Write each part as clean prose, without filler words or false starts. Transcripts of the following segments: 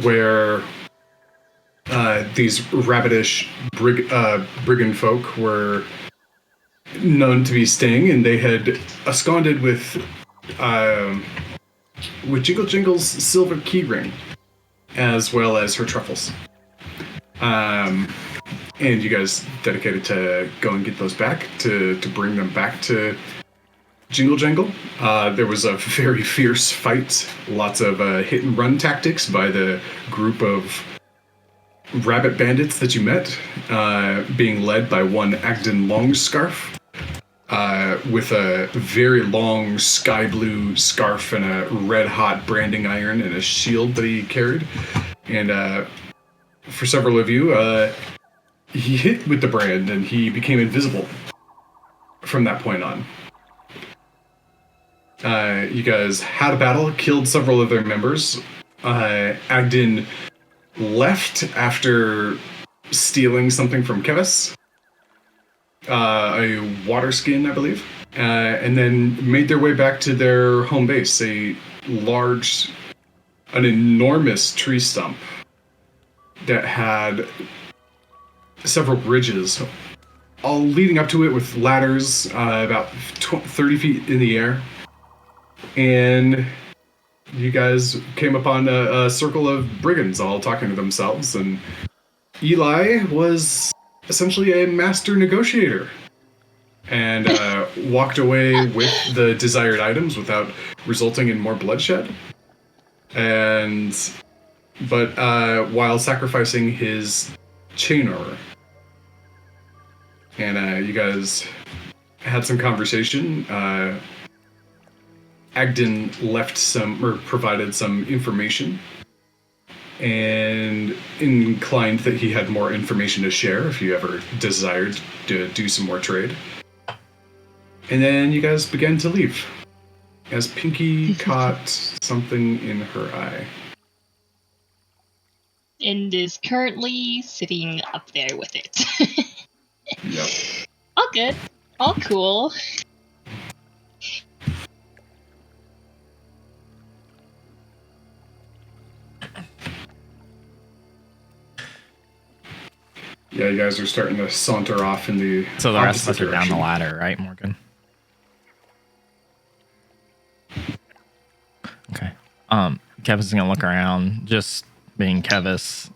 where these rabbitish brigand folk were known to be staying, and they had absconded with Jingle Jingle's silver keyring, as well as her truffles. And you guys dedicated to go and get those back, to bring them back to Jingle Jangle. There was a very fierce fight, lots of hit and run tactics by the group of rabbit bandits that you met, being led by one Agden Longscarf, with a very long sky blue scarf and a red hot branding iron and a shield that he carried. And for several of you, he hit with the brand and he became invisible from that point on. You guys had a battle, killed several of their members. Agden left after stealing something from Kevis, a water skin, I believe, and then made their way back to their home base, an enormous tree stump that had several bridges, all leading up to it with ladders about 30 feet in the air. And you guys came upon a circle of brigands all talking to themselves, and Eli was essentially a master negotiator and walked away with the desired items without resulting in more bloodshed. But while sacrificing his chain armor. And you guys had some conversation. Agden provided some information, and inclined that he had more information to share if you ever desired to do some more trade. And then you guys began to leave, as Pinky caught something in her eye. And is currently sitting up there with it. Yep. All good. All cool. Yeah, you guys are starting to saunter off in the So the rest of us are down direction. the ladder, right, Morgan? Okay. Kevin's gonna look around, just being Kevis.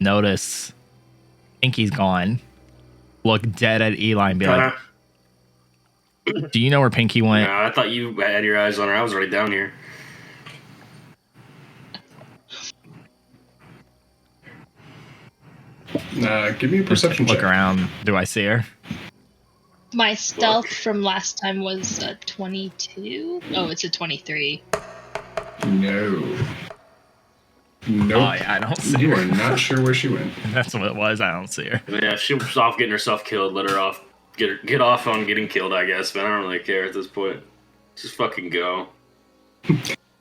Notice Pinky's gone. Look dead at Eli and be like, do you know where Pinky went? No, I thought you had your eyes on her. I was already down here. Give me a perception Look check. around. Do I see her? My stealth from last time was a 22. Oh, it's a 23. No. Nope. Oh, yeah, I don't see You her. are not sure where she went. That's what it was. I don't see her. Yeah, if she was off getting herself killed, let her off. Get off on getting killed, I guess, but I don't really care at this point. Just fucking go.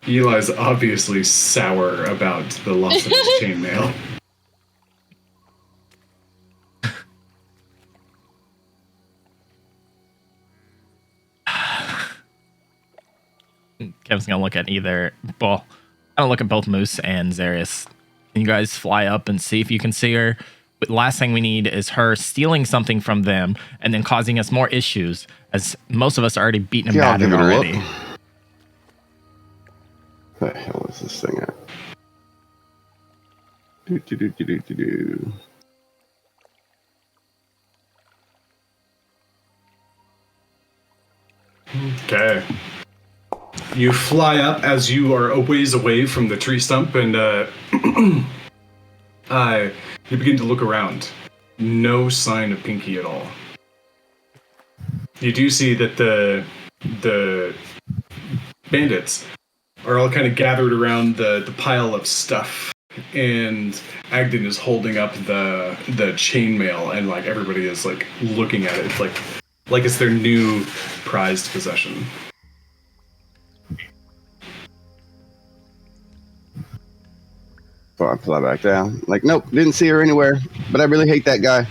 Eli's obviously sour about the loss of his chainmail. Kevin's gonna look at I'm gonna look at both Moose and Zarius. Can you guys fly up and see if you can see her? But the last thing we need is her stealing something from them and then causing us more issues, as most of us are already beaten and Yeah, I'll battered give it a already. look. What the hell is this thing at? Do. Okay. You fly up as you are a ways away from the tree stump, and you begin to look around. No sign of Pinky at all. You do see that the bandits are all kind of gathered around the pile of stuff, and Agden is holding up the chainmail, and like everybody is like looking at it. It's like it's their new prized possession. So I fly back down. Like, nope, didn't see her anywhere. But I really hate that guy.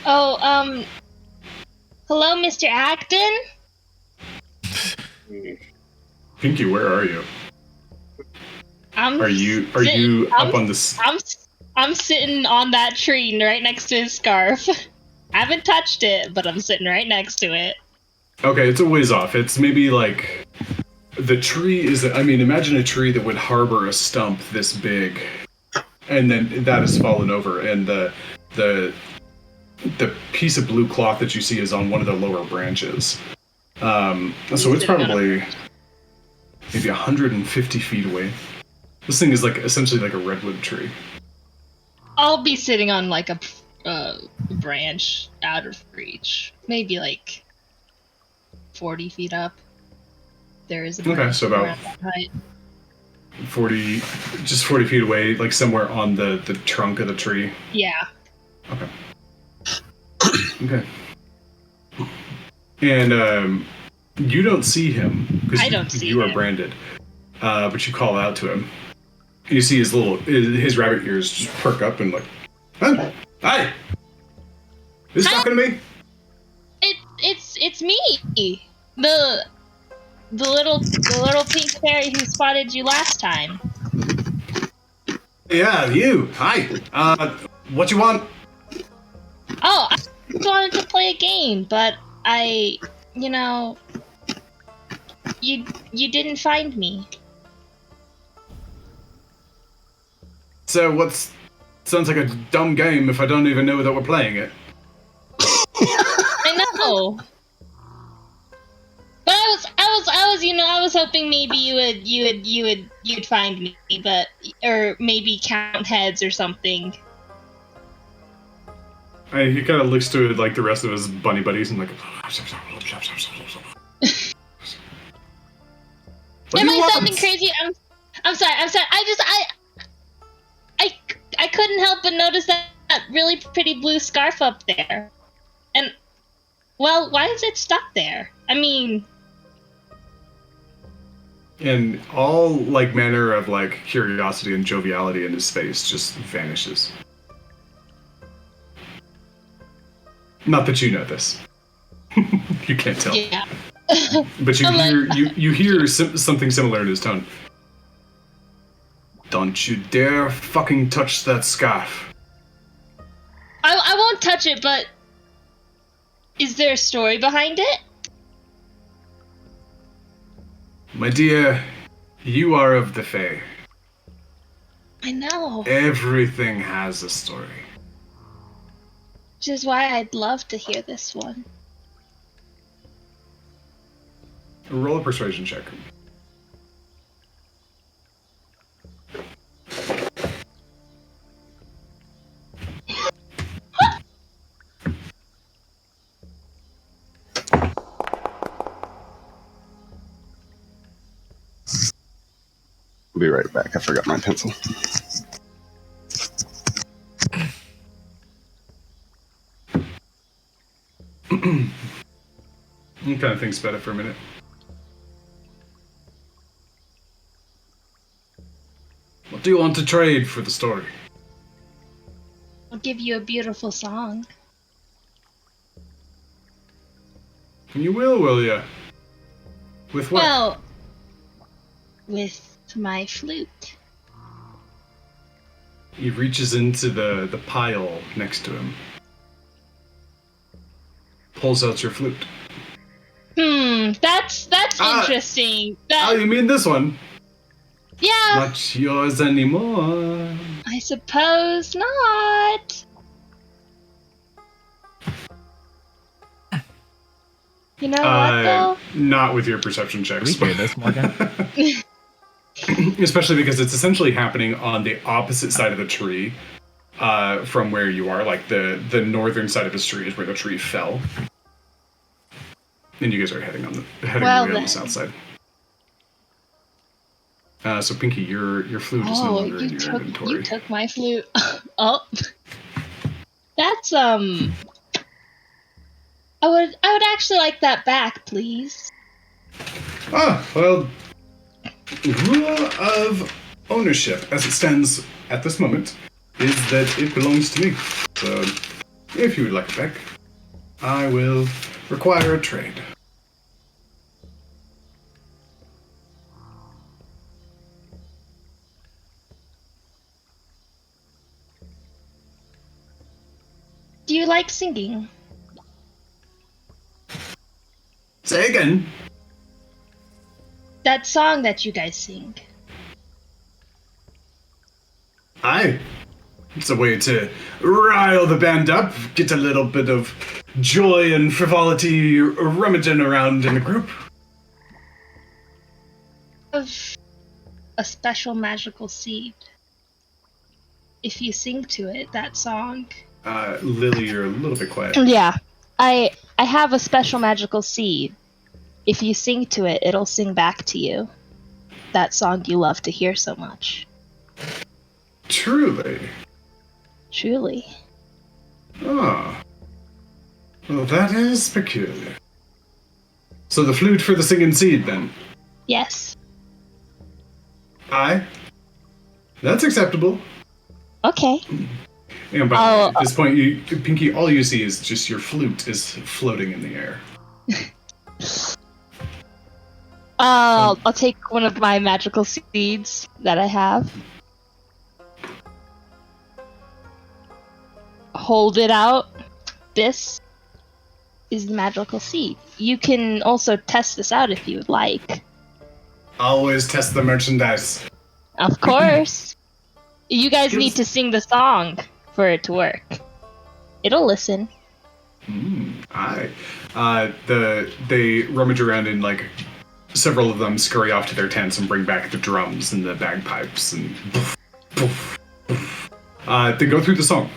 Oh, hello, Mr. Acton? Pinky, where are you? Are you up on this? I'm sitting on that tree right next to his scarf. I haven't touched it, but I'm sitting right next to it. Okay, it's a ways off. It's maybe like the tree is. I mean, imagine a tree that would harbor a stump this big, and then that has fallen over, and the piece of blue cloth that you see is on one of the lower branches. So it's probably maybe 150 feet away. This thing is like essentially like a redwood tree. I'll be sitting on like a branch out of reach, maybe like 40 feet up. There is a branch. Okay, so about around that height. 40 feet away, like somewhere on the trunk of the tree. Yeah. Okay. Okay. And you don't see him because you are branded. But you call out to him. You see his rabbit ears just perk up and like, hi! Who's talking to me? It's me. The little pink fairy who spotted you last time. Yeah, you. Hi. What you want? Oh, I wanted to play a game, but you didn't find me. So sounds like a dumb game if I don't even know that we're playing it. I know. But I was hoping maybe you'd find me, or maybe count heads or something. He kind of looks to like the rest of his bunny buddies and like. Am I sounding crazy? I'm sorry. I couldn't help but notice that really pretty blue scarf up there. And, well, why is it stuck there? I mean... And all, like, manner of, like, curiosity and joviality in his face just vanishes. Not that you know this. You can't tell. Yeah. But you hear something similar in his tone. Don't you dare fucking touch that scarf. I won't touch it, but is there a story behind it? My dear, you are of the Fae. I know. Everything has a story. Which is why I'd love to hear this one. Roll a persuasion check. I'll be right back. I forgot my pencil. He kind of thinks about it for a minute. What do you want to trade for the story? I'll give you a beautiful song. And you will you? With what? Well, with my flute. He reaches into the pile next to him. Pulls out your flute. That's interesting. Oh, you mean this one? Yeah. Not yours anymore. I suppose not. You know what, though? Not with your perception checks. We hear this, Morgan. Especially because it's essentially happening on the opposite side of the tree from where you are. Like the northern side of this tree is where the tree fell. And you guys are heading away on the south side. So Pinky, your flute is no longer in your inventory. You took my flute. Oh, that's I would actually like that back, please. Well, rule of ownership, as it stands at this moment, is that it belongs to me. So, if you would like it back, I will require a trade. Do you like singing? Say again. That song that you guys sing. Aye. It's a way to rile the band up, get a little bit of joy and frivolity rummaging around in a group. Of a special magical seed. If you sing to it, that song. Lily, you're a little bit quiet. Yeah. I have a special magical seed. If you sing to it, it'll sing back to you. That song you love to hear so much. Truly. Truly. Ah. Well, that is peculiar. So the flute for the singing seed, then? Yes. Aye. That's acceptable. Okay. And by the way, at this point, Pinky, all you see is just your flute is floating in the air. I'll take one of my magical seeds that I have. Hold it out. This is the magical seed. You can also test this out if you would like. Always test the merchandise. Of course. You guys need to sing the song for it to work. It'll listen. Aye. They rummage around and several of them scurry off to their tents and bring back the drums and the bagpipes and poof, poof, poof. They go through the song,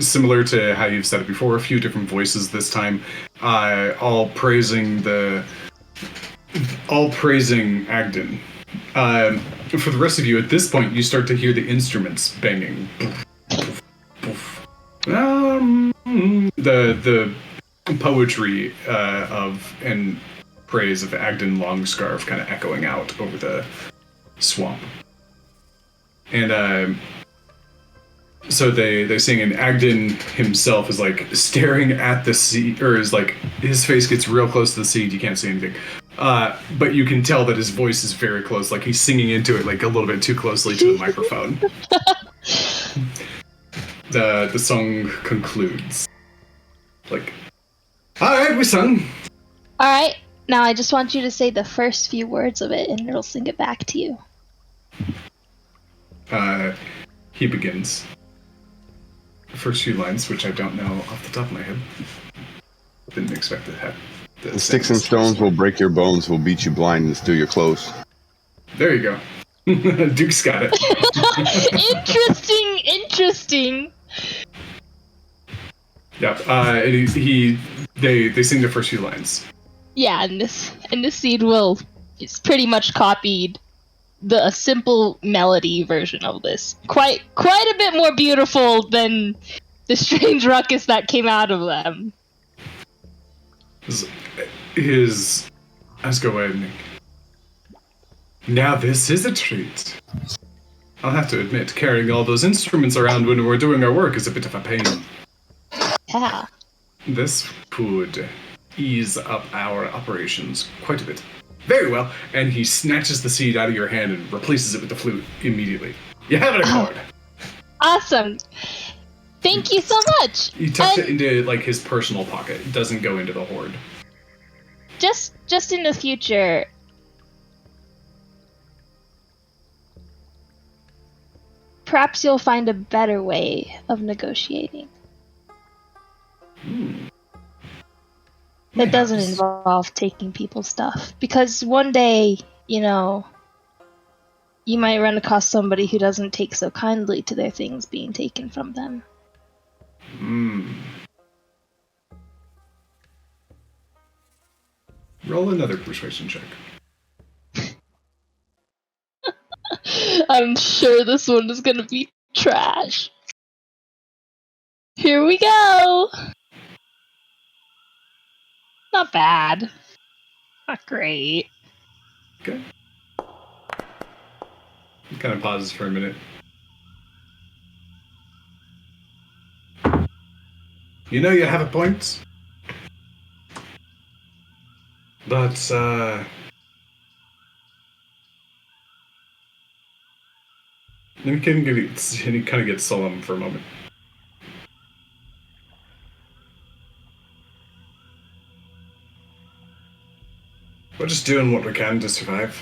similar to how you've said it before. A few different voices this time, all praising Agden. For the rest of you, at this point, you start to hear the instruments banging. Poof, poof, poof. The poetry and praise of Agden Longscarf kind of echoing out over the swamp. And so they sing, and Agden himself is staring at the seed, or is his face gets real close to the seed. You can't see anything. But you can tell that his voice is very close, he's singing into it a little bit too closely to the microphone. The song concludes. Alright, we sung. Alright, now I just want you to say the first few words of it and it'll sing it back to you. He begins. The first few lines, which I don't know off the top of my head. Didn't expect to have. The sticks and stones will break your bones, will beat you blind and steal your clothes. There you go. Duke's got it. Interesting. Yep. And they sing the first few lines. Yeah, and this seed it's pretty much copied a simple melody version of this. Quite a bit more beautiful than the strange ruckus that came out of them. Let's go ahead. Now this is a treat. I'll have to admit, carrying all those instruments around when we're doing our work is a bit of a pain. Yeah. This would ease up our operations quite a bit. Very well. And he snatches the seed out of your hand and replaces it with the flute immediately. You have it accord. Awesome. Thank you so much. He tucks it into his personal pocket. It doesn't go into the hoard. Just in the future, perhaps you'll find a better way of negotiating. That doesn't involve taking people's stuff. Because one day, you might run across somebody who doesn't take so kindly to their things being taken from them. Roll another persuasion check. I'm sure this one is gonna be trash. Here we go! Not bad. Not great. Okay. He kind of pauses for a minute. You know you have a point. But, and he kind of gets solemn for a moment. we're just doing what we can to survive.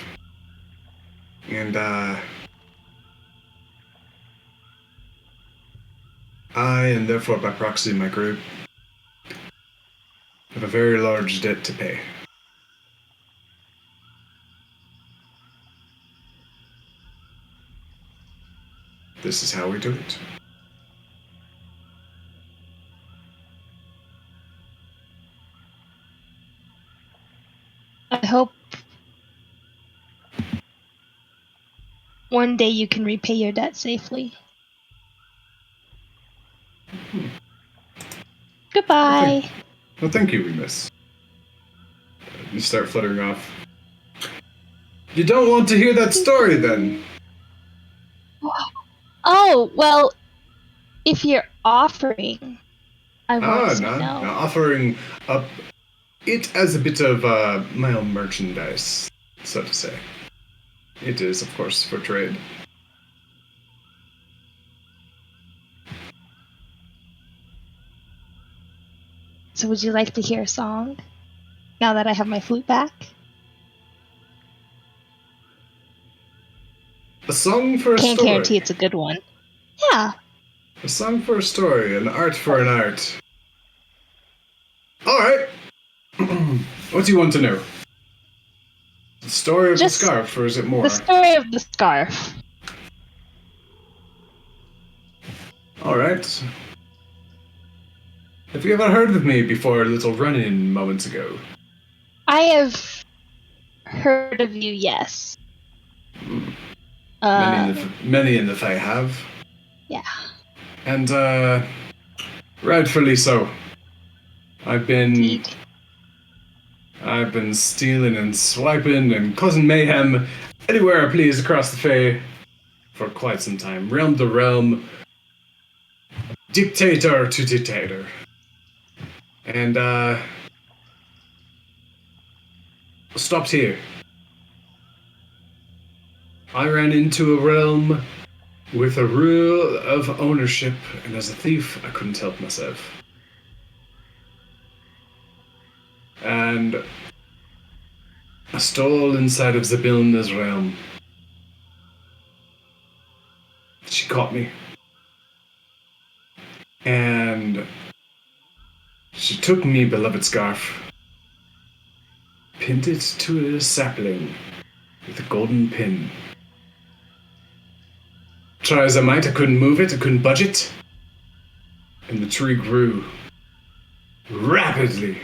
And, I, and therefore by proxy my group, have a very large debt to pay. This is how we do it. I hope one day you can repay your debt safely. Goodbye. Well, thank you, Remus. You start fluttering off. You don't want to hear that story, then? Oh, well, if you're offering, I won't say no. no. Offering up it as a bit of my own merchandise, so to say. It is, of course, for trade. So would you like to hear a song? Now that I have my flute back? A song for a Can't story. guarantee it's a good one. Yeah. A song for a story, an art for an art. Alright. What do you want to know? The story of Just the scarf, or is it more? The story of the scarf. Alright. Have you ever heard of me before a little run-in moments ago? I have heard of you, yes. Many in the Fae have. Yeah. And, rightfully so. I've been Indeed. stealing and swiping and causing mayhem anywhere I please across the Fae for quite some time. Realm to realm, dictator to dictator. And, stopped here. I ran into a realm with a rule of ownership, and as a thief, I couldn't help myself. And I stole inside of Zabilna's realm. She caught me. And she took me beloved scarf, pinned it to a sapling with a golden pin. Try as I might, I couldn't move it, I couldn't budge it. And the tree grew rapidly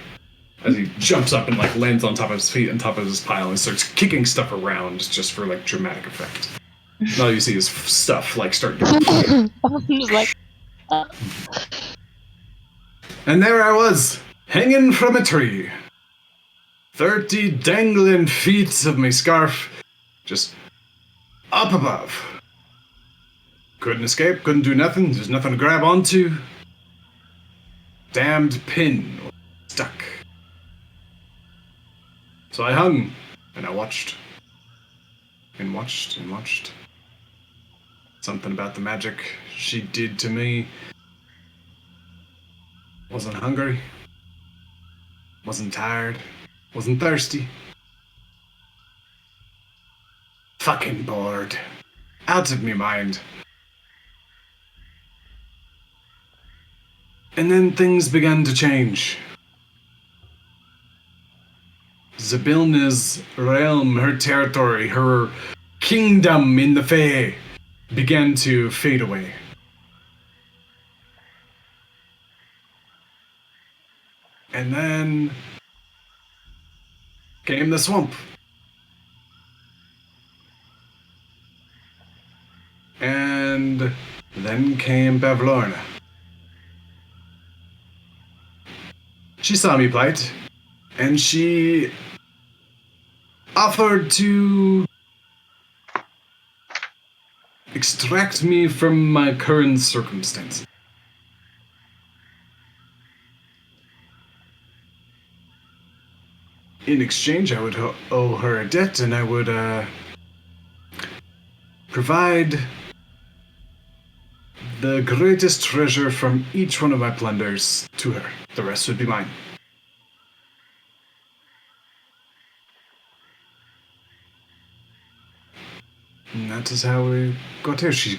as he jumps up and lands on top of his feet, on top of his pile, and starts kicking stuff around just for dramatic effect. And all you see is stuff starting to I'm just like, And there I was, hanging from a tree. 30 dangling feet of my scarf, just up above. Couldn't escape, couldn't do nothing, there's nothing to grab onto. Damned pin stuck. So I hung, and I watched. And watched, and watched. Something about the magic she did to me. Wasn't hungry. Wasn't tired. Wasn't thirsty. Fucking bored. Out of me mind. And then things began to change. Zabilna's realm, her territory, her kingdom in the Fae began to fade away. And then came the swamp. And then came Bavlorna. She saw me plight, and she offered to extract me from my current circumstances. In exchange, I would owe her a debt, and I would provide the greatest treasure from each one of my plunders to her. The rest would be mine. And that is how we got here.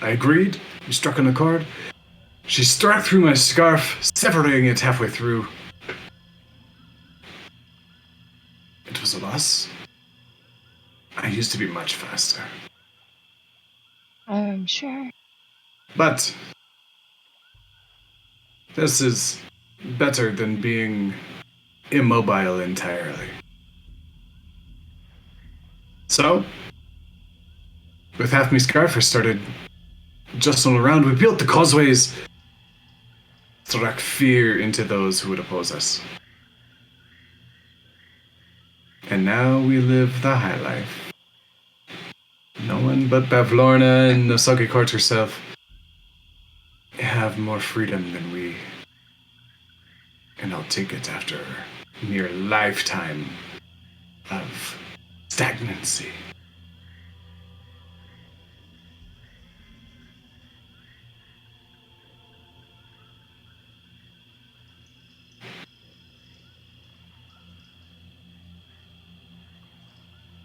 I agreed. We struck an accord. She struck through my scarf, severing it halfway through. It was a loss. I used to be much faster. I'm sure. But this is better than being immobile entirely. So, with half my scarf, I started jostling around. We built the causeways, struck fear into those who would oppose us. And now we live the high life. No one but Bavlorna and Nosagi Court herself have more freedom than we. And I'll take it after a mere lifetime of stagnancy.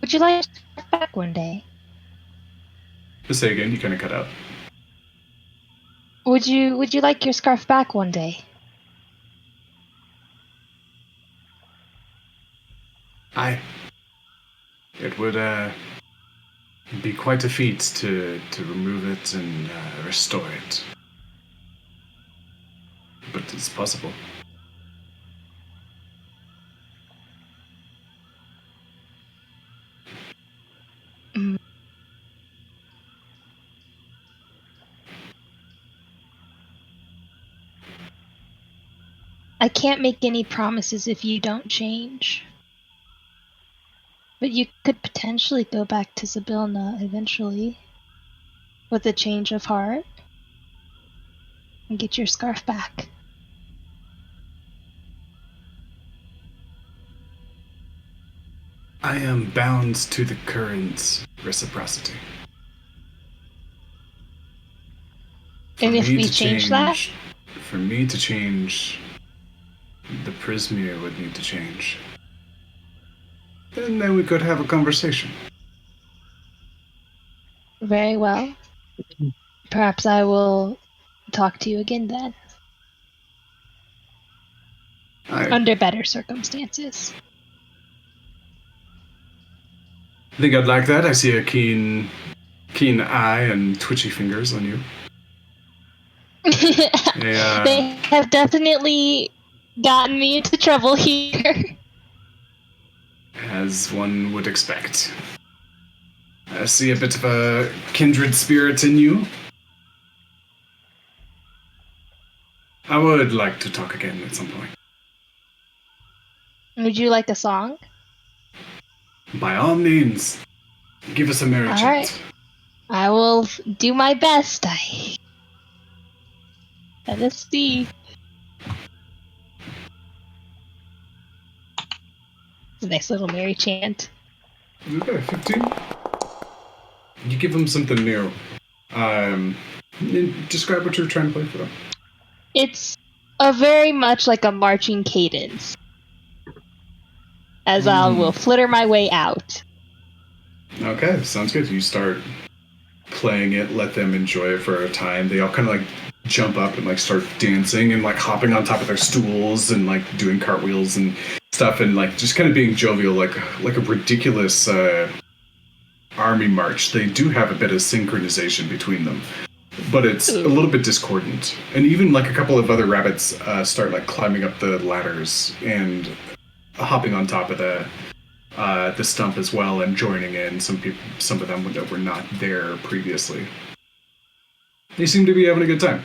Would you like to come back one day? Just say again, you kind of cut out. Would you like your scarf back one day? Aye. It would be quite a feat to remove it and restore it. But it's possible. Mm. I can't make any promises if you don't change. But you could potentially go back to Zabilna eventually. With a change of heart. And get your scarf back. I am bound to the current reciprocity. And if we change that? For me to change, the Prismere would need to change. And then we could have a conversation. Very well. Perhaps I will talk to you again then. Under better circumstances. I think I'd like that. I see a keen eye and twitchy fingers on you. They have definitely gotten me into trouble here. As one would expect. I see a bit of a kindred spirit in you. I would like to talk again at some point. Would you like a song? By all means, give us a merry chant. Alright. I will do my best. Let us see. It's a nice little merry chant. Okay, 15. You give them something new. Describe what you're trying to play for them. It's a very much like a marching cadence. As I will flitter my way out. Okay, sounds good. You start playing it, let them enjoy it for a time. They all kind of like jump up and like start dancing and like hopping on top of their stools and like doing cartwheels and stuff and like just kind of being jovial, like a ridiculous army march. They do have a bit of synchronization between them, but it's a little bit discordant. And even like a couple of other rabbits start like climbing up the ladders and hopping on top of the stump as well and joining in. Some of them that were not there previously. They seem to be having a good time.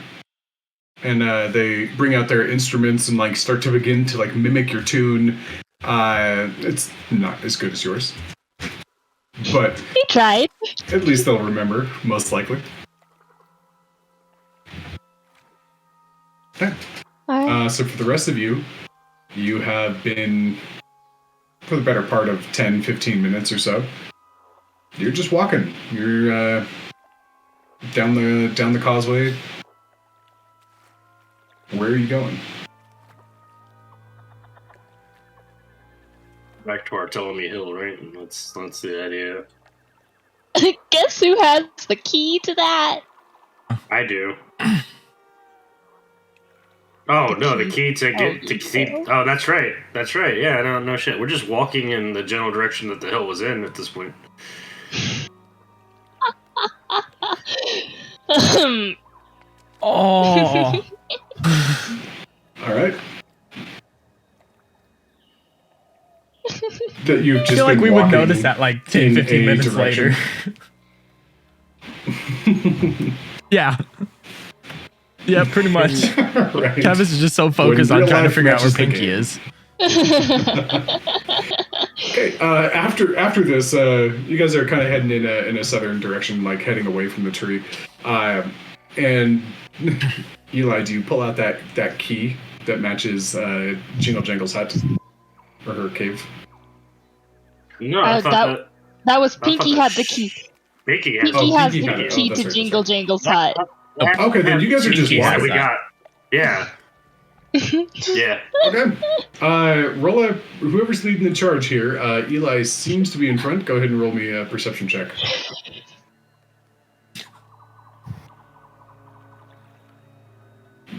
And they bring out their instruments and like start to begin to like mimic your tune. It's not as good as yours, but we tried. At least they'll remember, most likely. Okay. So for the rest of you, you have been, for the better part of 10, 15 minutes or so, you're just walking. You're down the causeway. Where are you going? Back to our Ptolemy Hill, right? And that's the idea. Guess who has the key to that? I do. Oh no, the key to get to see. Oh, that's right. That's right. Yeah, no shit. We're just walking in the general direction that the hill was in at this point. Oh. All right. That you've I just feel like been we would walking notice that like 10, in 15 a minutes direction. later. Yeah. Yeah, pretty much. Right. Travis is just so focused When on real trying to life figure out where matches the Pinky game. is. Okay. After this, you guys are kind of heading in a southern direction, like heading away from the tree. And Eli, do you pull out that key that matches Jingle Jangle's hut or her cave? No, I thought That was I thought Pinky that had the key. Pinky has Pinky Oh, has Pinky the had it. key Oh, that's to right, Jingle that's right. Jangle's hut. Okay, then you guys are just Pinky that walking. we got. Yeah. Yeah. Okay. Roll a whoever's leading the charge here. Eli seems to be in front. Go ahead and roll me a perception check.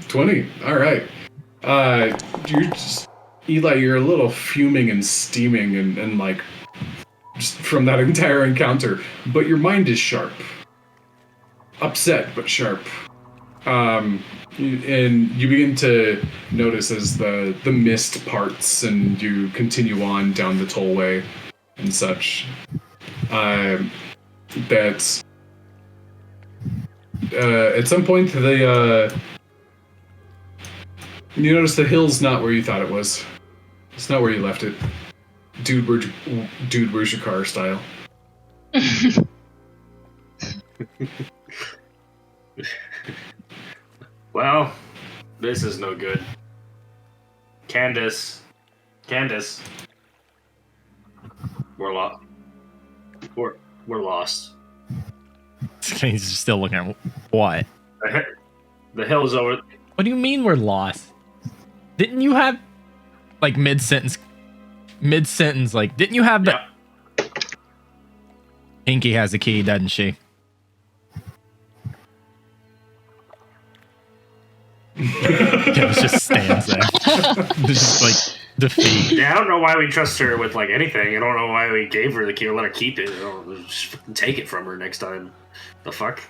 20. All right. Eli, you're a little fuming and steaming and like just from that entire encounter, but your mind is sharp. Upset, but sharp. And you begin to notice as the mist parts and you continue on down the tollway and such, that at some point you notice the hill's not where you thought it was. It's not where you left it. Dude, where's your car style? Well, this is no good. Candace. We're lost. We're lost. He's still looking at what? The hill's over. What do you mean we're lost? Didn't you have like mid sentence like didn't you have the Yeah. Pinky has the key, doesn't she? Kevin just stands there. Just like defeat. Yeah, I don't know why we trust her with like anything. I don't know why we gave her the key or let her keep it. Just fucking take it from her next time. The fuck?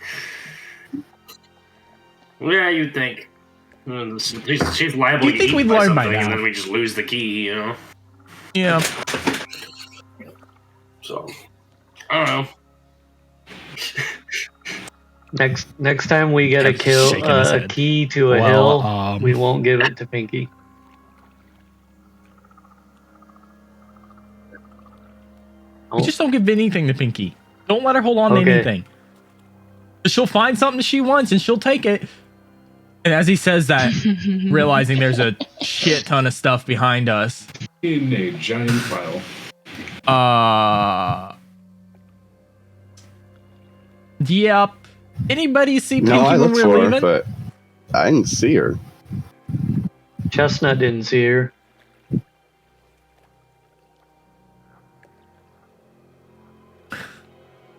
Yeah, you'd think. She's liable You to think eat we'd by learn by something, and now? then we just lose the key, you know? Yeah. So, I don't know. Next time we get Kevin's shaking his a head. key to a Well, hill, we won't give it to Pinky. You just don't give anything to Pinky. Don't let her hold on to Okay. anything. She'll find something she wants and she'll take it. And as he says that, realizing there's a shit ton of stuff behind us. In a giant pile. Yep. Anybody see Pinky No, I when looked we for were her, leaving? but I didn't see her. Chestnut didn't see her.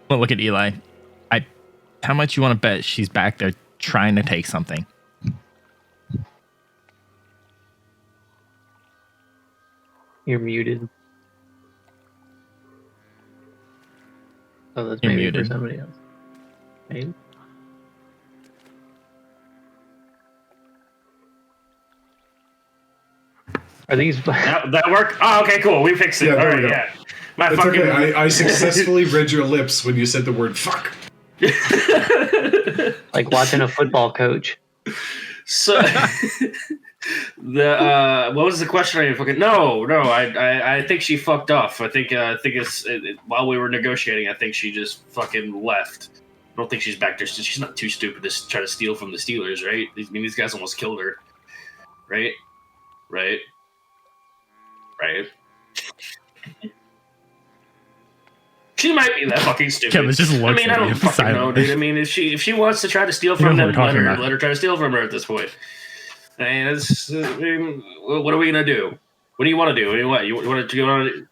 Well, look at Eli. How much you want to bet she's back there trying to take something? You're muted. Oh, that's You're maybe muted. for somebody else. Maybe. Are these? That work? Oh, okay, cool. We fixed it. Yeah, All there we right, go. yeah. My It's fucking. okay. I successfully read your lips when you said the word fuck. Like watching a football coach. So what was the question? I fucking no. I think she fucked off. I think it's while we were negotiating. I think she just fucking left. I don't think she's back there. She's not too stupid to try to steal from the Steelers, right? I mean, these guys almost killed her, right? She might be that fucking stupid. Kevin just looks I mean, I at don't you fucking know, silently. dude. I mean, if she wants to try to steal You know from who them, we're talking about. let her try to steal from her at this point. I mean, what are we gonna do? What do you want to do? What you want to do?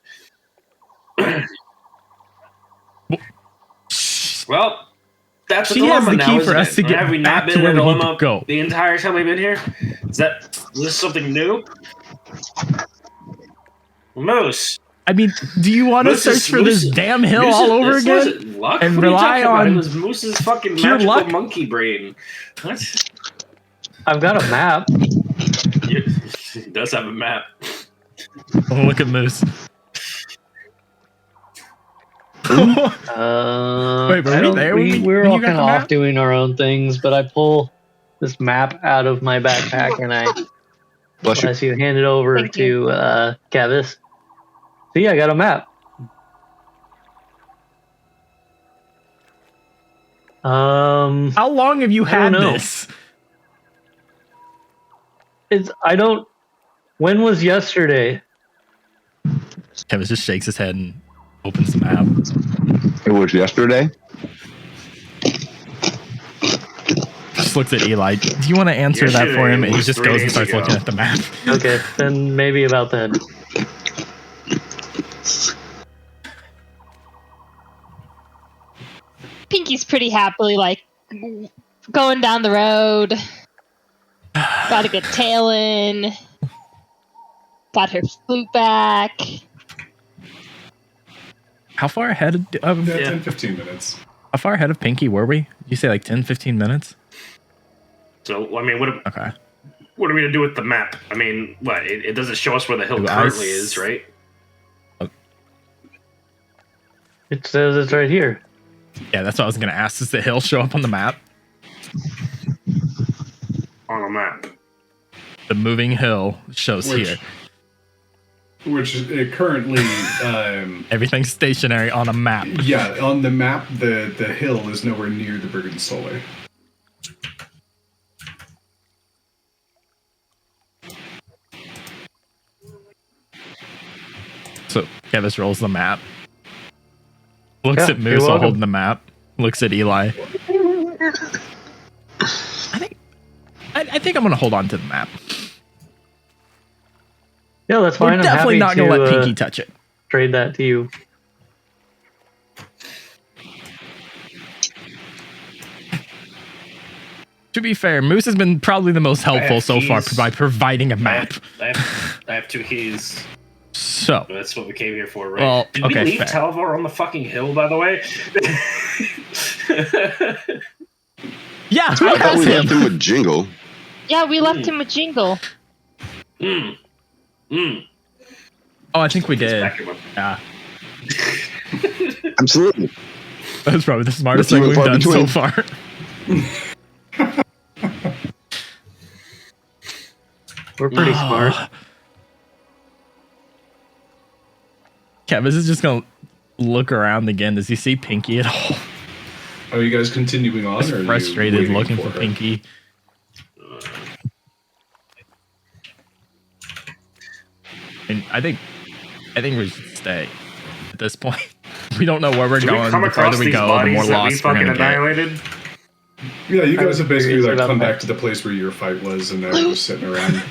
Well, that's a She has dilemma the now, key for isn't us it? to get Have we back not been to in where a we need to dilemma go. the entire time we've been here? Is this something new? Moose. I mean, do you want to Moose search is- for this Moose- damn hill Moose all is- over this again? wasn't luck? and What are you rely talking about? It on was Moose's fucking pure magical luck? monkey brain. What? I've got a map. He does have a map. Oh, look at Moose. Wait, Wait, were we there when we're when all you got kind the of map? off doing our own things, but I pull this map out of my backpack and I Bless you. as you hand it over Thank to Cavis. See, I got a map. How long have you I don't had know. this? When was yesterday? Kevin just shakes his head and opens the map. It was yesterday. Just looks at Eli. Do you want to answer that for him? And he was just 3 goes and days starts ago. looking at the map. Okay, then maybe about then. Pinky's pretty happily like going down the road. Got a good tail in. Got her flute back. How far ahead of Yeah, Yeah. 10, 15 minutes. how far ahead of Pinky were we? Did you say like 10, 15 minutes? So, I mean, Okay. what are we gonna do with the map? I mean, what? It doesn't show us where the hill Do I currently s- is, right? It says it's right here. Yeah, that's what I was gonna ask. Does the hill show up on the map? On a map. The moving hill shows Which- here. Which is currently, Everything's stationary on a map. yeah, on the map, the hill is nowhere near the Brigand Solar. So Kevis rolls the map. Looks Yeah, at you're Moose while welcome. holding the map. Looks at Eli. I think I'm gonna hold on to the map. Yeah, that's fine. We're I'm definitely happy not gonna to, let Pinky touch it. trade that to you. To be fair, Moose has been probably the most helpful have so far keys. by providing a map. I have 2 keys. So, That's what we came here for, right? Well, Did okay, we leave fair. Talvar on the fucking hill, by the way? yeah, I I thought has we left him. him with Jingle. Yeah, we left him with Jingle. Mm. Mm. Oh, I think we did. Back in my- Yeah, Absolutely. that's probably the smartest Few thing and we've far done between. so far. We're pretty smart. Kevis is just gonna look around again. Does he see Pinky at all? Are you guys continuing on? He's or are you frustrated waiting looking for her? Pinky. And I think we should stay at this point. We don't know where we're Did we going. come The across further we these go, the bodies more that we lost we're fucking gonna get. annihilated? Yeah, you guys have basically curious like about come that. back to the place where your fight was, and now you're just sitting around.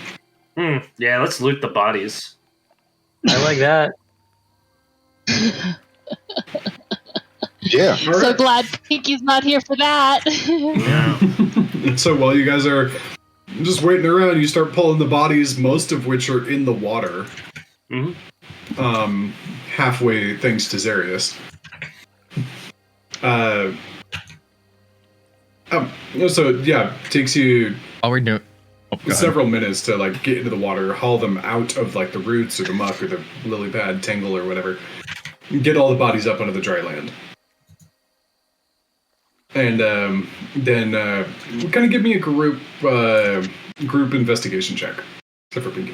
Yeah, let's loot the bodies. I like that. Yeah. So glad Pinky's not here for that. Yeah. So while you guys are just waiting around, you start pulling the bodies, most of which are in the water. Mhm. Halfway, thanks to Zarius. So yeah, takes you All we're doing. Oh, go ahead. several minutes to like get into the water, haul them out of like the roots or the muck or the lily pad tangle or whatever, get all the bodies up onto the dry land, and then kind of give me a group investigation check, except for Pinky.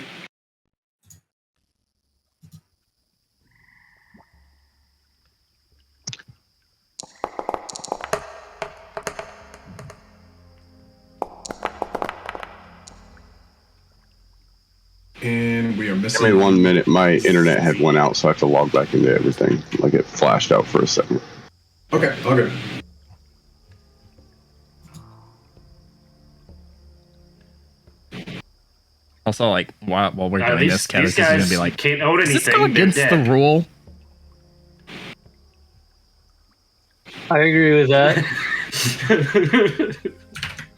And we are Give missing me 1 minute. My internet had went out, so I have to log back into everything. Like it flashed out for a second. Okay, all good. Also, like while we're Now, doing these, this, Kevis these is gonna guys be like, can't own "Does anything. this go they're against the dead. rule?" I agree with that.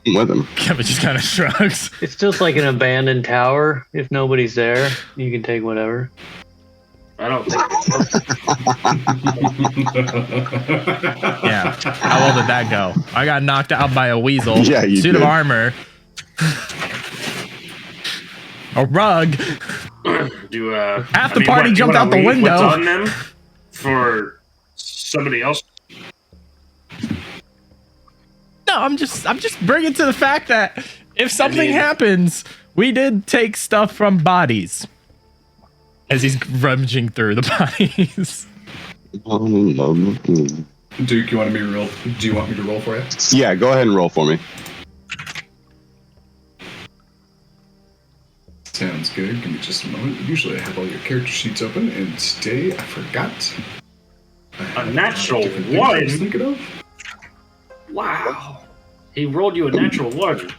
I'm with him. Kevin just kind of shrugs. It's just like an abandoned tower. If nobody's there, you can take whatever. I don't think. Yeah. How well did that go? I got knocked out by a weasel. Yeah, you Suit did. of armor. A rug. Do Half the party jumped out the window. What's on them for somebody else? No, I'm just bringing to the fact that if something happens, we did take stuff from bodies. As he's rummaging through the bodies. Duke, you want me to roll? Do you want me to roll for you? Yeah, go ahead and roll for me. Sounds good. Give me just a moment. Usually I have all your character sheets open, and today I forgot. A natural Different things I was one. thinking of. Wow. He rolled you a natural one.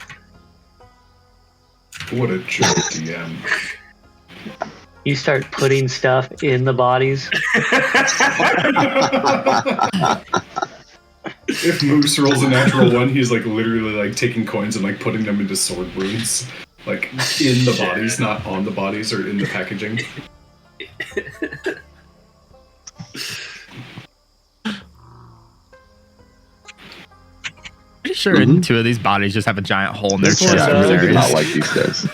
What a jerk, DM. You start putting stuff in the bodies. If Moose rolls a natural one, he's like literally like taking coins and like putting them into sword wounds. Like in the bodies, not on the bodies or in the packaging. Pretty sure two of these bodies just have a giant hole in their This chest. one Yeah, I from really did not Zarius. like these guys.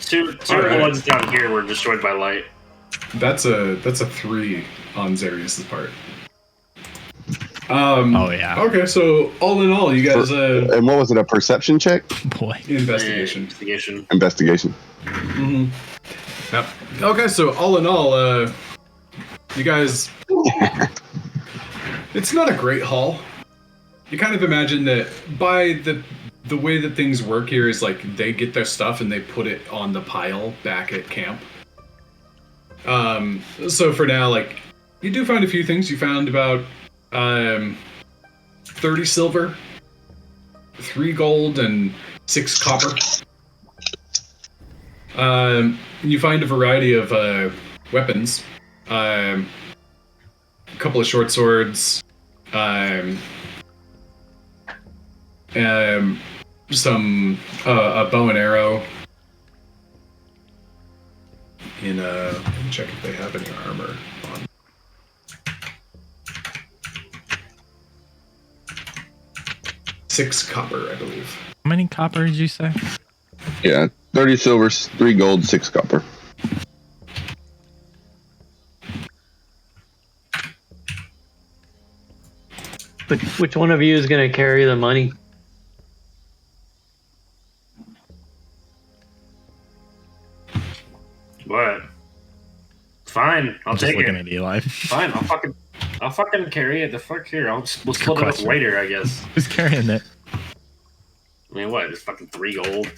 Two Alright. ones down here were destroyed by light. That's a 3 on Zarius's part. Oh yeah. Okay, so all in all, you guys And what was it? A perception check? Boy. investigation. Investigation. Investigation. Mm-hmm. Yep. Okay, so all in all, you guys, it's not a great haul. You kind of imagine that by the way that things work here is like they get their stuff and they put it on the pile back at camp. So for now, like, you do find a few things. You found about 30 silver, 3 gold, and 6 copper. You find a variety of weapons. A couple of short swords. Some a bow and arrow. In let me check if they have any armor on. $6 copper, I believe. How many copper did you say? Yeah, 30 silver, 3 gold, 6 copper. Which one of you is going to carry the money? What? Fine, I'll I'm just take looking it. at Eli. Fine, I'll fucking carry it. The fuck here. We'll split it up question. later, I guess. Who's carrying it? I mean, what? It's fucking 3 gold.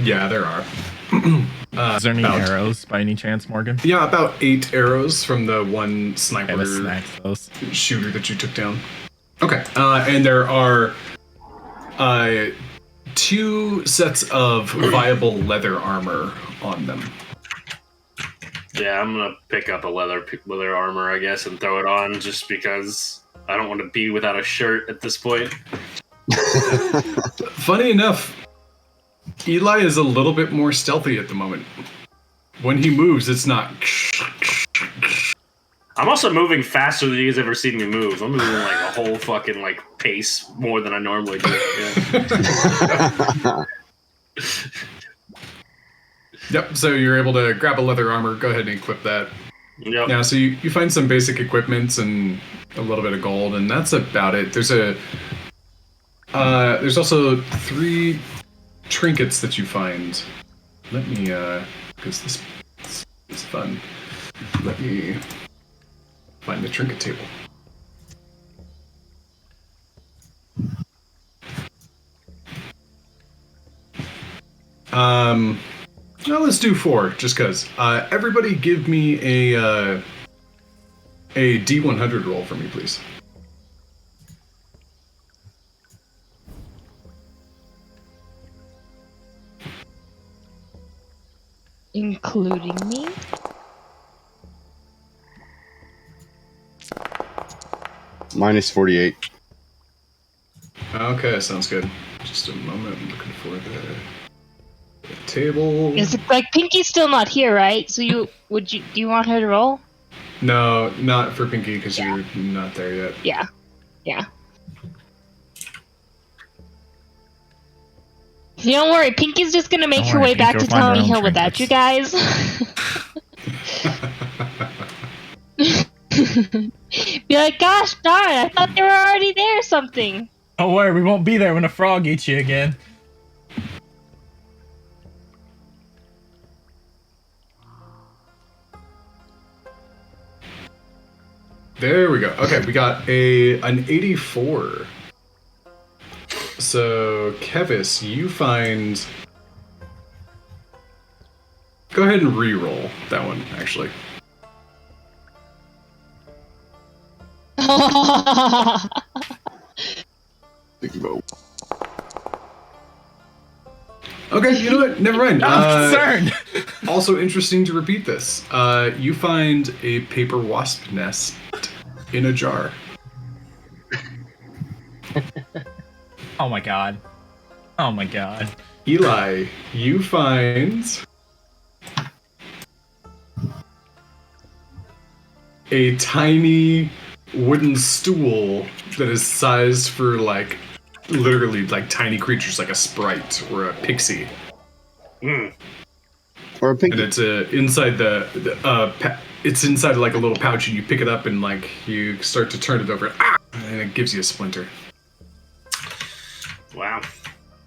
Yeah, there are. Is there any about- arrows by any chance, Morgan? Yeah, about 8 arrows from the one sniper Okay, let's snacks those. shooter that you took down. Okay, and there are 2 sets of viable leather armor on them. Yeah, I'm gonna pick up a leather armor, I guess, and throw it on just because I don't want to be without a shirt at this point. Funny enough, Eli is a little bit more stealthy at the moment. When he moves, it's not. I'm also moving faster than you guys ever seen me move. I'm moving like a whole fucking like pace more than I normally do. Yeah. Yep, so you're able to grab a leather armor, go ahead and equip that. Yep. Yeah, so you find some basic equipments and a little bit of gold, and that's about it. There's also 3 trinkets that you find. Let me, because this is fun. Let me find the trinket table. Well, let's do 4, just cause. Everybody, give me a D100 roll for me, please. Including me? Minus 48. Okay, sounds good. Just a moment, I'm looking for the table. Is it like Pinky's still not here, right? So do you want her to roll? No, not for Pinky, because you're not there yet. Yeah. You don't worry, Pinky's just gonna make Don't her worry, way back Pinky to will find her Tommy own Hill without you guys. Be like, gosh darn, I thought they were already there or something. Don't worry, we won't be there when a frog eats you again. There we go. Okay, we got an 84. So, Kevis, you find... Go ahead and re-roll that one, actually. Okay, you know what? Never mind. I'm concerned. Also interesting to repeat this. You find a paper wasp nest in a jar. Oh my god. Oh my god. Eli, you find a tiny wooden stool that is sized for like literally like tiny creatures like a sprite or a pixie. Or a pinky. And it's inside it's inside like a little pouch, and you pick it up and like you start to turn it over, and it gives you a splinter. Wow.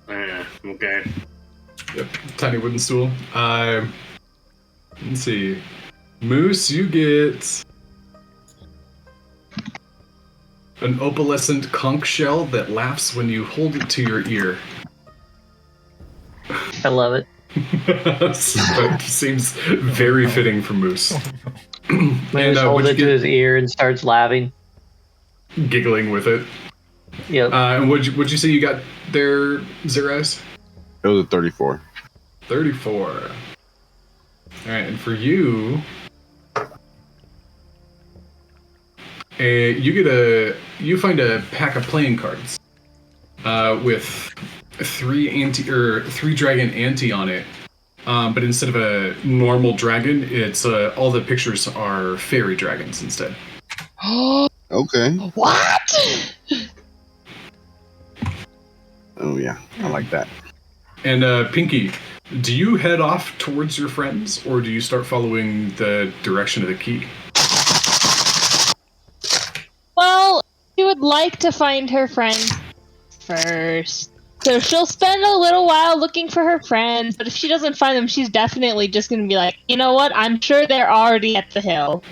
Okay. Yep, tiny wooden stool. Let's see. Moose, you get an opalescent conch shell that laughs when you hold it to your ear. I love it. That seems very fitting for Moose. Moose holds it to his ear and starts laughing. Giggling with it. Yep. And what'd you say you got there, Zerais? It was a 34. 34. Alright, and for you... you find a pack of playing cards with three dragon ante on it, but instead of a normal dragon, it's all the pictures are fairy dragons instead. Okay. What? Oh yeah, I like that. And Pinky, do you head off towards your friends, or do you start following the direction of the key? Well, she would like to find her friends first. So she'll spend a little while looking for her friends, but if she doesn't find them, she's definitely just going to be like, you know what, I'm sure they're already at the hill.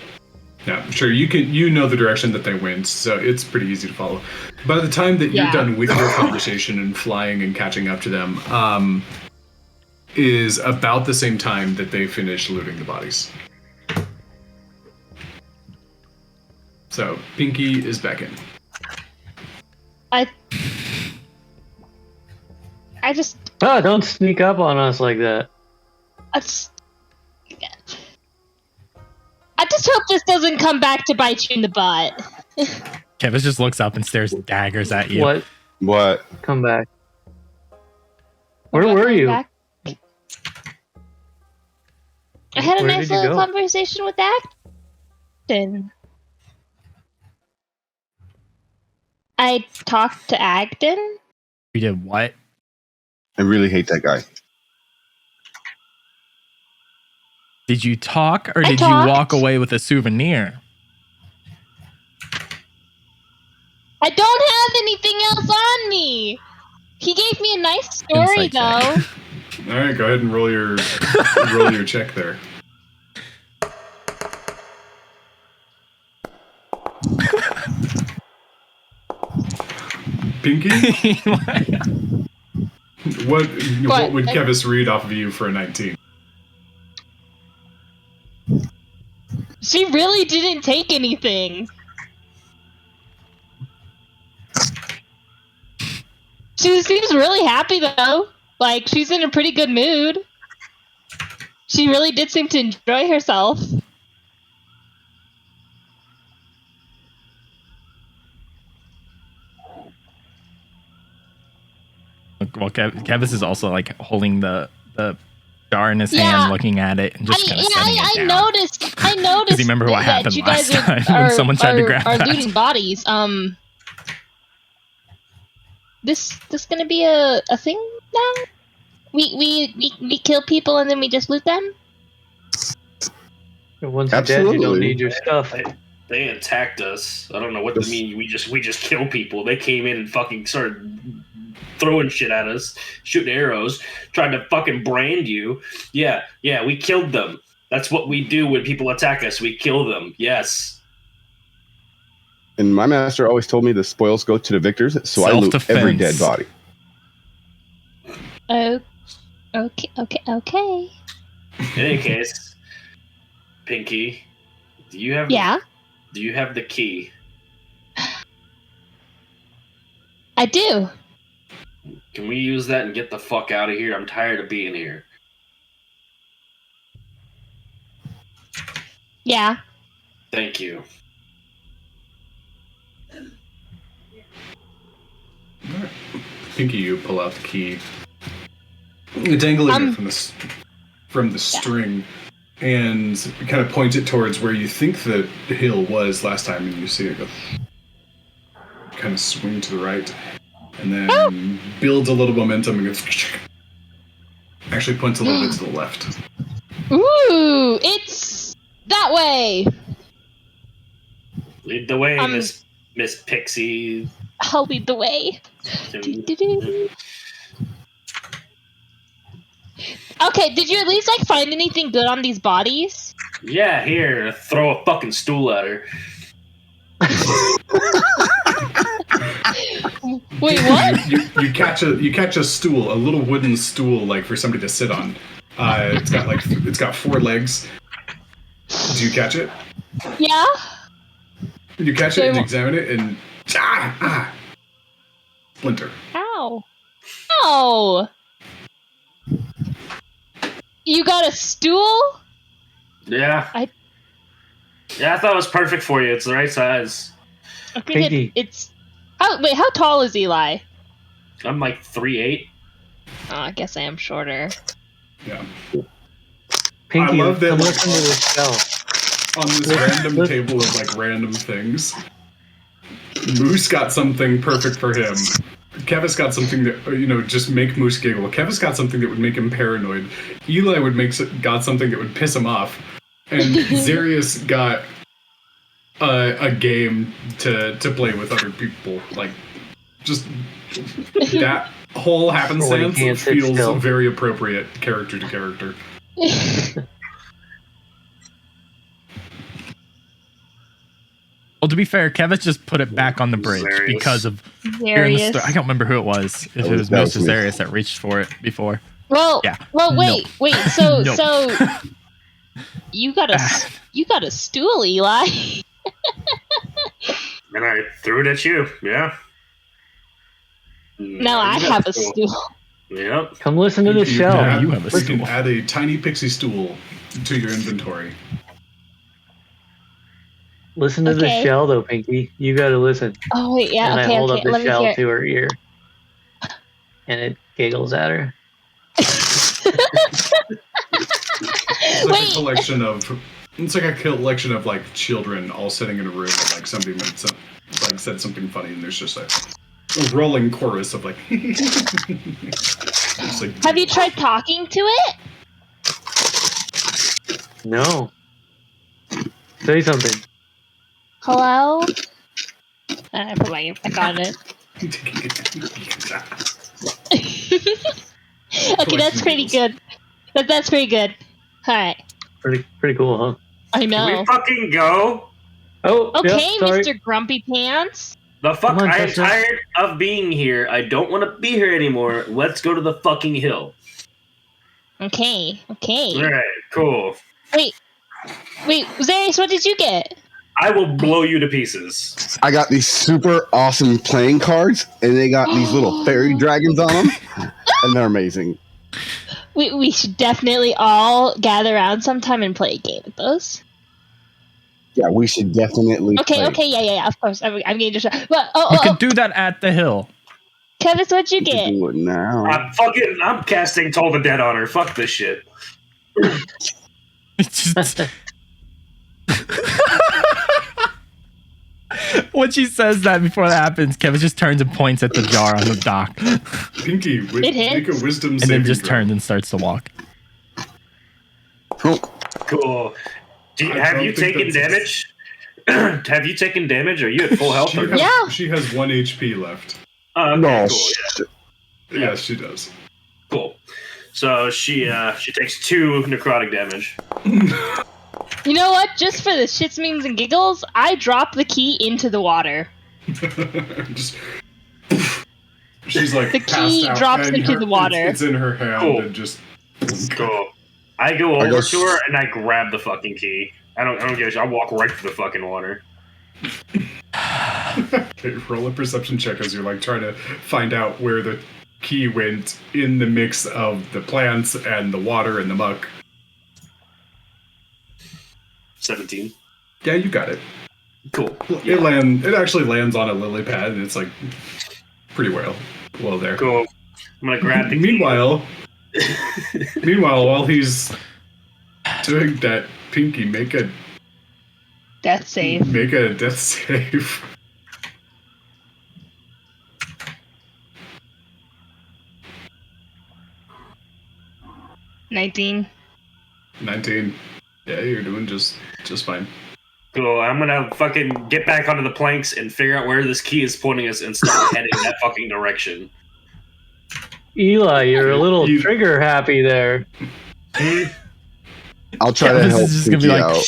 Yeah, sure. You know the direction that they went, so it's pretty easy to follow. By the time that you're done with your conversation and flying and catching up to them, is about the same time that they finish looting the bodies. So Pinky is back in. I just Oh, don't sneak up on us like that. I just hope this doesn't come back to bite you in the butt. Kevis just looks up and stares daggers at you. What? Come back. Where were you? Back. I had a Where nice did you little go? conversation with Agden. I talked to Agden. You did what? I really hate that guy. Did you talk, or did talked. you walk away with a souvenir? I don't have anything else on me. He gave me a nice story, Insight though. check. All right, go ahead and roll your check there. Pinky, what would Kevis read off of you for a 19? She really didn't take anything. She seems really happy though. Like she's in a pretty good mood. She really did seem to enjoy herself. Well, Kevis is also like holding the jar in his Yeah. hand, looking at it, and just kind of setting it down. I noticed. Because you remember what that happened you last guys time when someone tried to grab are that. looting bodies. This gonna be a thing now? We kill people and then we just loot them? And once you're dead, you don't Absolutely. need your stuff. They attacked us. I don't know what they mean. We just kill people. They came in and fucking started throwing shit at us, shooting arrows, trying to fucking brand you. Yeah, we killed them. That's what we do when people attack us. We kill them. Yes. And my master always told me the spoils go to the victors, so I loot Self-defense. every dead body. Oh, okay. In any case, Pinky, do you have the key? I do. Can we use that and get the fuck out of here? I'm tired of being here. Yeah. Thank you. Pinky, you pull out the key, dangling it from the string, and kind of point it towards where you think the hill was last time, and you see it go kind of swing to the right, and then builds a little momentum and goes. Actually, points a little bit to the left. Ooh, it's that way. Lead the way, Miss Pixie. I'll lead the way. Do-do-do. Okay, did you at least like find anything good on these bodies? Yeah, here, throw a fucking stool at her. Wait, what? You catch a stool, a little wooden stool, like for somebody to sit on. It's got 4 legs. Do you catch it? Yeah. You catch it and examine it and splinter. Ow. Oh. You got a stool? Yeah. I thought it was perfect for you. It's the right size. Okay, it's. How tall is Eli? I'm like 3'8". Oh, I guess I am shorter. Yeah. Pinky, I love that. come listen to this spell. On this random table of like random things, Moose got something perfect for him. Kevis got something that just make Moose giggle. Kevis got something that would make him paranoid. Eli got something that would piss him off, and Zarius got a game to play with other people. Like, just that whole happenstance feels very appropriate character to character. Well, to be fair, Kevis just put it back on the bridge because of hearing the story. I don't remember who it was. If it was Mr. Zarius that reached for it before. Well, yeah. Well, wait. So, Nope. so you got a stool, Eli. And I threw it at you. Yeah. Now I have a stool. Yep. Come listen to the shell. You have a You stool. can add a tiny pixie stool to your inventory. Listen to the shell, though, Pinky. You gotta listen. Oh wait, yeah. And Okay, I hold okay. up the Let me shell hear. to her ear, and it giggles at her. It's like a collection of like children all sitting in a room and like somebody said something funny and there's just a rolling chorus of like. Have you tried talking to it? No. Say something. Hello? I put my earpiece on it. Okay, that's pretty good. That's pretty good. Alright. Pretty cool, huh? I know. Can we fucking go? Oh, okay, yep, sorry. Mr. Grumpy Pants. The fuck? Come on, I am Chester. tired of being here. I don't want to be here anymore. Let's go to the fucking hill. Okay. Alright, cool. Wait. Wait, Zarius, what did you get? I will blow you to pieces. I got these super awesome playing cards, and they got these little fairy dragons on them, and they're amazing. We should definitely all gather around sometime and play a game with those. Yeah, we should definitely. Okay, play. yeah. Of course, I'm getting distracted. But We could do that at the hill. Kevis, what'd you We could get? do it now. I'm casting Toll the Dead on her. Fuck this shit. It's just... When she says that before that happens, Kevin just turns and points at the jar on the dock. Pinky, It make a hits. wisdom And saving then just throw. turns and starts to walk. Oh, Cool. I Have don't you think taken that's- damage? Have you taken damage? Are you at full health? She Or has, Yeah. she has 1 HP left. okay, no, cool. shit. Yes, she does. Cool. So she takes 2 necrotic damage. You know what? Just for the shits, memes, and giggles, I drop the key into the water. Just, she's like The passed key out, drops and into the water. It's in her hand Cool. and just. Cool. I go over go to her and I grab the fucking key. I don't give a shit. I walk right to the fucking water. Okay, roll a perception check as you're like trying to find out where the key went in the mix of the plants and the water and the muck. 17. Yeah, you got it. Cool. It actually lands on a lily pad and it's like pretty well there. Cool. I'm gonna grab the key. Meanwhile, while he's doing that, Pinky, make a Death save. death save. $19. 19. Yeah, you're doing just fine. Cool. I'm gonna fucking get back onto the planks and figure out where this key is pointing us and start heading that fucking direction. Eli, you're a little You- trigger happy there. I'll try Yeah, to this help is just gonna be Pinky like- out.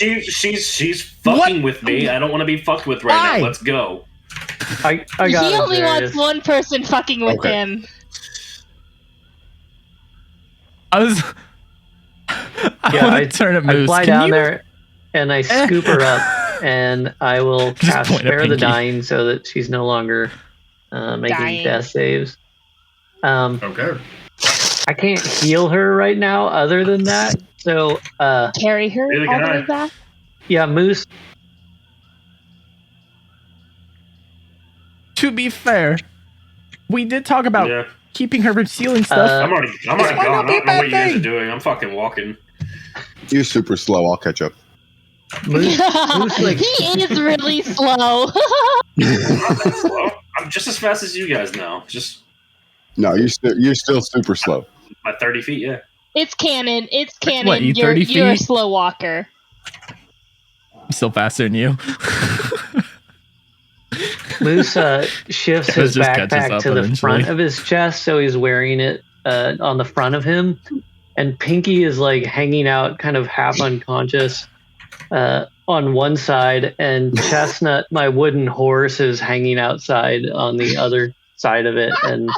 She's fucking with me. I don't want to be fucked with right Why? now. Let's go. I got He it, only Darius. wants one person fucking with Okay. him. I was. Yeah, want I to turn at I Moose. fly Can down you- there and I scoop her up, and I will Just cast point at Spare the Pinky. Dying so that she's no longer making Dying. death saves. Okay. I can't heal her right now other than that. So, Carry her Neither all can the I. way back. yeah, Moose, To be fair, we did talk about Yeah. keeping her from stealing stuff. I'm already Might gone. not I be a don't know what you bad guys are thing. doing. I'm fucking walking. You're super slow. I'll catch up. Moose, like- He is really slow. Slow. I'm just as fast as you guys now. Just No, you're still super slow. by 30 feet, yeah. It's canon. It's canon. What, you 30 you're a feet? slow walker. I'm still faster than you. Moose shifts It his just catches backpack up to the eventually. front of his chest, so he's wearing it on the front of him. And Pinky is like hanging out, kind of half unconscious, on one side, and Chestnut, my wooden horse, is hanging outside on the other side of it. And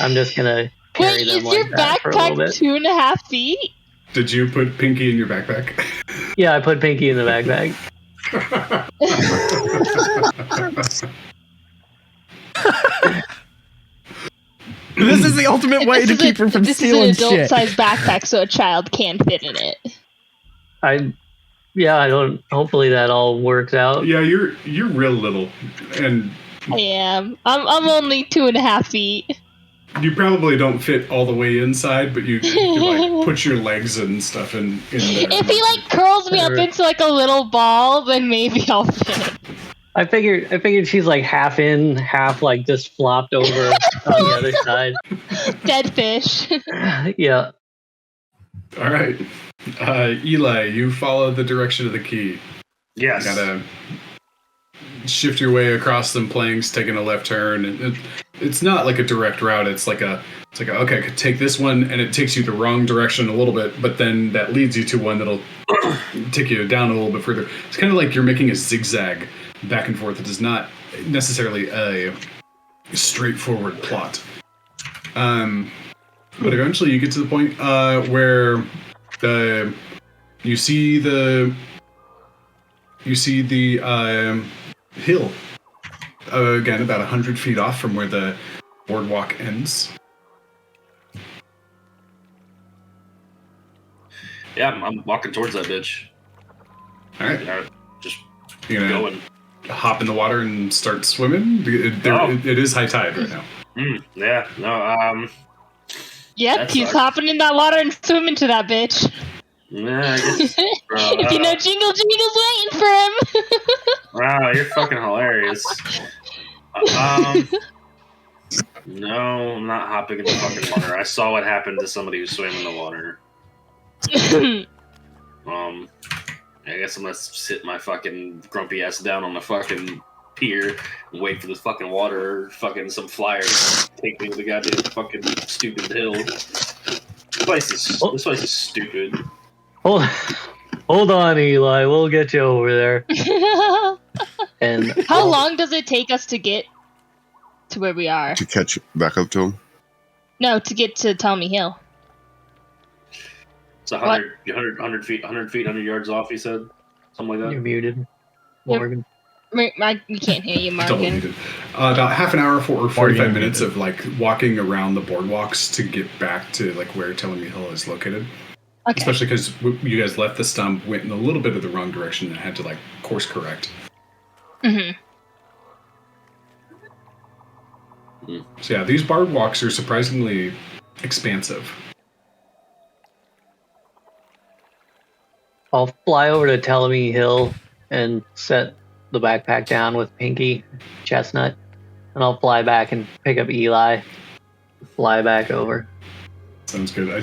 I'm just gonna carry Wait, them is like your that for a little backpack bit. 2.5 feet? Did you put Pinky in your backpack? Yeah, I put Pinky in the backpack. This is the ultimate way to keep her from this stealing is an shit. adult-sized backpack, so a child can fit in it. I don't. Hopefully that all works out. Yeah, you're real little, and I am. I'm only 2.5 feet. you probably don't fit all the way inside, but you like put your legs and stuff in there. If he like curls me up into like a little ball, then maybe I'll fit. I figured she's like half in, half like just flopped over on the other side. Dead fish. Yeah. All right, Eli, you follow the direction of the key. Yes. You gotta shift your way across some planks, taking a left turn. And it's not like a direct route. It's like okay, I could take this one, and it takes you the wrong direction a little bit, but then that leads you to one that'll take you down a little bit further. It's kind of like you're making a zigzag back and forth. It is not necessarily a straightforward plot. But eventually you get to the point where you see the you see the hill. Again, about 100 feet off from where the boardwalk ends. Yeah, I'm walking towards that bitch. All right. Just You're gonna going. hop in the water and start swimming? It is high tide right now. Yeah, no, Yep, That he's sucks. hopping in that water and swimming to that bitch. yeah, I guess. If you know Jingle Jingle's waiting for him. Wow, you're fucking hilarious. No, I'm not hopping in the fucking water. I saw what happened to somebody who swam in the water. I guess I'm gonna sit my fucking grumpy ass down on the fucking pier and wait for this fucking water, fucking some flyer to take me to the goddamn fucking stupid hill. This place is stupid. Hold on, Eli. We'll get you over there. And How long does it take us to get to where we are? To catch back up to him. No, to get to Tommy Hill. It's 100 feet, 100 yards off, he said. Something like You're that. muted, Morgan. We can't hear you, Double Morgan. muted. About half an hour or 45 Morgan minutes muted. of like walking around the boardwalks to get back to like where Telemy Hill is located. Okay. Especially because you guys left the stump, went in a little bit of the wrong direction, and had to like course correct. Mm-hmm. So yeah, these boardwalks are surprisingly expansive. I'll fly over to Telemy Hill and set the backpack down with Pinky, Chestnut, and I'll fly back and pick up Eli. Fly back over. Sounds good. I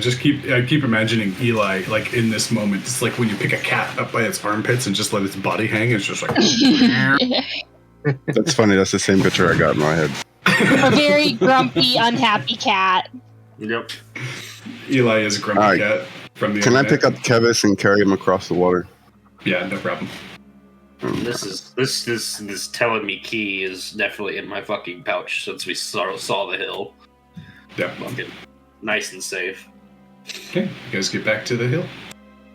keep imagining Eli like in this moment. It's like when you pick a cat up by its armpits and just let its body hang. It's just like That's funny. That's the same picture I got in my head. A very grumpy, unhappy cat. Yep. Eli is a grumpy All right. cat from the Can I internet. pick up Kevis and carry him across the water? Yeah, no problem. This telling me key is definitely in my fucking pouch since we saw the hill. Yeah. Fucking nice and safe. Okay, you guys get back to the hill.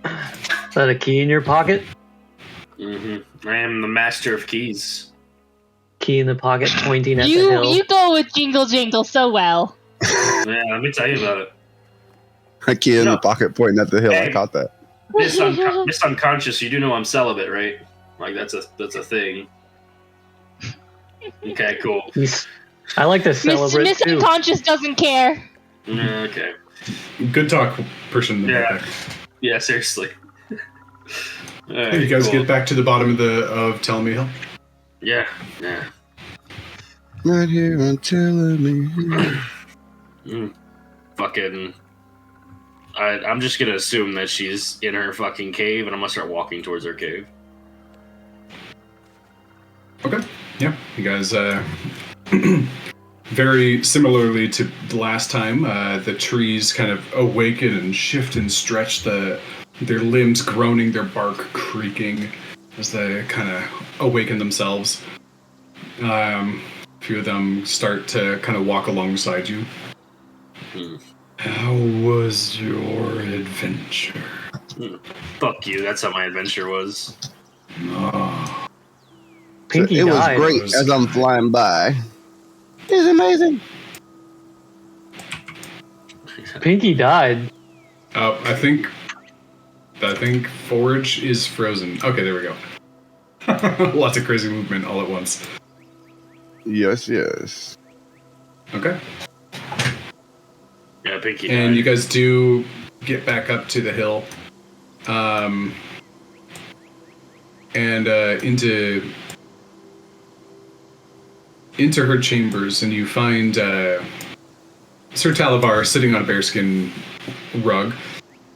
Is that a key in your pocket? I am the master of keys. Key in the pocket pointing at the hill. You go with Jingle Jingle so well. Yeah, let me tell you about it. A key in No. the pocket pointing at the hill. I Hey. caught that. Miss Unconscious, you do know I'm celibate, right? Like that's a thing. Okay, cool. I like to celebrate Miss too. Unconscious doesn't care. Yeah, okay. Good talk, person. In the Yeah. back. Yeah, seriously. Hey, you guys get back to the bottom of Telemy Hill. Yeah. Right here on Telemy. Fucking. I'm just gonna assume that she's in her fucking cave, and I'm gonna start walking towards her cave. Okay. Yeah. You guys, very similarly to the last time, the trees kind of awaken and shift and stretch, their limbs groaning, their bark creaking as they kind of awaken themselves. A few of them start to kind of walk alongside you. How was your adventure? Fuck you. That's how my adventure was. Oh. Pinky It was died. great as I'm flying by. It's amazing. Pinky died. I think Forge is frozen. Okay, there we go. Lots of crazy movement all at once. Yes. Okay. Yeah, Pinky. And died. you guys do get back up to the hill. And into her chambers, and you find Sir Talavar sitting on a bearskin rug,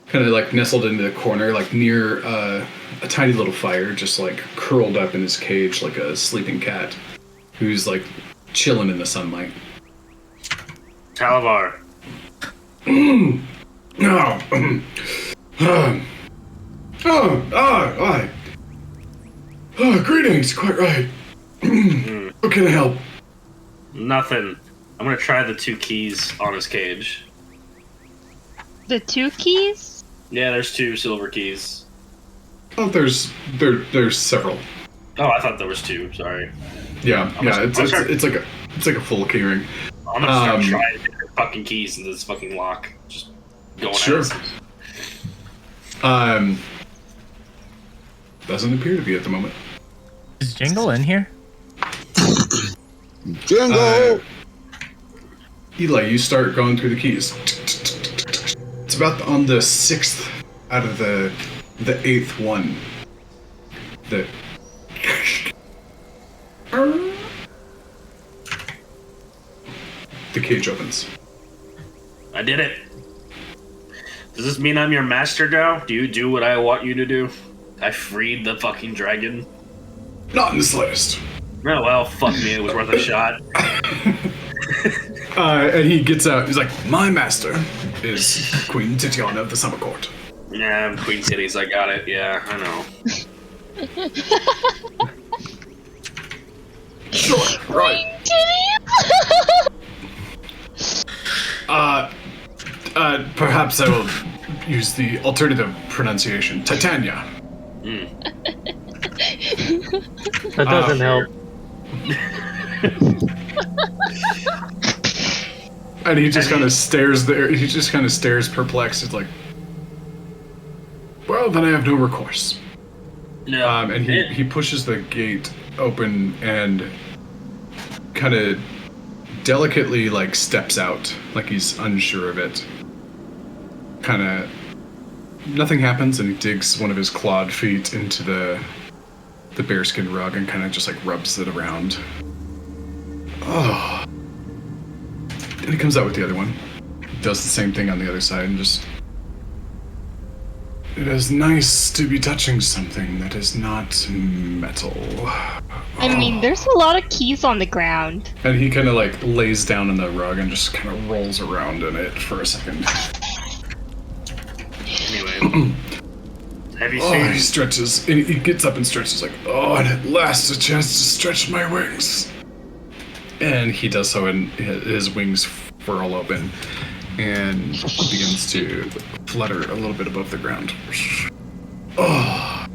kind of like nestled into the corner, like near a tiny little fire, just like curled up in his cage like a sleeping cat, who's like chilling in the sunlight. Talavar. Greetings, quite right. What can I help? Nothing. I'm gonna try the 2 keys on his cage. The 2 keys? Yeah, there's 2 silver keys. Oh, there's several. Oh, I thought there was 2. Sorry. Yeah, it's like a full keyring. I'm gonna start trying to get the fucking keys into this fucking lock. Just going Sure. at it. Doesn't appear to be at the moment. Is Jingle in here? Jingle! Eli, you start going through the keys. It's about on the 6th out of the 8th one. The cage opens. I did it. Does this mean I'm your master now? Do you do what I want you to do? I freed the fucking dragon. Not in the slightest. Oh well, fuck me. It was worth a shot. And he gets out. He's like, "My master is Queen Titiana of the Summer Court." Yeah, Queen Titties. I got it. Yeah, I know. Sure, right. Perhaps I will use the alternative pronunciation, Titania. That doesn't help. And he just kind of stares there. He just kind of stares perplexed. It's like, well, then I have no recourse. No. And he pushes the gate open and kind of delicately like steps out, like he's unsure of it. Kind of nothing happens, and he digs one of his clawed feet into the bearskin rug and kind of just like rubs it around. Oh. And he comes out with the other one. Does the same thing on the other side and just... It is nice to be touching something that is not metal. I mean, there's a lot of keys on the ground. And he kind of like lays down on the rug and just kind of rolls around in it for a second. Anyway. Have you Oh, seen... he stretches. And he gets up and stretches like, oh, and at last a chance to stretch my wings. And he does so, and his wings furl open and begins to flutter a little bit above the ground. Oh,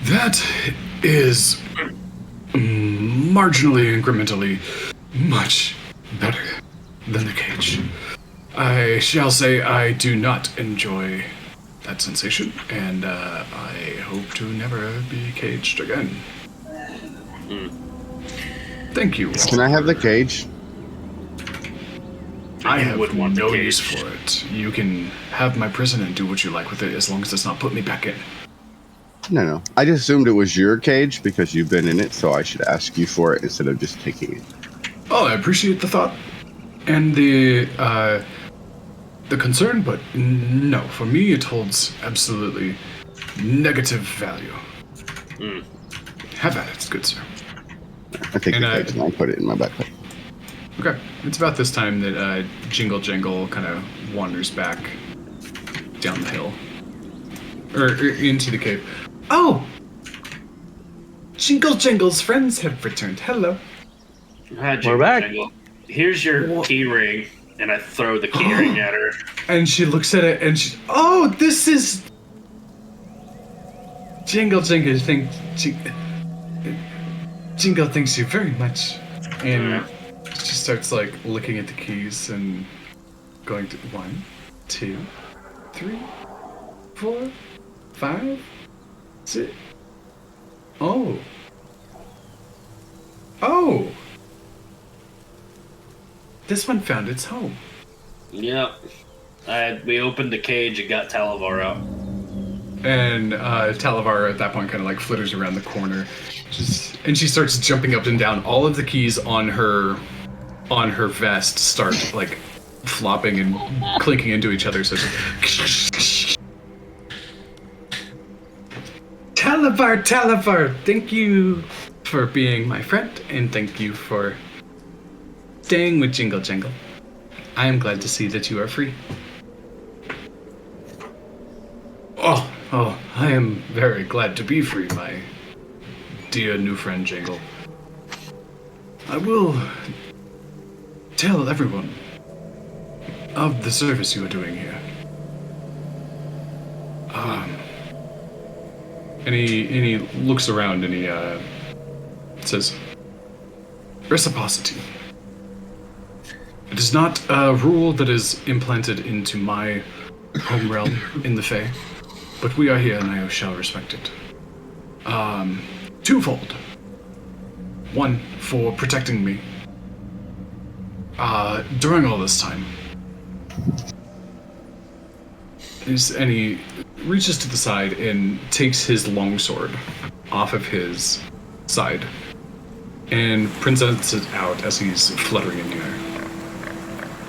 that is marginally, incrementally much better than the cage. I shall say I do not enjoy that sensation, and I hope to never be caged again. Thank you. Can I have the cage? I You have would want the no cage. use for it. You can have my prison and do what you like with it, as long as it's not put me back in. No. I just assumed it was your cage because you've been in it, so I should ask you for it instead of just taking it. Oh, I appreciate the thought and the concern, but no, for me it holds absolutely negative value. Have at it, good sir. I take And, the cage and I put it in my backpack. Okay, it's about this time that Jingle Jangle kind of wanders back down the hill. Or into the cave. Oh! Jingle Jangle's friends have returned. Hello. We're back. Jingle. Here's your key ring, and I throw the key ring at her. And she looks at it and she... Oh, this is... Jingle Jangle Jingle thanks you very much. And she starts like looking at the keys and going to 1, 2, 3, 4, 5, 6. Oh. Oh. This one found its home. Yep. We opened the cage and got Talavar out. And Talavar at that point kind of like flitters around the corner, and she starts jumping up and down. All of the keys on her vest start like flopping and clinking into each other. So it's Talavar, thank you for being my friend, and thank you for staying with Jingle Jangle. I am glad to see that you are free. Oh, I am very glad to be free, my dear new friend Jingle. I will tell everyone of the service you are doing here. And he looks around and he says, "Reciprocity. It is not a rule that is implanted into my home realm in the Fae, but we are here and I shall respect it. Twofold. One, for protecting me. During all this time." And he reaches to the side and takes his longsword off of his side and presents it out as he's fluttering in the air.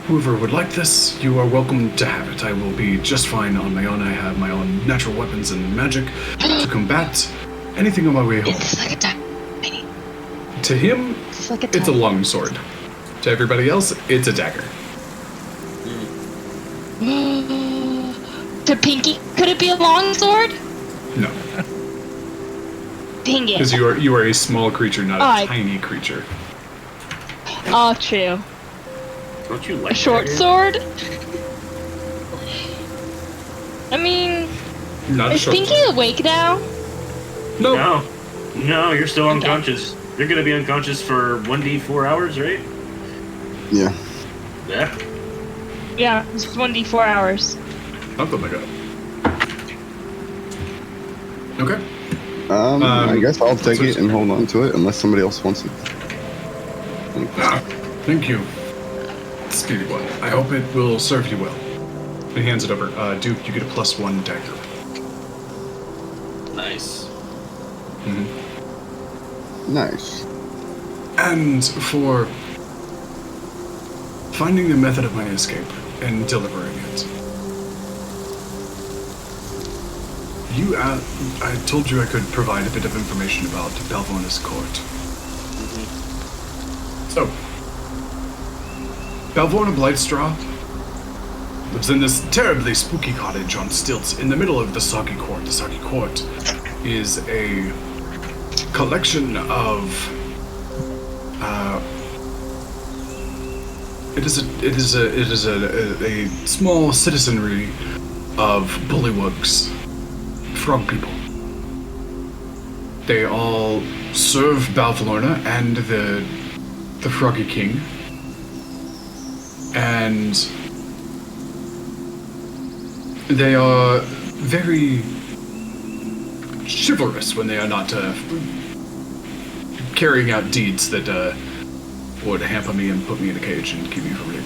"Whoever would like this, you are welcome to have it. I will be just fine on my own. I have my own natural weapons and magic to combat anything on my way home." It's like a dagger. To him, It's like a it's a longsword. To everybody else, it's a dagger. To Pinky, could it be a longsword? No, Dang because it. you are a small creature, not a I- tiny creature. Oh, true. Don't you like A short daggers? sword? I mean, Not a is short Pinky sword. awake now? No. No, you're still Okay. unconscious. You're gonna be unconscious for 1d4 hours, right? Yeah. Yeah. Yeah, it's 1d4 hours. Something like that. Okay. I guess I'll take so- it and hold on to it unless somebody else wants it. Thank you, Speedy One. I hope it will serve you well. And he hands it over. Duke, you get a +1 dagger. Nice. Nice. And for finding the method of my escape and delivering it. I told you I could provide a bit of information about Balvona's court. So, Balvona Blightstraw lives in this terribly spooky cottage on stilts in the middle of the Soggy Court. The Soggy Court is a collection of it is a small citizenry of bullywugs, frog people. They all serve Balvalorna and the Froggy King, and they are very chivalrous when they are not carrying out deeds that would hamper me and put me in a cage and keep me from leaving.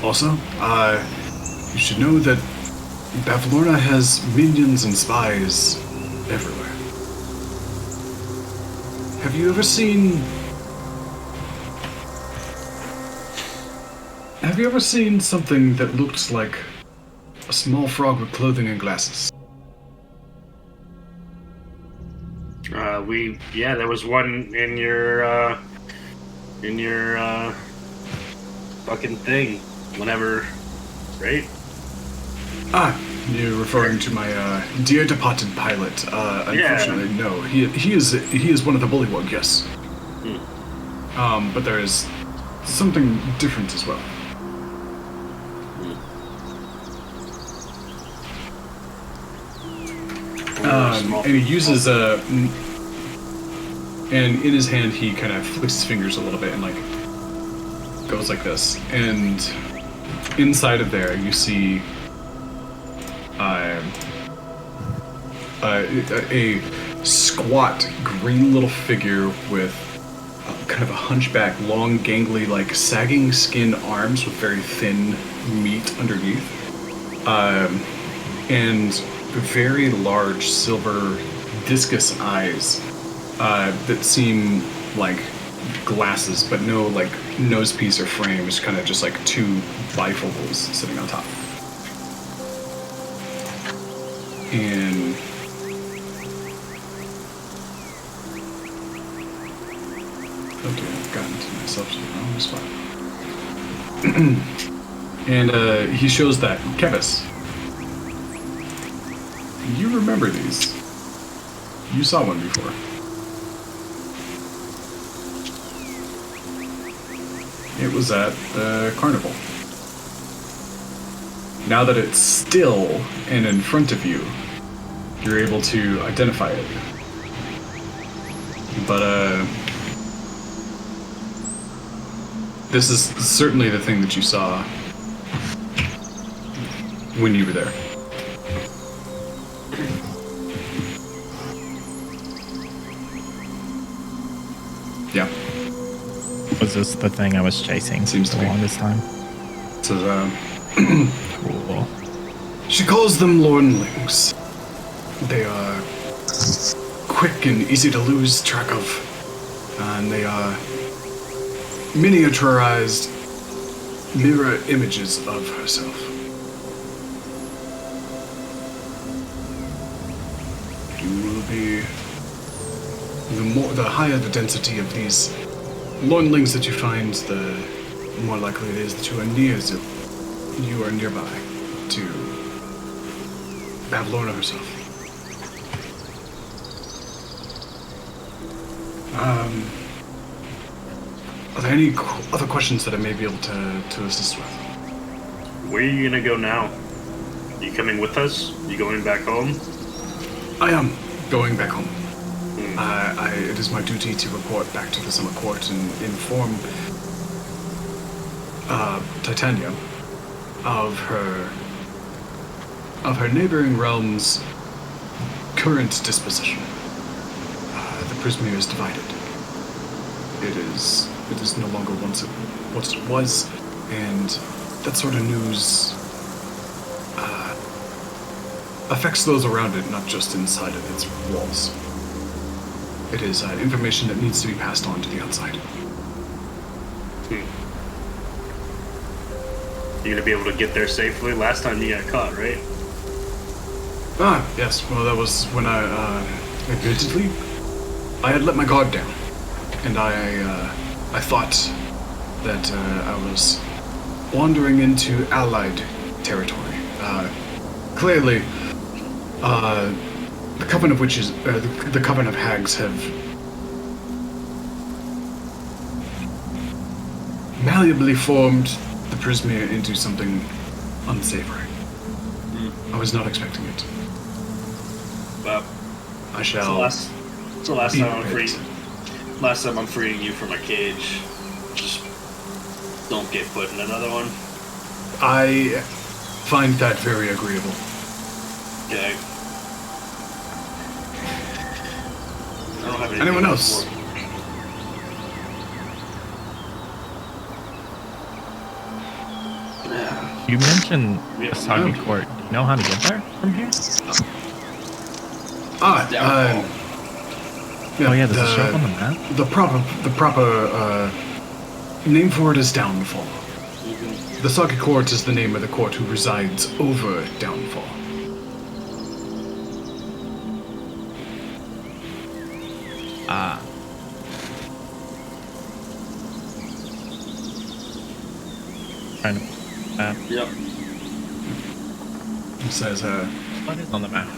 Also, you should know that Balvalorna has minions and spies everywhere. Have you ever seen... Have you ever seen something that looked like a small frog with clothing and glasses? Yeah, there was one in your fucking thing, whenever, right? Ah, you're referring to my dear departed pilot. Unfortunately, no. He is one of the bullywug, yes. But there is something different as well. And he uses and in his hand he kind of flicks his fingers a little bit and like goes like this, and inside of there you see a squat green little figure with kind of a hunchback, long, gangly, like sagging skin arms with very thin meat underneath, and very large silver discus eyes that seem like glasses, but no like nose piece or frame. It's kind of just like two bifocals sitting on top. And okay, I've gotten to myself to the wrong spot. And he shows that Kevis. You remember these? You saw one before. It was at the carnival. Now that it's still and in front of you, you're able to identify it. But, this is certainly the thing that you saw when you were there. Yeah. Was this the thing I was chasing Seems to the be. longest time? So, Cool. she calls them Lornlings. They are quick and easy to lose track of. And they are miniaturized mirror images of herself. You will be... The higher the density of these Lornlings that you find, the more likely it is that you are nearby to have Lorna herself. Are there any other questions that I may be able to assist with? Where are you gonna go now? You coming with us? You going back home? I am going back home. It is my duty to report back to the Summer Court and inform Titania of her neighboring realm's current disposition. The Prismere is divided. It is no longer what it was, and that sort of news affects those around it, not just inside of its walls. It is information that needs to be passed on to the outside. You gonna be able to get there safely? Last time you got caught, right? Yes. Well, that was when admittedly, I had let my guard down, and I thought that I was wandering into allied territory. Clearly, the Coven of Witches, the Coven of Hags have malleably formed the Prismere into something unsavory. I was not expecting it. Well, I shall. it's the last be time I'm prepared. freeing. Last time I'm freeing you from a cage. Just don't get put in another one. I find that very agreeable. Okay. I don't have anything Anyone else? for- You mentioned Yeah, Asagi no. Court. Do you know how to get there from here? Oh yeah, does it show up on the map? The proper name for it is Downfall. The Saki Court is the name of the court who resides over Downfall. Ah. Trying to. Yep. It says, What is on the map?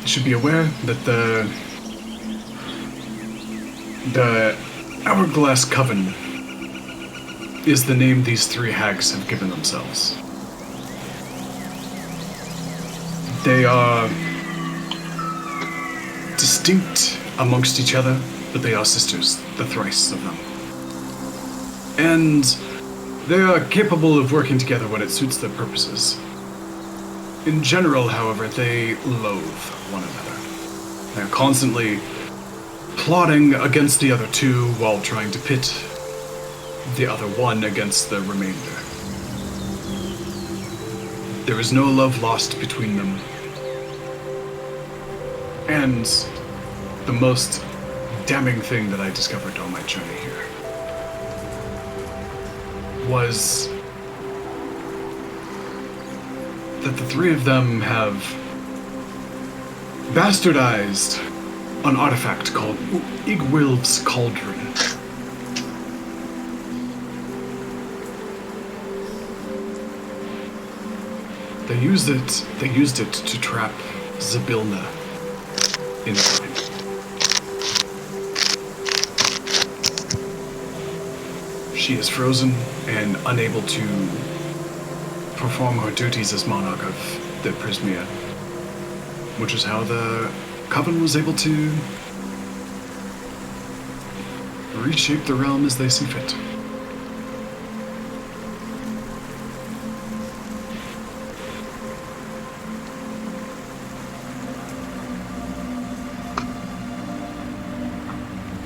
you should be aware that the Hourglass Coven is the name these three hags have given themselves. They are distinct amongst each other, but they are sisters, the thrice of them. And they are capable of working together when it suits their purposes. In general, however, they loathe one another. They are constantly plotting against the other two while trying to pit the other one against the remainder. There is no love lost between them. And the most damning thing that I discovered on my journey here was that the three of them have bastardized an artifact called Igwilv's Cauldron. They used it to trap Zabilna in time. She is frozen and unable to perform her duties as monarch of the Prismia, which is how the Coven was able to reshape the realm as they see fit.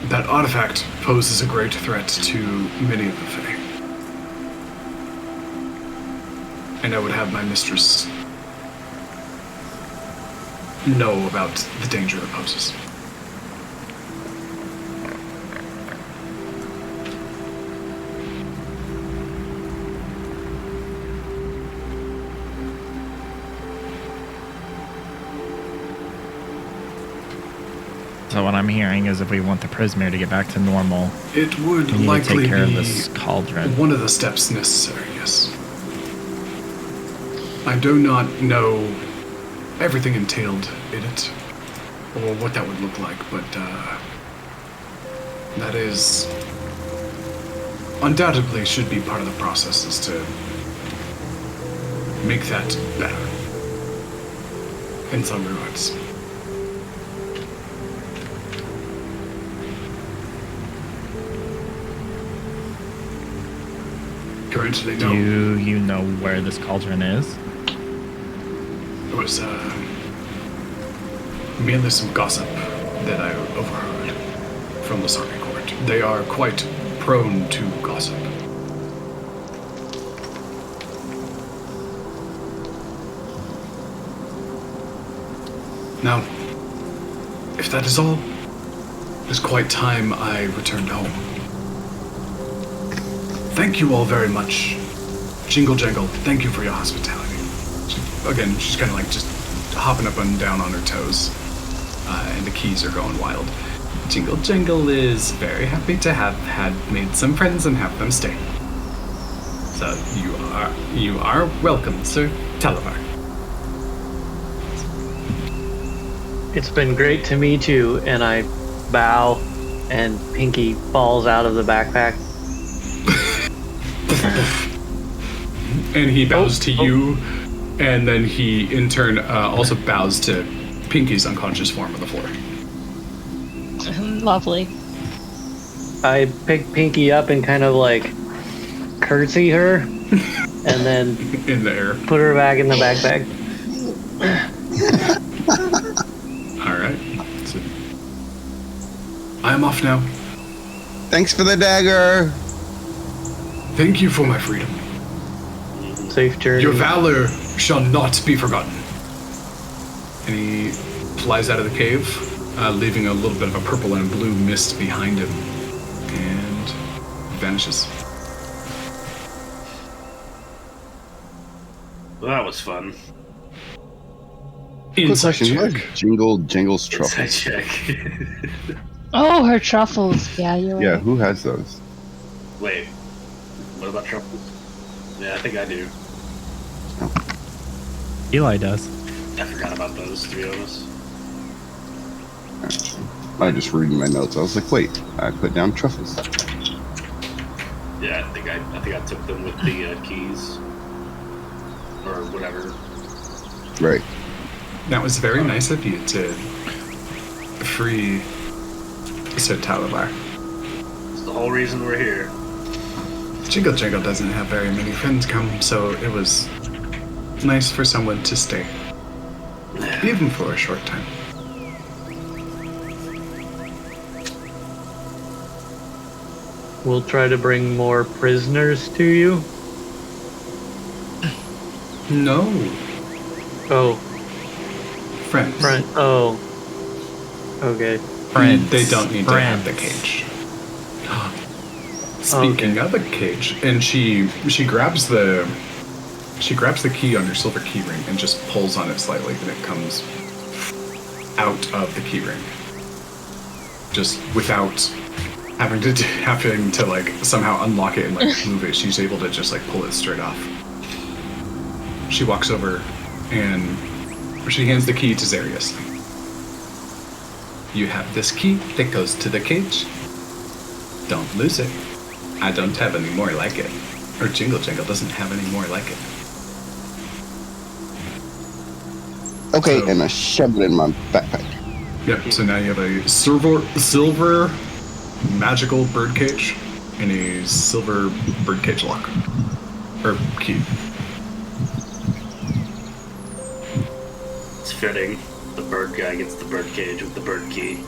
That artifact poses a great threat to many of the Fae. And I would have my mistress know about the danger it poses. So what I'm hearing is if we want the Prismere to get back to normal, It would we need to likely take care of be this cauldron. one of the steps necessary, yes. I do not know everything entailed in it, or what that would look like, but that is undoubtedly should be part of the process, is to make that better in some regards. Currently, no. Do you know where this cauldron is? It was merely some gossip that I overheard from the circuit court. They are quite prone to gossip. Now, if that is all, it is quite time I returned home. Thank you all very much. Jingle Jangle, thank you for your hospitality. Again, she's kind of like just hopping up and down on her toes, and the keys are going wild. Jingle Jangle is very happy to have had made some friends and have them stay. So you are welcome, Sir Talavar. It's been great to meet you, and I bow, and Pinky falls out of the backpack. And he bows to you, and then he in turn also bows to Pinky's unconscious form on the floor. Lovely. I pick Pinky up and kind of like curtsy her, and then In the air. put her back in the backpack. Alright. So, I am off now. Thanks for the dagger. Thank you for my freedom. Safe journey. Your valor shall not be forgotten. And he flies out of the cave, leaving a little bit of a purple and blue mist behind him, and vanishes. Well, that was fun. Quick Inside question. Where's check. Jingle Jangle's Inside truffles? check. Oh, her truffles. Yeah, you're right. Yeah, who has those? Wait, what about truffles? Yeah, I think I do. Eli does. I forgot about those, to be honest. I just reading my notes. I was like, wait, I put down truffles. Yeah, I think I took them with the keys or whatever. Right. That was very nice of you to free Sir Talavar. It's the whole reason we're here. Jingle Jangle doesn't have very many friends come, so it was nice for someone to stay, even for a short time. We'll try to bring more prisoners to you. No, Oh, friends. friend. Oh. Okay. Friends. They don't need to have the Friends. cage. Speaking of a cage, and she grabs the key on your silver key ring and just pulls on it slightly, and it comes out of the key ring, just without having to like somehow unlock it and like move it. She's able to just like pull it straight off. She walks over and she hands the key to Zarius. You have this key that goes to the cage. Don't lose it. I don't have any more like it. Or Jingle Jangle doesn't have any more like it. Okay, So- and I shove it in my backpack. Yep. So now you have a silver magical birdcage and a silver birdcage lock or key. It's fitting. The bird guy gets the bird cage with the bird key.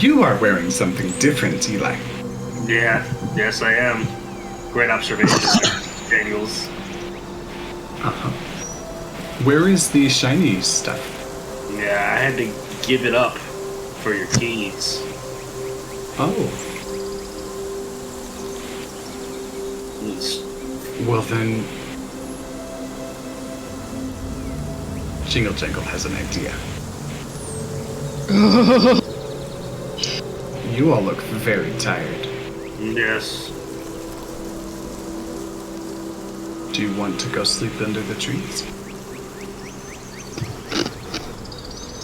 You are wearing something different, Eli. Yeah, yes I am. Great observation, Daniels. Uh-huh. Where is the shiny stuff? Yeah, I had to give it up for your keys. Oh, It's- well then. Jingle Jangle has an idea. You all look very tired. Yes. Do you want to go sleep under the trees?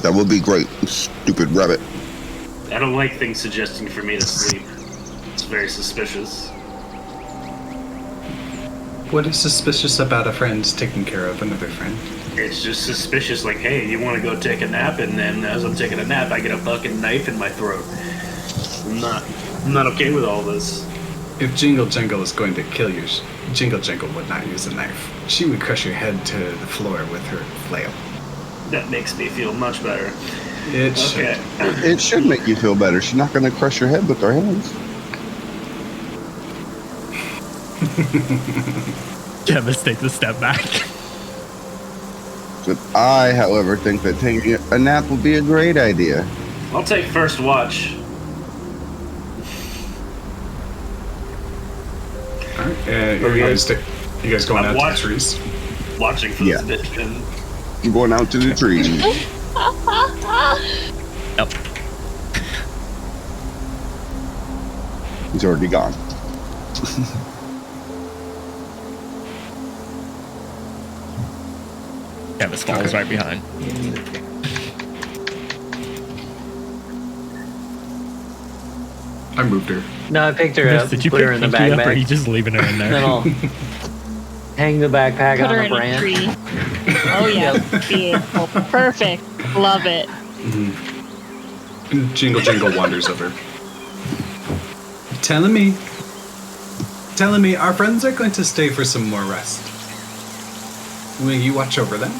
That would be great, stupid rabbit. I don't like things suggesting for me to sleep. It's very suspicious. What is suspicious about a friend taking care of another friend? It's just suspicious, like, hey, you want to go take a nap, and then as I'm taking a nap, I get a fucking knife in my throat. I'm not okay with all this. If Jingle Jangle is going to kill you, Jingle Jangle would not use a knife. She would crush your head to the floor with her flail. That makes me feel much better. It Okay. should. It should make you feel better. She's not going to crush your head with her hands. Kevis takes a step back. But I, however, think that taking a nap would be a great idea. I'll take first watch. All right. You guys going I'm out to the watching. trees? Watching for Yeah. this bitch. And I'm going out to the trees. Yep. He's already gone. Kevis falls Okay. right behind. I moved her. No, I picked her up, Did you put pick her in the Pinky up, or are you backpack. just leaving her in Then there? I'll hang the backpack Put on her a in a branch. tree. Oh yeah, beautiful, perfect, love it. And Jingle Jangle wanders over. Telling me our friends are going to stay for some more rest. Will you watch over them?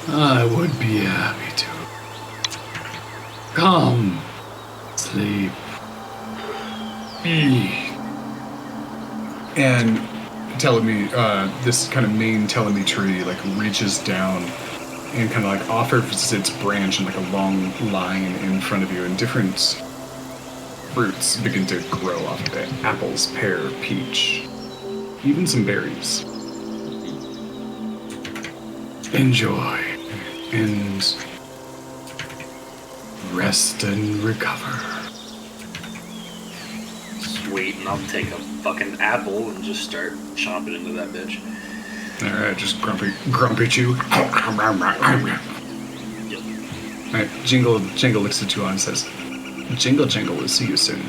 I would be happy to. Come, sleep, eat. And this kind of main Telemi tree like reaches down and kind of like offers its branch in like a long line in front of you, and different fruits begin to grow off of it. Apples, pear, peach, even some berries. Enjoy and rest and recover. sweet, and I'll take a fucking apple and just start chomping into that bitch. Alright, just grumpy chew. Alright, Jingle looks at you all and says, Jingle Jangle will see you soon.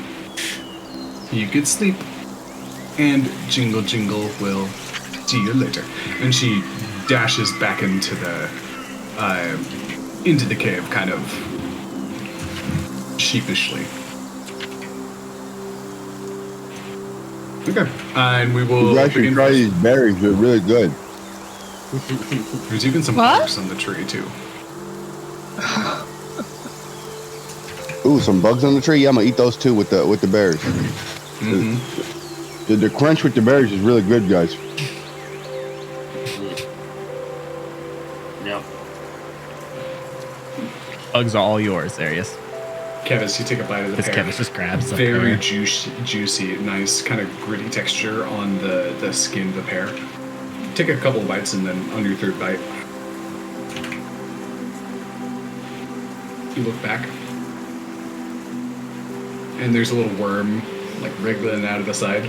You get sleep, and Jingle will see you later. And she dashes back into the cave, kind of sheepishly. Okay, and we will You guys should begin. try these berries. They're really good. There's even some What? bugs on the tree too. Ooh, some bugs on the tree. Yeah, I'm gonna eat those too with the berries. Mm-hmm. The crunch with the berries is really good, guys. Yep. Bugs are all yours, Arius. Kevis, you take a bite of the Because pear. Kevis just grabs the Very pear. juicy, nice kind of gritty texture on the skin of the pear. Take a couple of bites, and then on your third bite, you look back, and there's a little worm like wriggling out of the side.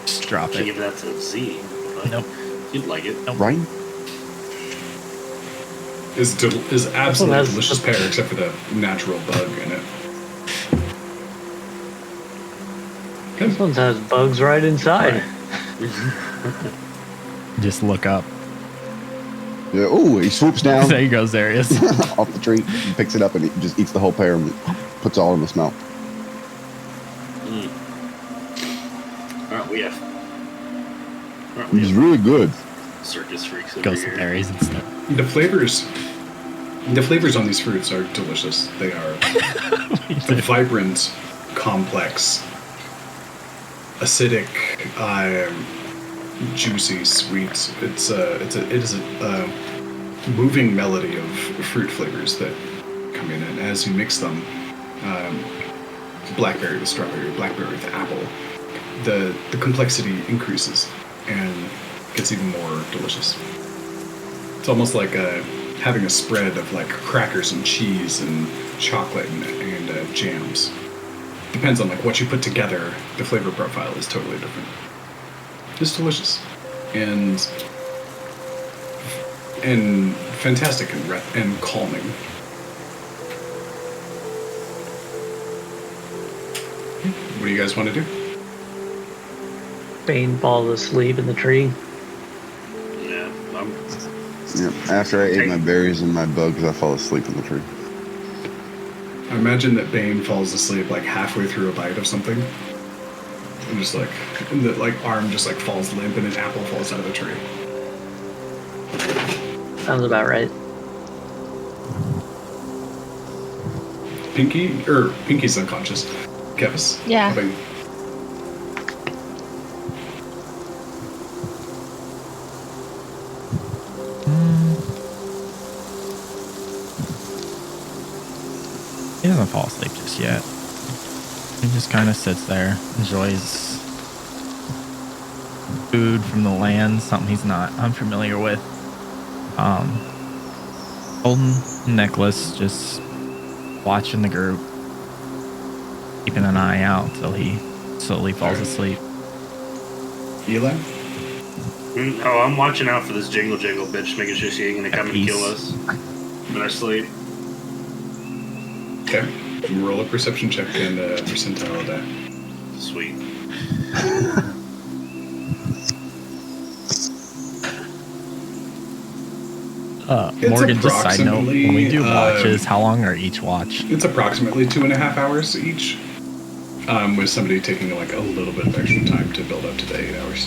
Just drop Should it. give that to Z. But Nope. You'd like it. Right? Is absolutely that's- delicious pear, except for the natural bug in it. This one has bugs right inside. Just look up. Yeah, ooh, he swoops down There you go, Zarius. off the tree, and picks it up, and he just eats the whole pear and puts it all in his mouth. Aren't we It's really good. circus freaks over Go some here? berries instead. The flavors on these fruits are delicious. They are vibrant, complex, acidic, juicy, sweet. It is a moving melody of fruit flavors that come in, and as you mix them, blackberry with strawberry, blackberry with apple, the complexity increases and gets even more delicious. It's almost like having a spread of like crackers and cheese and chocolate and jams. Depends on like what you put together. The flavor profile is totally different. It's delicious and fantastic and calming. What do you guys want to do? Bane falls asleep in the tree. Yeah, Yeah. After I ate my berries and my bugs, I fall asleep in the tree. I imagine that Bane falls asleep like halfway through a bite of something. And just like, and the like arm just like falls limp and an apple falls out of the tree. Sounds about right. Pinky's unconscious. Kevis? Yeah. How about you? He doesn't fall asleep just yet. He just kind of sits there, enjoys food from the land, something he's not unfamiliar with. Holding necklace, just watching the group, keeping an eye out till he slowly falls asleep. Eli? Oh, I'm watching out for this jingle bitch, making sure she ain't gonna come and kill us in our sleep. Okay. Roll a perception check and percentile of that. Sweet. It's Morgan, just side note, when we do approximately, watches, how long are each watch? It's approximately 2.5 hours each. With somebody taking like a little bit of extra time to build up to the 8 hours.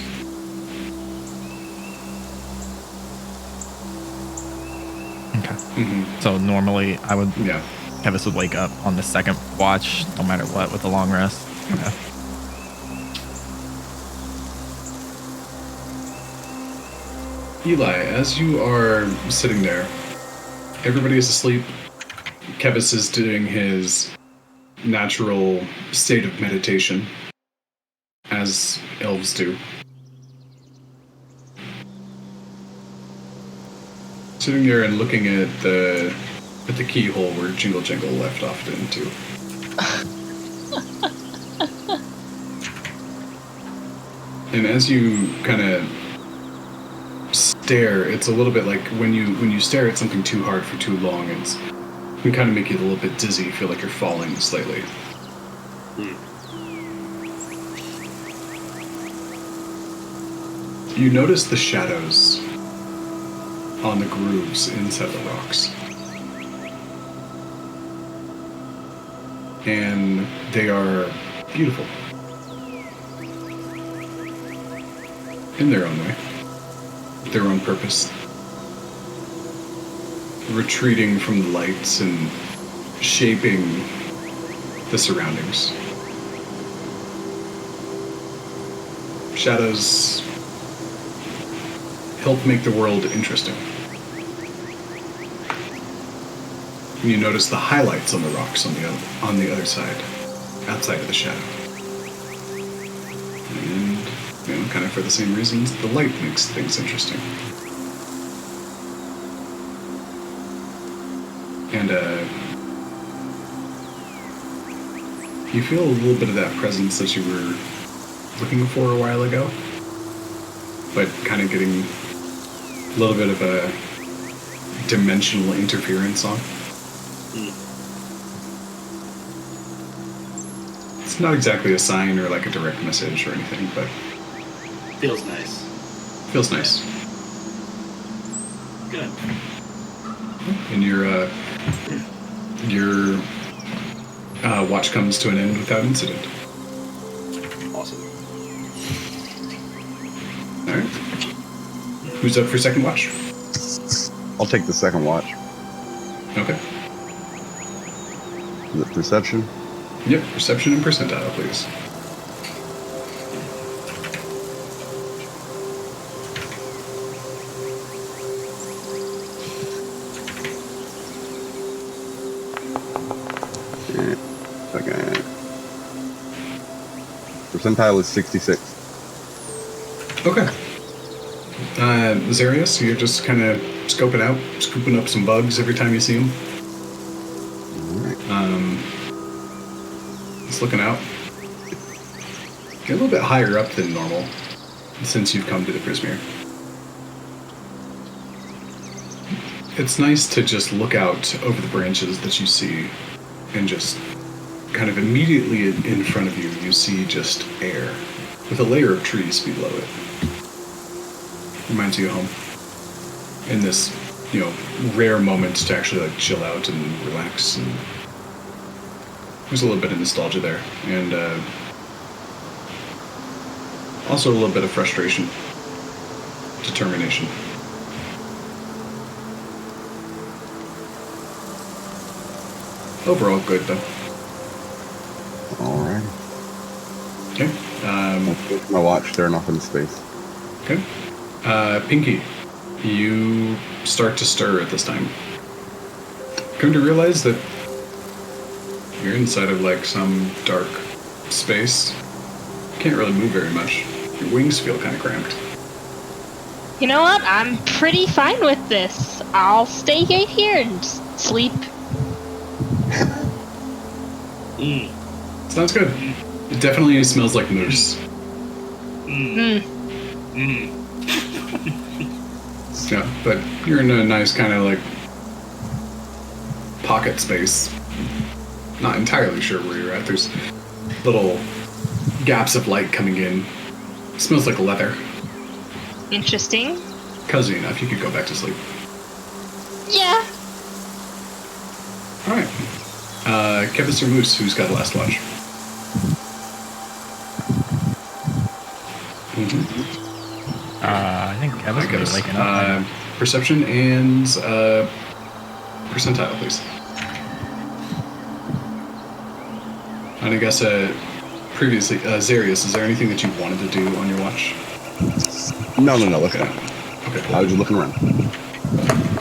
Okay. Mm-hmm. So normally I would, Yeah. Kevis would wake up on the second watch, no matter what, with a long rest. Okay. Eli, as you are sitting there, everybody is asleep. Kevis is doing his natural state of meditation, as elves do. Sitting there and looking at the keyhole where Jingle Jingle left off into. And as you kind of stare, it's a little bit like when you stare at something too hard for too long, it can kind of make you a little bit dizzy. You feel like you're falling slightly. You notice the shadows on the grooves inside the rocks. And they are beautiful. In their own way. Their own purpose. Retreating from the lights and shaping the surroundings. Shadows help make the world interesting. You notice the highlights on the rocks on the other side, outside of the shadow. And, kind of for the same reasons, the light makes things interesting. And, you feel a little bit of that presence that you were looking for a while ago, but kind of getting a little bit of a dimensional interference on. It's not exactly a sign or like a direct message or anything, but Feels nice. feels nice. Good. And your watch comes to an end without incident. Awesome. All right. Who's up for second watch? I'll take the second watch. Okay. The perception. Yep. Perception and percentile, please. Second. Percentile is 66. Okay. Zarius, you're just kind of scoping out, scooping up some bugs every time you see them. Just looking out. Get a little bit higher up than normal since you've come to the Prismere. It's nice to just look out over the branches that you see and just kind of immediately in front of you, you see just air with a layer of trees below it. Reminds you of home. In this, rare moment to actually like chill out and relax, and there's a little bit of nostalgia there, and also a little bit of frustration, determination. Overall, good though. All right. Okay. I'll take my watch, staring off into space. Okay. Pinky, you start to stir at this time. Come to realize that you're inside of like some dark space. Can't really move very much. Your wings feel kind of cramped. You know what? I'm pretty fine with this. I'll stay right here and just sleep. Sounds good. It definitely smells like moose. Yeah, but you're in a nice kind of like pocket space. Not entirely sure where you're at. There's little gaps of light coming in. It smells like leather. Interesting. Cozy enough, you could go back to sleep. Yeah. Alright. Kevis or Moose, who's got the last watch? I think Kevin's gonna be waking up. Perception and percentile, please. And I guess previously, Zarius, is there anything that you wanted to do on your watch? No. Look at it. Okay, cool. I was just looking around.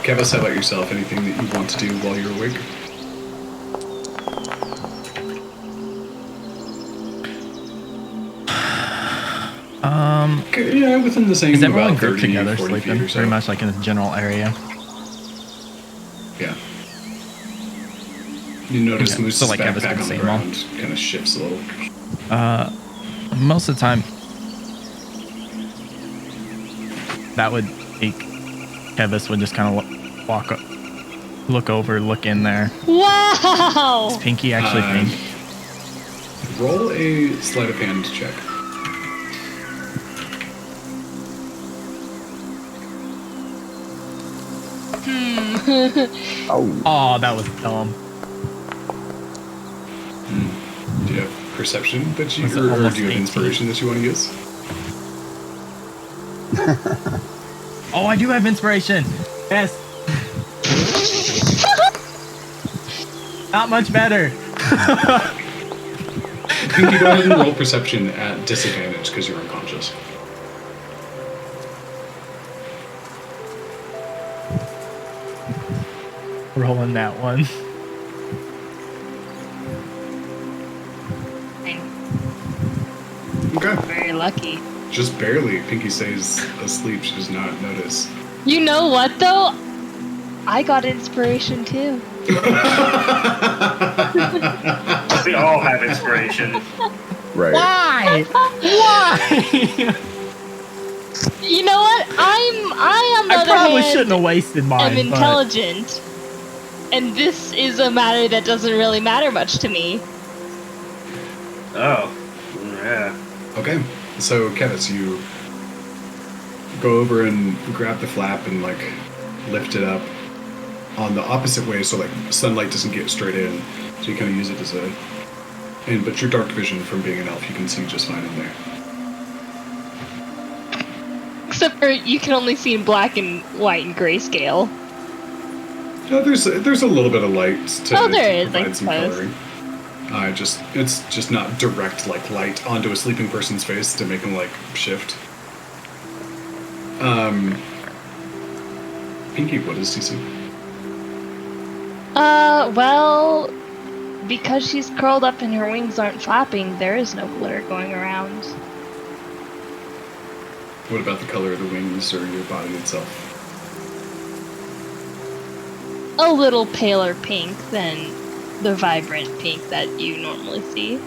Kevis, how about yourself? Anything that you want to do while you're awake? Okay, yeah, within the same. Is everyone about grouped 30, together 40 feet sleeping? or so. Very much like in a general area. Yeah. You notice Okay, Moose's so, like, Kevis backpack can on see the them all. ground kind of shifts a little. Most of the time, that would take Kevis would just kind of walk up, look over, look in there. Wow. Is Pinky actually pink? Roll a sleight of hand check. Oh, that was dumb. Do you have perception that you, Was it or almost do you have 18? inspiration that you want to use? Oh, I do have inspiration. Yes. Not much better. Pinky, go ahead and roll perception at disadvantage because you're unconscious. Rolling that one. Okay. Very lucky. Just barely. Pinky stays asleep. She does not notice. You know what though? I got inspiration too. We all have inspiration. Right. Why? Why? You know what? I on the I other probably hand, shouldn't have wasted mine. am but- intelligent, and this is a matter that doesn't really matter much to me. Oh, yeah. Okay, so Kevitz, you go over and grab the flap and like lift it up on the opposite way, so like sunlight doesn't get straight in. So you kind of use it as a, but your dark vision from being an elf, you can see just fine in there. Except for you can only see in black and white and grayscale. There's a little bit of light to, there is, provide I some suppose. coloring. It's just not direct like light onto a sleeping person's face to make them like shift. Pinky, what is CC? Well, because she's curled up and her wings aren't flapping, there is no glitter going around. What about the color of the wings or your body itself? A little paler pink than the vibrant pink that you normally see.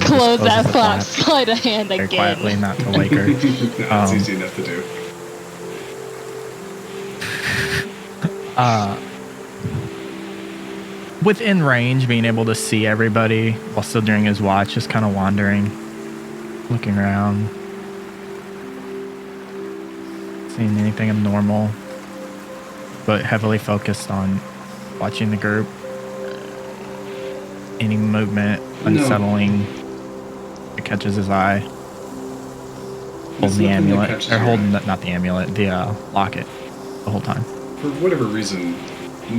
Close that flap, slide a hand very again. quietly, not to wake her. No, it's easy enough to do. Within range, being able to see everybody while still during his watch, just kind of wandering, looking around, seeing anything abnormal, but heavily focused on watching the group. Any movement, unsettling, that catches his eye. Holding the amulet, or holding not the amulet, the locket, the whole time. For whatever reason,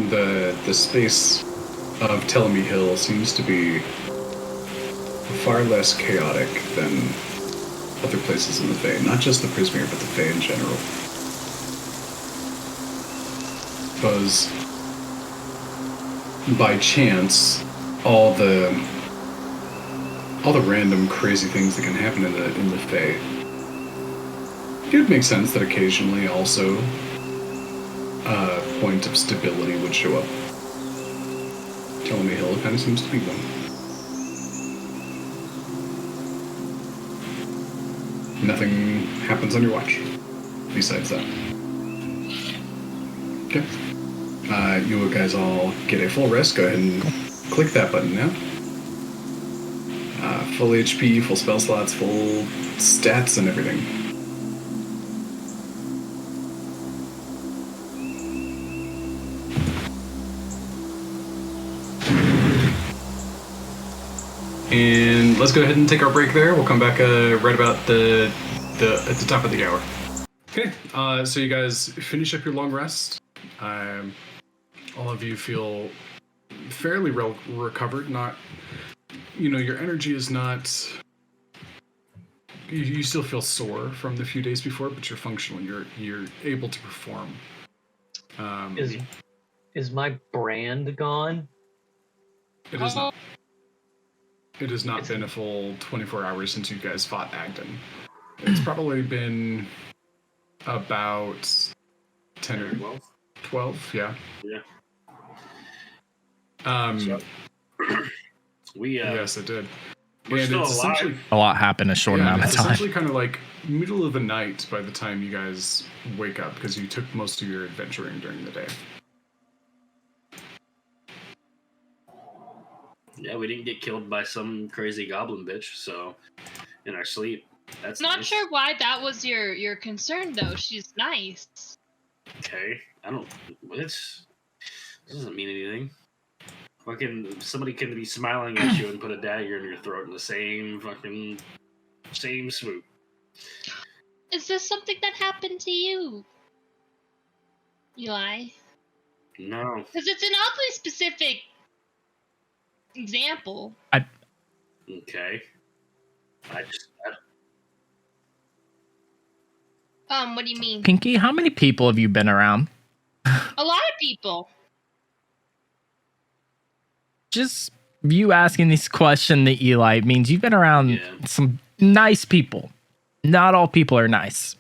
the space of Telemy Hill seems to be far less chaotic than other places in the Fae. Not just the Prismere, but the Fae in general. Because by chance, all the random crazy things that can happen in the Fae, it would make sense that occasionally also a point of stability would show up. Telemy Hill kind of seems to be one. Nothing happens on your watch besides that. Okay. You guys all get a full rest. Go ahead and click that button now. Full HP, full spell slots, full stats, and everything. And let's go ahead and take our break there. We'll come back right about at the top of the hour. Okay, so you guys finish up your long rest. All of you feel fairly recovered. Not, your energy is not. You still feel sore from the few days before, but you're functional. You're able to perform. Is my brand gone? It is not. It has not been a full 24 hours since you guys fought Agden. It's probably been about 10 or 12, yeah. Yeah. Yes, it did. We're and still it's alive. essentially A lot happened in a short amount of it's time. essentially kind of like middle of the night by the time you guys wake up, because you took most of your adventuring during the day. Yeah, we didn't get killed by some crazy goblin bitch, so in our sleep. That's Not nice. sure why that was your concern though. She's nice. Okay, I don't. This doesn't mean anything. Fucking somebody can be smiling at you and put a dagger in your throat in the same swoop. Is this something that happened to you, Eli? No. Because it's an oddly specific example. Okay. What do you mean? Pinky, how many people have you been around? A lot of people. Just you asking this question to Eli means you've been around some nice people. Not all people are nice.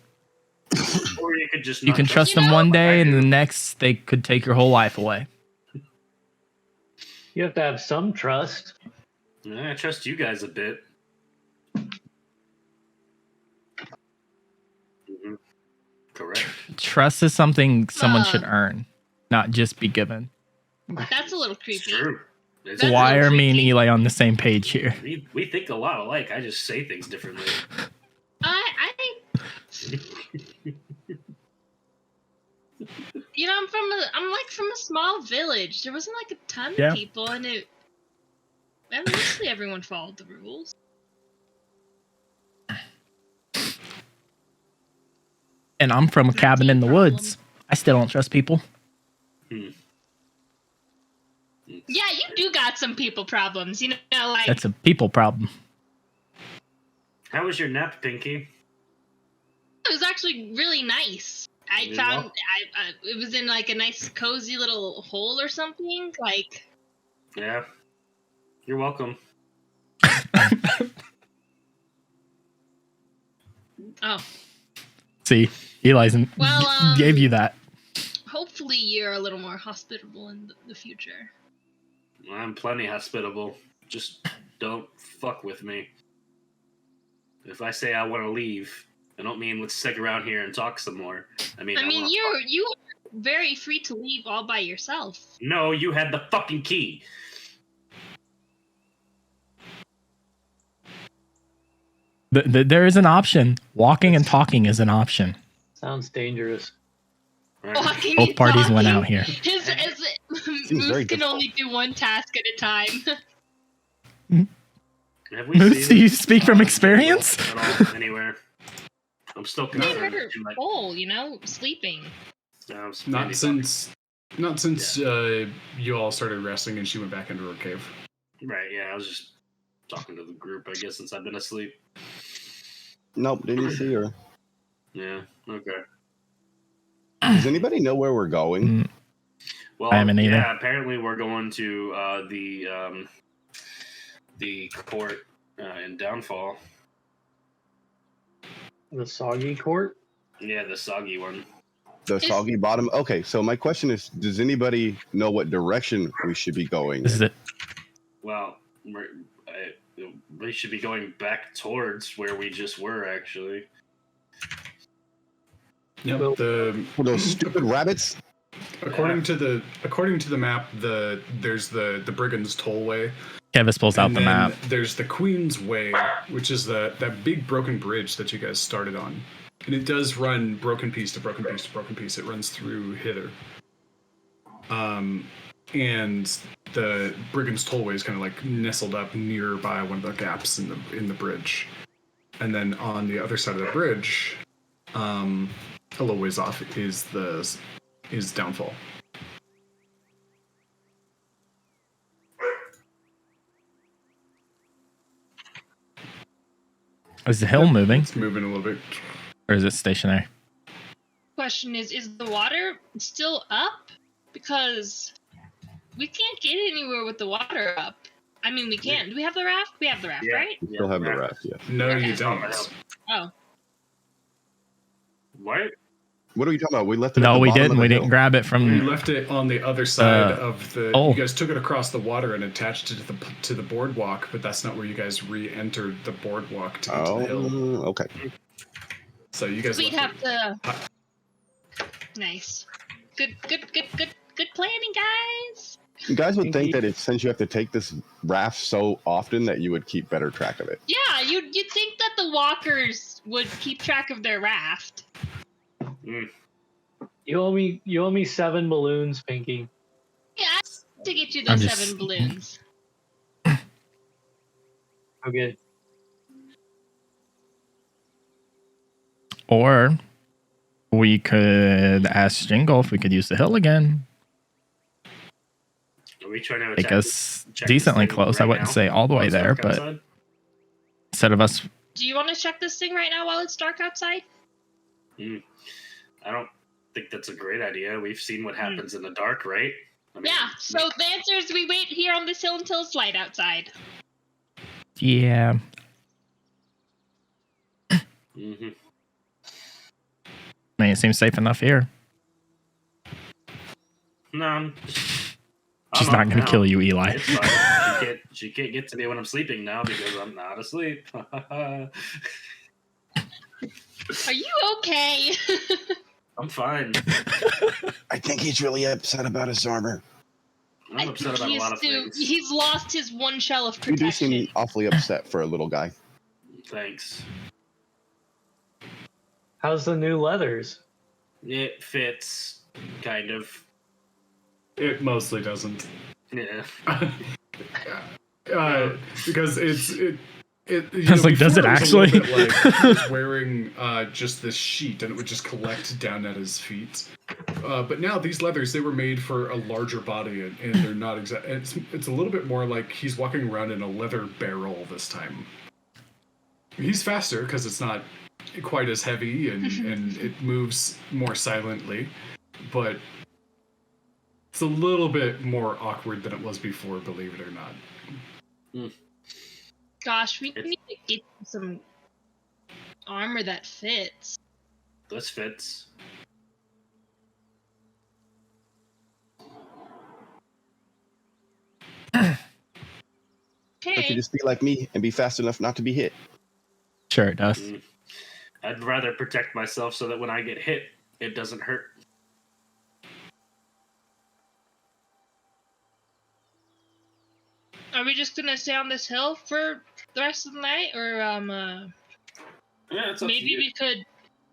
Or you could just You not can trust them one day, and the next they could take your whole life away. You have to have some trust. I trust you guys a bit. Correct. Trust is something someone should earn, not just be given. That's a little It's creepy. true. It's That's Why a little are me and creepy. Eli on the same page here? we think a lot alike. I just say things differently. I you know, I'm like from a small village. There wasn't like a ton of people, and mostly everyone followed the rules. And I'm from a That's cabin your in the problem. woods. I still don't trust people. Yeah, you do got some people problems. You know, like That's a people problem. How was your nap, Pinky? it was actually really nice. I You found know? it was in like a nice cozy little hole or something. Like, Yeah. You're welcome. oh, See, Eli's Well, gave you that. hopefully you're a little more hospitable in the future. I'm plenty hospitable. Just don't fuck with me. If I say I want to leave, I don't mean let's stick around here and talk some more. I mean You are very free to leave all by yourself. No, you had the fucking key. There is an option. Walking and talking is an option. Sounds dangerous. Right? Walking Both and parties went talking. out here. His Seems very Moose can difficult. only do one task at a time. Have we Moose, seen do you speak from experience? at all anywhere? I'm still Leave concerned. her She might- full, you know, sleeping. Not since you all started resting and she went back into her cave. Right, yeah, I was just talking to the group, I guess, since I've been asleep. Nope, didn't see her. Yeah, okay. Does anybody know where we're going? Mm, Well, I haven't either. yeah, apparently we're going to the court in Downfall. The soggy court? Yeah, the soggy one. The soggy bottom? Okay, so my question is, does anybody know what direction we should be going? This is it. Well, we should be going back towards where we just were, actually. Yep. Well- For those stupid rabbits? According to the map, there's the Brigand's Tollway. Kevis pulls out And the then map. there's the Queen's Way, which is that big broken bridge that you guys started on. And it does run broken piece to broken piece to broken piece. It runs through hither. And the Brigand's Tollway is kind of like nestled up nearby one of the gaps in the bridge. And then on the other side of the bridge, a little ways off is Downfall. Is the hill moving It's moving a little bit. or is it stationary? Question is the water still up? Because we can't get anywhere with the water up. I mean, we can. Do we have the raft? We have the raft, Yeah. right? Still have the raft, yeah. No, you Okay. don't. Oh. What? What are we talking about? We left it at No, the we bottom of didn't. the We hill. didn't grab it You from. left it on the other side Uh, of the. oh. You guys took it across the water and attached it to the boardwalk, but that's not where you guys re-entered the boardwalk to get to the hill. Oh, okay. So you guys. We'd left have to. Nice. Good planning, guys. You guys would think that since you have to take this raft so often that you would keep better track of it. Yeah, you'd think that the walkers would keep track of their raft. Mm. You owe me 7 balloons, Pinky. Yeah, I have to get you I'm those just- 7 balloons. Okay. Or we could ask Jingle if we could use the hill again. Are we trying to Take attack us check decently this thing close. I right wouldn't now? say all the way While it's there, dark but outside? instead of us, Do you want to check this thing right now while it's dark outside? I don't think that's a great idea. We've seen what happens in the dark, right? I mean, Yeah, so the answer is we wait here on this hill until it's light outside. yeah, mhm. I mean, it seems safe enough here. No, She's not going to kill you, Eli. It's fine. She can't get to me when I'm sleeping now because I'm not asleep. Are you okay? I'm fine. I think he's really upset about his armor. I'm upset about a lot of things. He's lost his one shell of You protection. do seem awfully upset for a little guy. Thanks. How's the new leathers? It fits, kind of. It mostly doesn't. Yeah. Because it I was like, does it actually? He was wearing just this sheet, and it would just collect down at his feet. But now these leathers, they were made for a larger body, and they're not exact. It's a little bit more like he's walking around in a leather barrel this time. He's faster because it's not quite as heavy, and it moves more silently, but it's a little bit more awkward than it was before, believe it or not. Gosh, we need to get some armor that fits. This fits. But you Okay. just be like me and be fast enough not to be hit. Sure it does. I'd rather protect myself so that when I get hit, it doesn't hurt. Are we just gonna stay on this hill for the rest of the night, or Yeah, it's up to maybe you. we could?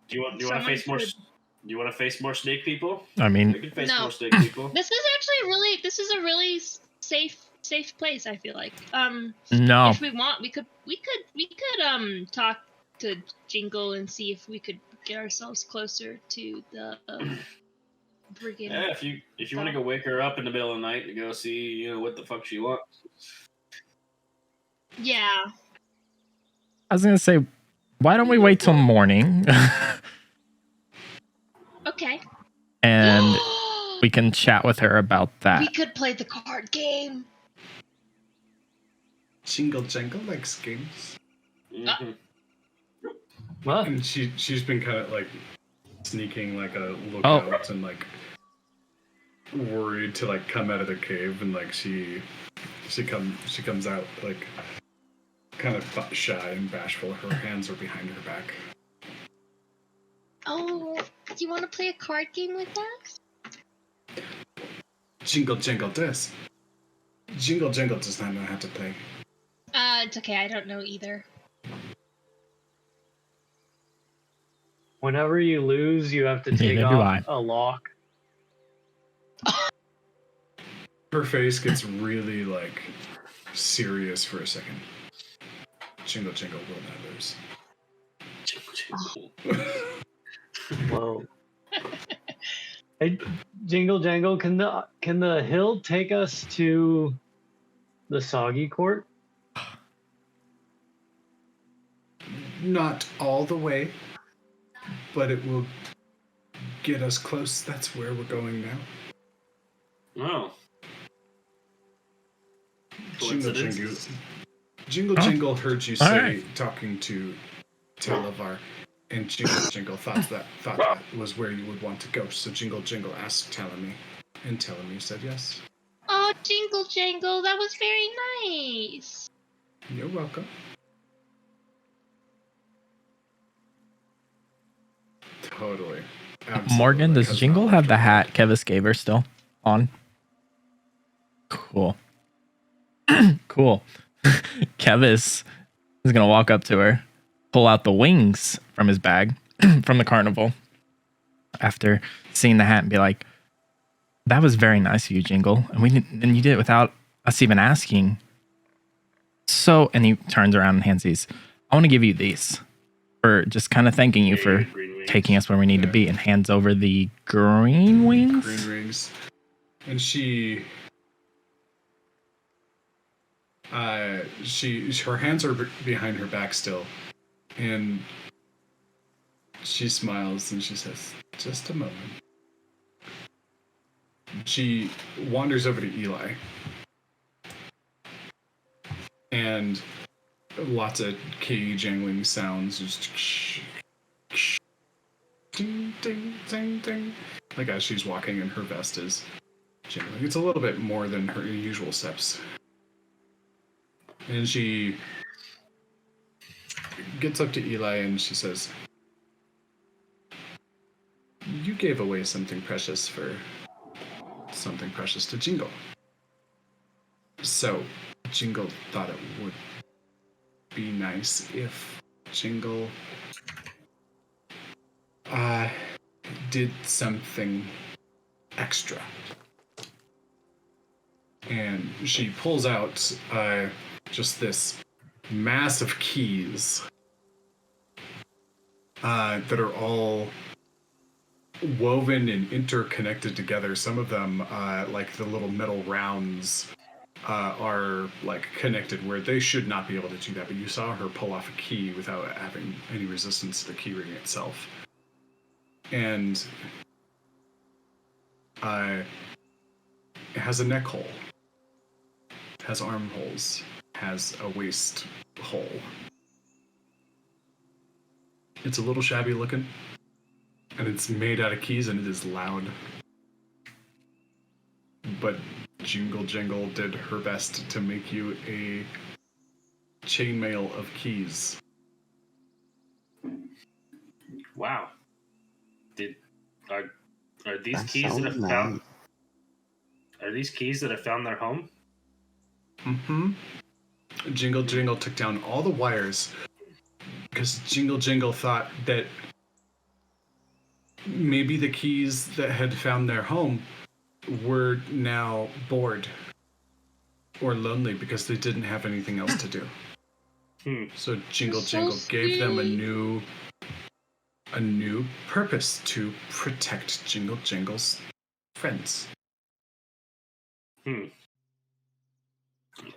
Do you want to someone face more? could- Do you want to face more snake people? I We mean, can face No. more snake people. This is actually a really safe place. I feel like. no. If we want, we could talk to Jingle and see if we could get ourselves closer to the brigade. Yeah, if you want to go wake her up in the middle of the night to go see what the fuck she wants. Yeah. I was gonna say, why don't we wait till morning Okay. and we can chat with her about We that. could play the card game. Jingle Jangle likes games. Mhm. What? And she's been kind of like sneaking like a lookout and like worried to like come out of the cave, and like she comes out like kind of shy and bashful. Her hands are behind her back. Oh, do you want to play a card game with us? Jingle Jangle does. Jingle Jangle does not know how to play. It's okay. I don't know either. Whenever you lose, you have to take Neither do off a lock. Her face gets really like serious for a second. Jingle Jangle will not lose. Whoa. Hey, Jingle Jangle, can the hill take us to the Soggy Court? Not all the way, but it will get us close. That's where we're going now. Oh. Jingle Jingle. Coincidence? Jingle Oh. Jingle heard you say Alright. talking to Televar, and Jingle Jingle thought that was where you would want to go. So Jingle Jingle asked Telemy, and Telemy said yes. Oh, Jingle Jangle, that was very nice. You're welcome. Totally. Absolutely. Morgan, does Because Jingle not have the much- hat Kevis gave her still on? Cool. Cool. Kevis is gonna walk up to her, pull out the wings from his bag from the carnival after seeing the hat, and be like, "That was very nice of you, Jingle, and you did it without us even asking." So, and he turns around and hands these. I want to give you these for just kind of thanking you for Green wings. taking us where we need to be, and hands over the green wings. Green rings. And she her hands are behind her back still, and she smiles and she says, "Just a moment." She wanders over to Eli, and lots of key jangling sounds, just ding ding ding ding, like as she's walking, and her vest is jingling. It's a little bit more than her usual steps. And she gets up to Eli and she says, you gave away something precious for something precious to Jingle. So, Jingle thought it would be nice if Jingle did something extra. And she pulls out just this mass of keys that are all woven and interconnected together. Some of them, like the little metal rounds, are like connected where they should not be able to do that. But you saw her pull off a key without having any resistance to the key ring itself. And it has a neck hole, has armholes, has a waist hole. It's a little shabby looking, and it's made out of keys, and it is loud. But Jingle Jingle did her best to make you a chainmail of keys. Wow. Are these That keys that have sounds found? nice. Are these keys that have found their home? Mm-hmm. Jingle Jingle took down all the wires because Jingle Jingle thought that maybe the keys that had found their home were now bored or lonely because they didn't have anything else to do. So Jingle So Jingle gave them a sweet. new purpose to protect Jingle Jingle's friends.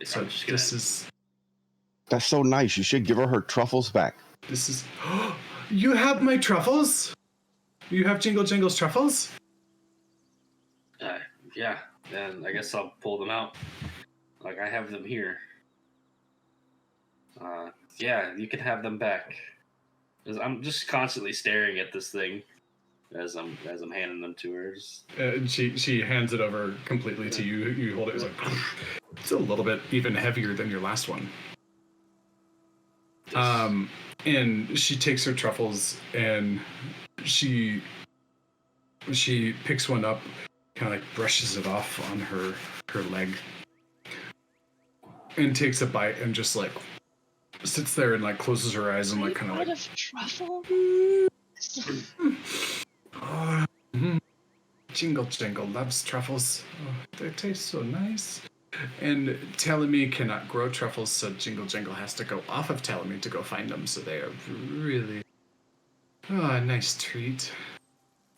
So I'm just this gonna- is That's so nice. You should give her truffles back. You have my truffles? You have Jingle Jingle's truffles? Yeah, then I guess I'll pull them out. Like, I have them here. Yeah, you can have them back. 'Cause I'm just constantly staring at this thing as I'm handing them to her. And she hands it over completely to you. You hold it. It's like it's a little bit even heavier than your last one. And she takes her truffles and she picks one up, kind of like brushes it off on her leg, and takes a bite and just like sits there and like closes her eyes and like kind of Out like. of truffle. Oh, Jingle Jingle loves truffles. Oh, they taste so nice. And Telemy cannot grow truffles, so Jingle Jingle has to go off of Telemy to go find them. So they are really a nice treat.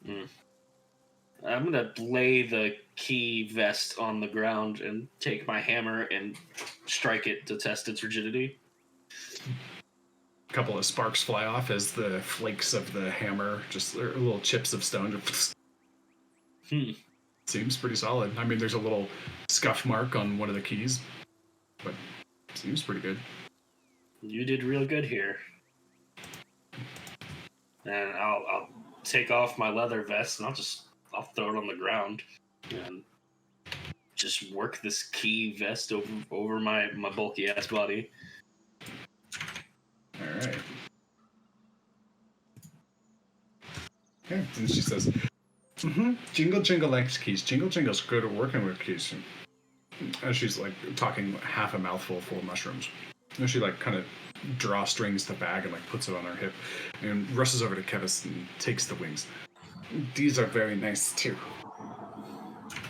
I'm gonna lay the key vest on the ground and take my hammer and strike it to test its rigidity. A couple of sparks fly off as the flakes of the hammer, just little chips of stone. Seems pretty solid. I mean, there's a little scuff mark on one of the keys, but seems pretty good. You did real good here. And I'll take off my leather vest and I'll throw it on the ground and just work this key vest over my bulky ass body. All right. Okay, and she says, Jingle Jingle likes keys. Jingle Jingle's good at working with keys. And she's like talking half a mouthful full of mushrooms. And she like kind of drawstrings the bag and like puts it on her hip and rushes over to Kevis and takes the wings. These are very nice too.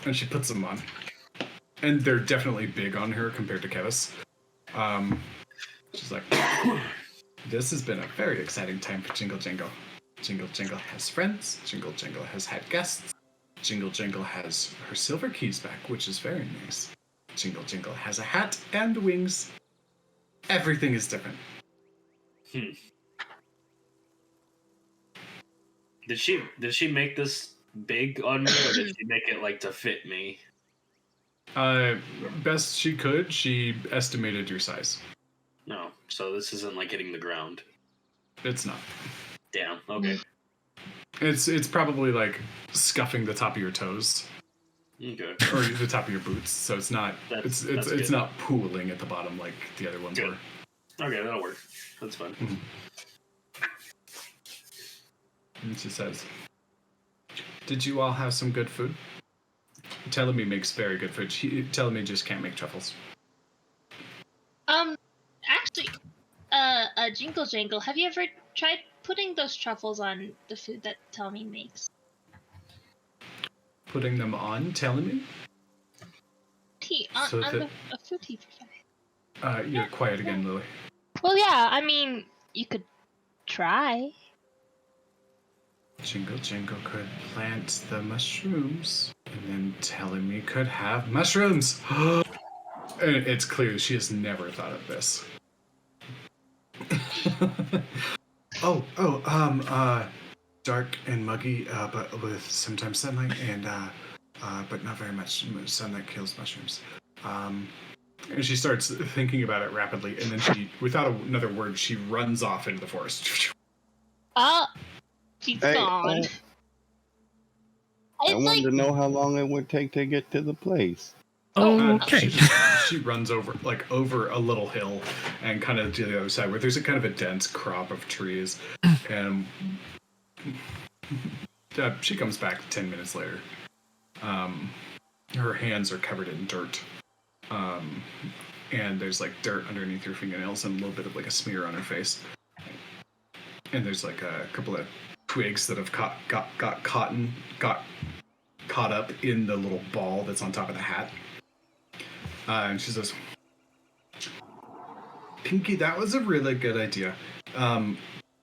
And she puts them on. And they're definitely big on her compared to Kevis. She's like, this has been a very exciting time for Jingle Jingle. Jingle Jingle has friends. Jingle Jingle has had guests. Jingle Jingle has her silver keys back, which is very nice. Jingle Jingle has a hat and wings. Everything is different. Did she make this big on me, or did she make it like to fit me? Best she could, she estimated your size. No, so this isn't like hitting the ground. It's not. Damn. Okay. It's probably like scuffing the top of your toes Okay. or the top of your boots. So it's not. That's It's good. not pooling at the bottom like the other ones Good. were. Okay, that'll work. That's fine. And she says, Did you all have some good food? Telemi makes very good food. Telemi just can't make truffles. Actually, Jingle Jangle, have you ever tried putting those truffles on the food that Tommy makes? Putting them on Telemi? On So the food he provides. You're quiet again, Lily. Well, yeah, I mean, you could try. Jingle Jingle could plant the mushrooms, and then Telemi could have mushrooms. And it's clear she has never thought of this. Dark and muggy, but with sometimes sunlight, and but not very much sunlight kills mushrooms. And she starts thinking about it rapidly, and then she, without another word, she runs off into the forest. She's Hey, gone. I It's wanted to know how long it would take to get to the place. Okay. She runs over a little hill and kind of to the other side where there's a kind of a dense crop of trees, and she comes back 10 minutes later. Her hands are covered in dirt, and there's like dirt underneath her fingernails and a little bit of like a smear on her face, and there's like a couple of twigs that have got caught up in the little ball that's on top of the hat. And she says, Pinky, that was a really good idea.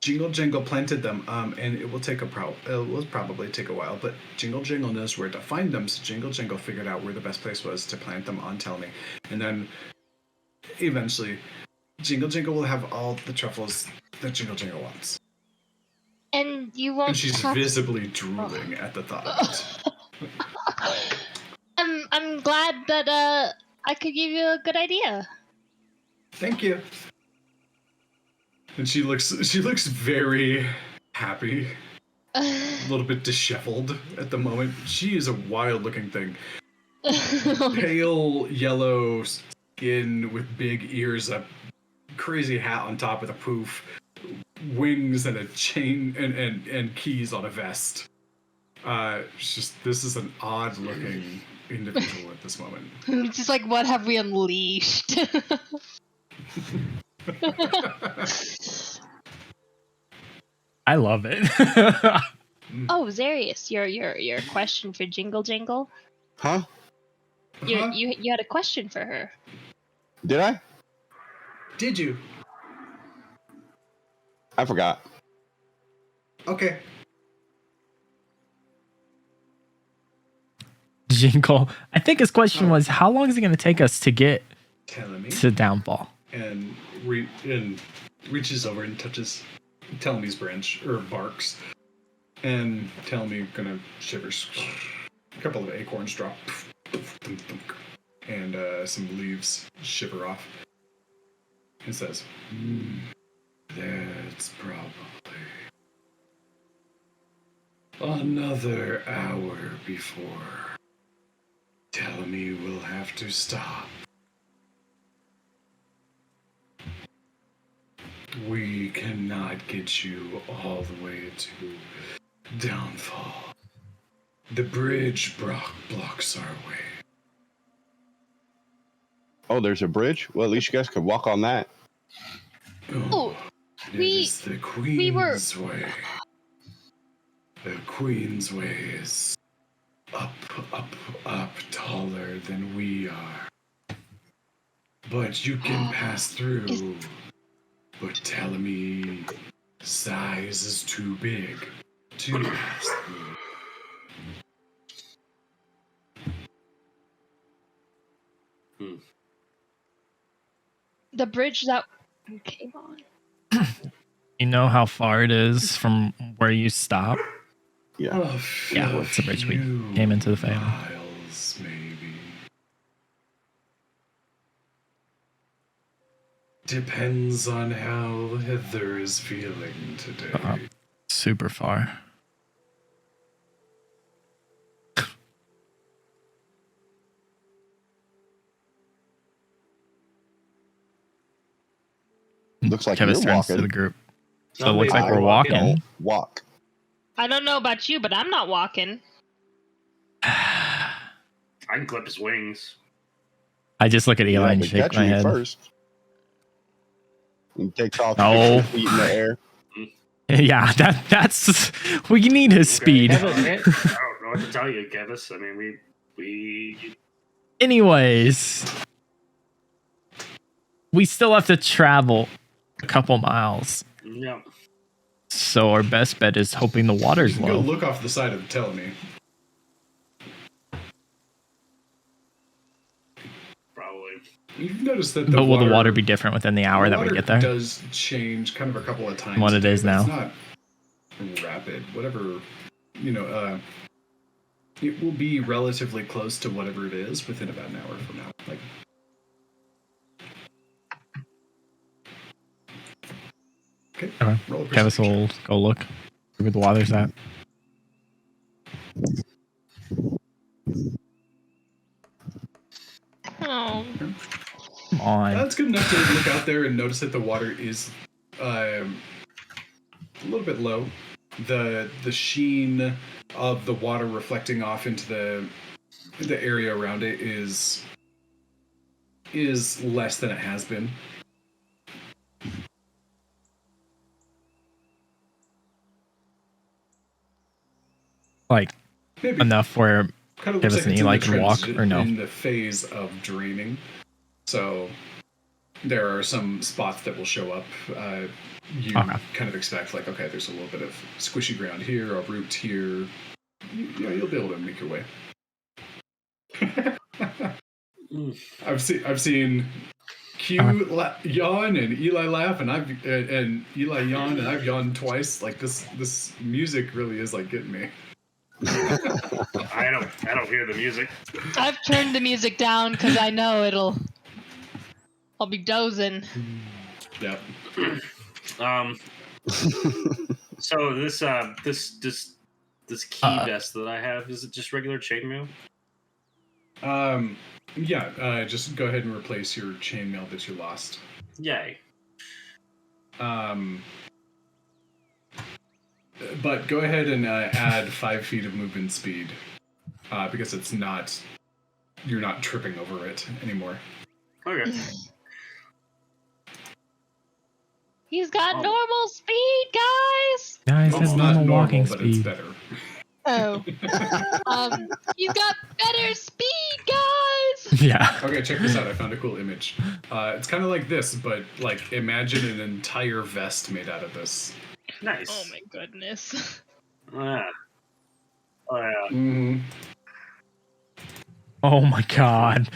Jingle Jingle planted them, and it will probably take a while, but Jingle Jingle knows where to find them, so Jingle Jingle figured out where the best place was to plant them on Tell Me. And then, eventually, Jingle Jingle will have all the truffles that Jingle Jingle wants. And you won't. And she's visibly drooling at the thought of it. I'm glad that I could give you a good idea. Thank you. And she looks very happy, a little bit disheveled at the moment. She is a wild-looking thing. Pale yellow skin with big ears, a crazy hat on top with a poof, wings and a chain and keys on a vest. This is an odd-looking individual at this moment. It's just like, what have we unleashed? I love it. Oh, Zarius, your question for Jingle Jingle? Huh? You had a question for her. Did I? Did you? I forgot. Okay. Jingle. I think his question was, how long is it going to take us to get Telling me. to Downfall? And reaches over and touches Telemi's branch, or barks. And Telemi kind of shivers. A couple of acorns drop. And some leaves shiver off. And says, that's probably another hour before Telemi will have to stop. We cannot get you all the way to Downfall. The bridge blocks our way. Oh, there's a bridge? Well, at least you guys could walk on that. Oh, it is the Queen's way. The Queen's way is up, taller than we are. But you can pass through. But Telemi size is too big to pass through. The bridge that we came on. You know how far it is from where you stop? Yeah. Yeah, it's the bridge we came into the family. Miles, maybe. Depends on how Heather is feeling today. Super far. Looks like Kevis you're turns to walking. the group. So No, it looks maybe like we're I'm walking. walking. Walk. I don't know about you, but I'm not walking. I can clip his wings. I just look at Eli and but shake catch my me head. first. He takes off No. 50 feet in the air. Yeah, that's we need his speed. I don't know what to tell you, Kevis. I mean, we. Anyways, we still have to travel a couple miles. Yeah. So our best bet is hoping the water's You can go low. look off the side of the Telemy. Probably. You've noticed that But will the water be different within the hour the that we water get there? does change kind of a couple of times. What a it day, is but now. It's not rapid. Whatever, it will be relatively close to whatever it is within about an hour from now. Like, okay. Okay. Roll a Kevis perception will go look. See where the water's at. Oh. Come on. That's good enough to look out there and notice that the water is a little bit low. The sheen of the water reflecting off into the area around it is less than it has been. Like Maybe enough where kind of Kevis looks and like it's Eli in the can walk, or no? in the phase of draining. So there are some spots that will show up. You Okay. kind of expect, like, okay, there's a little bit of squishy ground here, a root here. You'll be able to make your way. I've seen Q yawn and Eli laugh, and and Eli yawn, and I've yawned twice. Like this music really is like getting me. I don't hear the music. I've turned the music down because I know I'll be dozing. Yep. So this key vest that I have, is it just regular chainmail? Yeah. Just go ahead and replace your chainmail that you lost. Yay. But go ahead and add 5 feet of movement speed, because you're not tripping over it anymore. Okay. He's got Oh. normal speed, guys. Guys, It's it's not normal walking but it's speed. better. Oh. He's got better speed, guys. Yeah. Okay, check this out. I found a cool image. It's kind of like this, but like imagine an entire vest made out of this. Nice. Oh my goodness. Yeah. Oh yeah. Mm-hmm. Oh my god.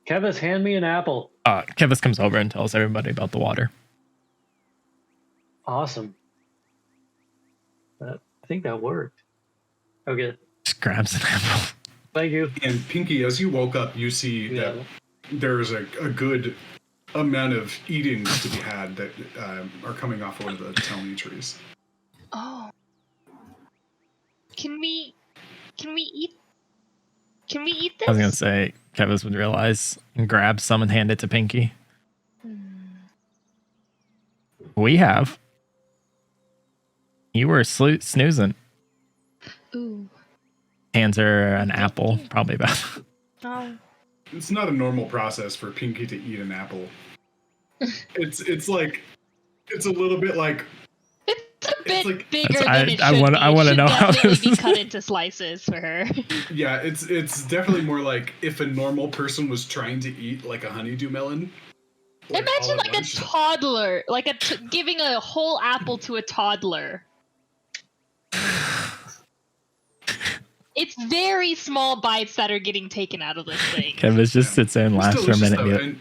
Kevis, hand me an apple. Kevis comes over and tells everybody about the water. Awesome. I think that worked. Okay. Just grabs an apple. Thank you. And Pinky, as you woke up, you see that there's a good amount of eatings to be had that are coming off one of the Telmy trees. Oh. Can we eat? Can we eat this? I was gonna say Kevis would realize and grab some and hand it to Pinky. We have. You were snoozing. Ooh. Hands her an apple, probably about. Oh. It's not a normal process for Pinky to eat an apple. It's like it's a little bit like It's a bit like- bigger That's- than it I should wanna- be. I wanna It should know how definitely this- be cut into slices for her. yeah, it's definitely more like if a normal person was trying to eat like a honeydew melon. all Imagine at like a once. toddler, like giving a whole apple to a toddler. It's very small bites that are getting taken out of this thing. Kevis just sits there and It's laughs for a delicious, minute.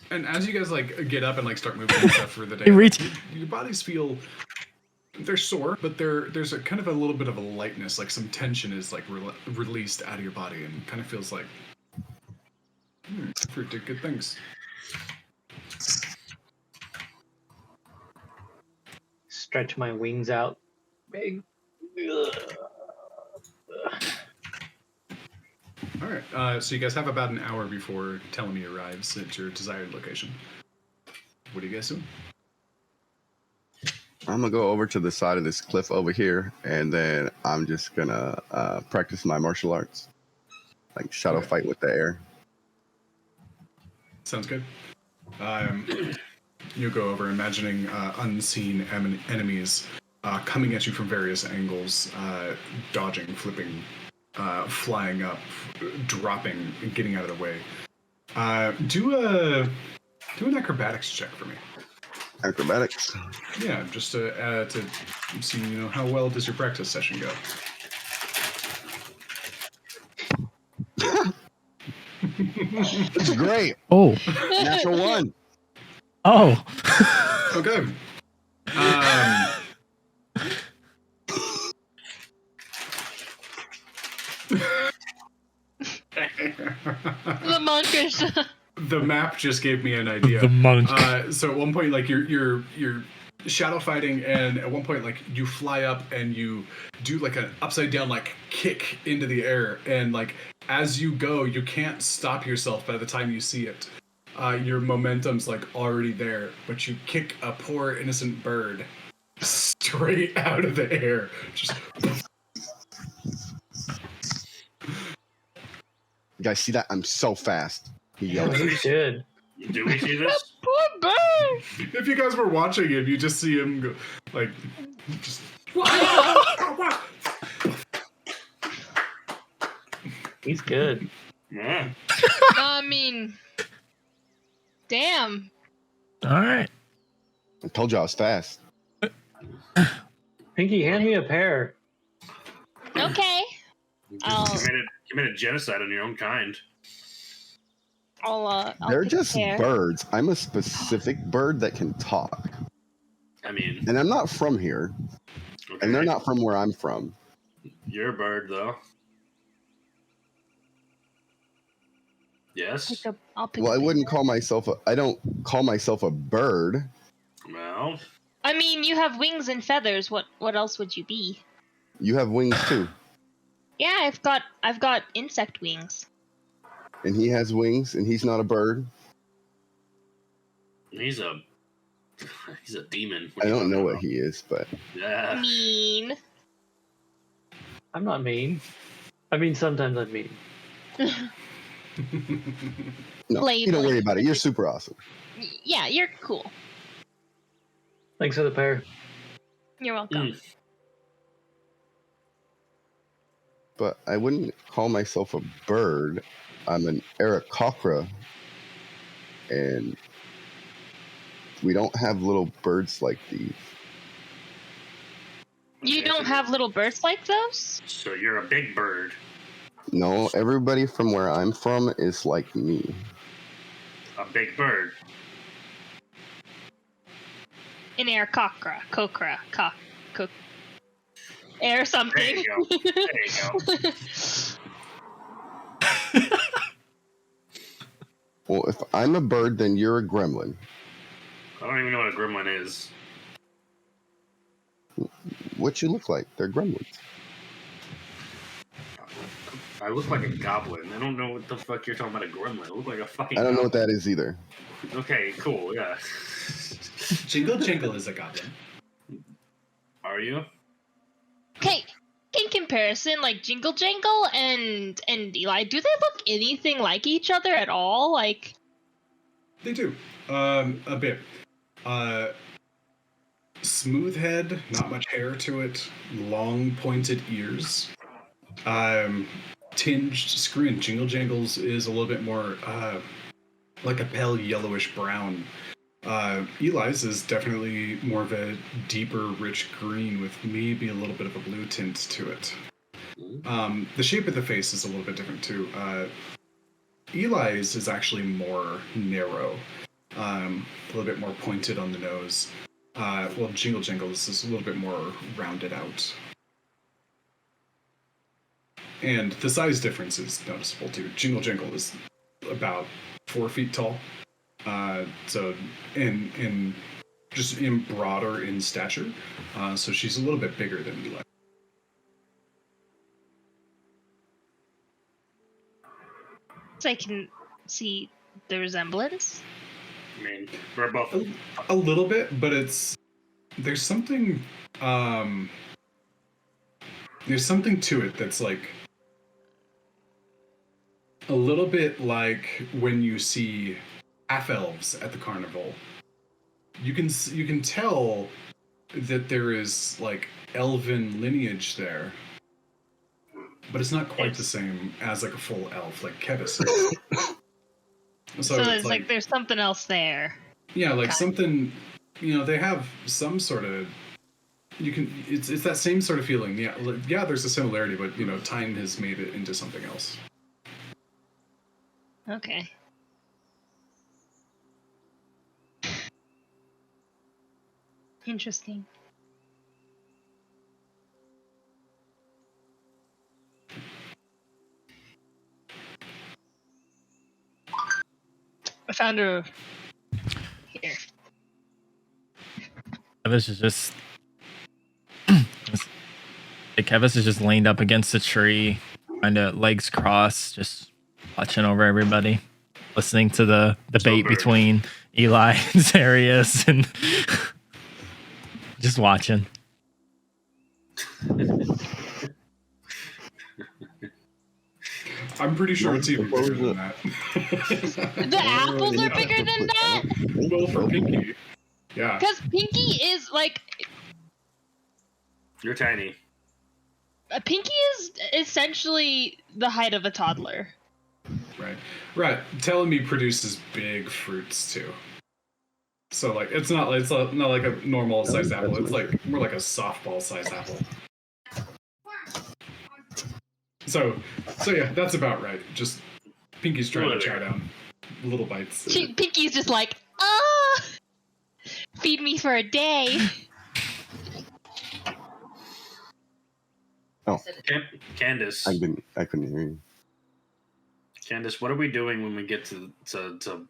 though, and as you guys like get up and like start moving and stuff for the day, Hey, reach- your bodies feel they're sore, but there's a kind of a little bit of a lightness, like some tension is like released out of your body, and kind of feels like fruit did good things. Stretch my wings out. Big. All right, so you guys have about an hour before Telemy arrives at your desired location. What are you guys doing? I'm gonna go over to the side of this cliff over here, and then I'm just gonna practice my martial arts, like shadow Okay. fight with the air. Sounds good. You go over, imagining unseen enemies coming at you from various angles, dodging, flipping, flying up, dropping, and getting out of the way. Do an acrobatics check for me. Acrobatics. Yeah, just to see, how well does your practice session go. This is great. Oh. Natural one. Oh. Okay. The monkish. The map just gave me an idea. The monk. So at one point, like you're shadow fighting, and at one point, like you fly up and you do like an upside down like kick into the air, and like as you go, you can't stop yourself by the time you see it. Your momentum's like already there, but you kick a poor innocent bird straight out of the air. Just You guys see that? I'm so fast. He yelled. He's good. Do we see this? Poor bird. if you guys were watching him, you just see him go like just. He's good. Yeah. I mean, damn. All right. I told you I was fast. Pinky, hand me a pear. Okay. I'll You made a genocide on your own kind. I'll They're pick just a pear. birds. I'm a specific bird that can talk. I mean, And I'm not from here. okay. And they're not from where I'm from. You're a bird, though. Yes. I'll pick Well, a I pear. wouldn't call myself I don't call myself a bird. Well, I mean, you have wings and feathers. What else would you be? You have wings too. Yeah, I've got insect wings. And he has wings and he's not a bird. he's a demon. I don't know what he is, but Yeah. Mean. I'm not mean. I mean, sometimes I'm mean. no, you don't worry about it. You're super awesome. Yeah, you're cool. Thanks for the pear. You're welcome. But I wouldn't call myself a bird. I'm an Aarakocra, and we don't have little birds like these. You don't have little birds like those? So you're a big bird. No, everybody from where I'm from is like me. A big bird. An air cockra, air something. There you go. There you go. Well, if I'm a bird, then you're a gremlin. I don't even know what a gremlin is. What you look like? They're gremlins. I look like a goblin. I don't know what the fuck you're talking about. A gremlin. I look like a fucking. I don't know what that is either. Okay, cool. Yeah. Jingle Jingle is a goblin. Are you? Okay, in comparison, like Jingle Jangle and Eli, do they look anything like each other at all? Like, They do. A bit. Smooth head, not much hair to it, long pointed ears. Tinged screen. Jingle Jangles is a little bit more like a pale yellowish brown. Eli's is definitely more of a deeper, rich green with maybe a little bit of a blue tint to it. The shape of the face is a little bit different too. Eli's is actually more narrow, a little bit more pointed on the nose. Well, Jingle Jangles is a little bit more rounded out. And the size difference is noticeable too. Jingle Jangle is about 4 feet tall. So in just in broader in stature. So she's a little bit bigger than Eli. so I can see the resemblance. I mean, we're both. A little bit, but it's there's something to it that's like a little bit like when you see half elves at the carnival. You can tell that there is like elven lineage there, but it's not quite the same as like a full elf like Kevis is. So it's it's like there's something else there. Yeah, like something, they have some sort of, it's that same sort of feeling. Yeah, yeah, there's a similarity, but time has made it into something else. Okay. Interesting. I found her here. Kevis is just Kevis is just leaned up against the tree, kind of legs crossed, just watching over everybody, listening to the debate between Eli and Zarius, and just watching. I'm pretty sure it's even bigger than that. The apples are bigger than that? Well, for Pinky. Yeah. Because Pinky is like... You're tiny. Pinky is essentially the height of a toddler. Right. Telemi produces big fruits too. So like it's not like a normal sized apple. It's like more like a softball sized apple. So yeah, that's about right. Just Pinky's trying to chow down little bites. Pinky's just like, feed me for a day. Oh, Candace. I couldn't hear you. Candace, what are we doing when we get to the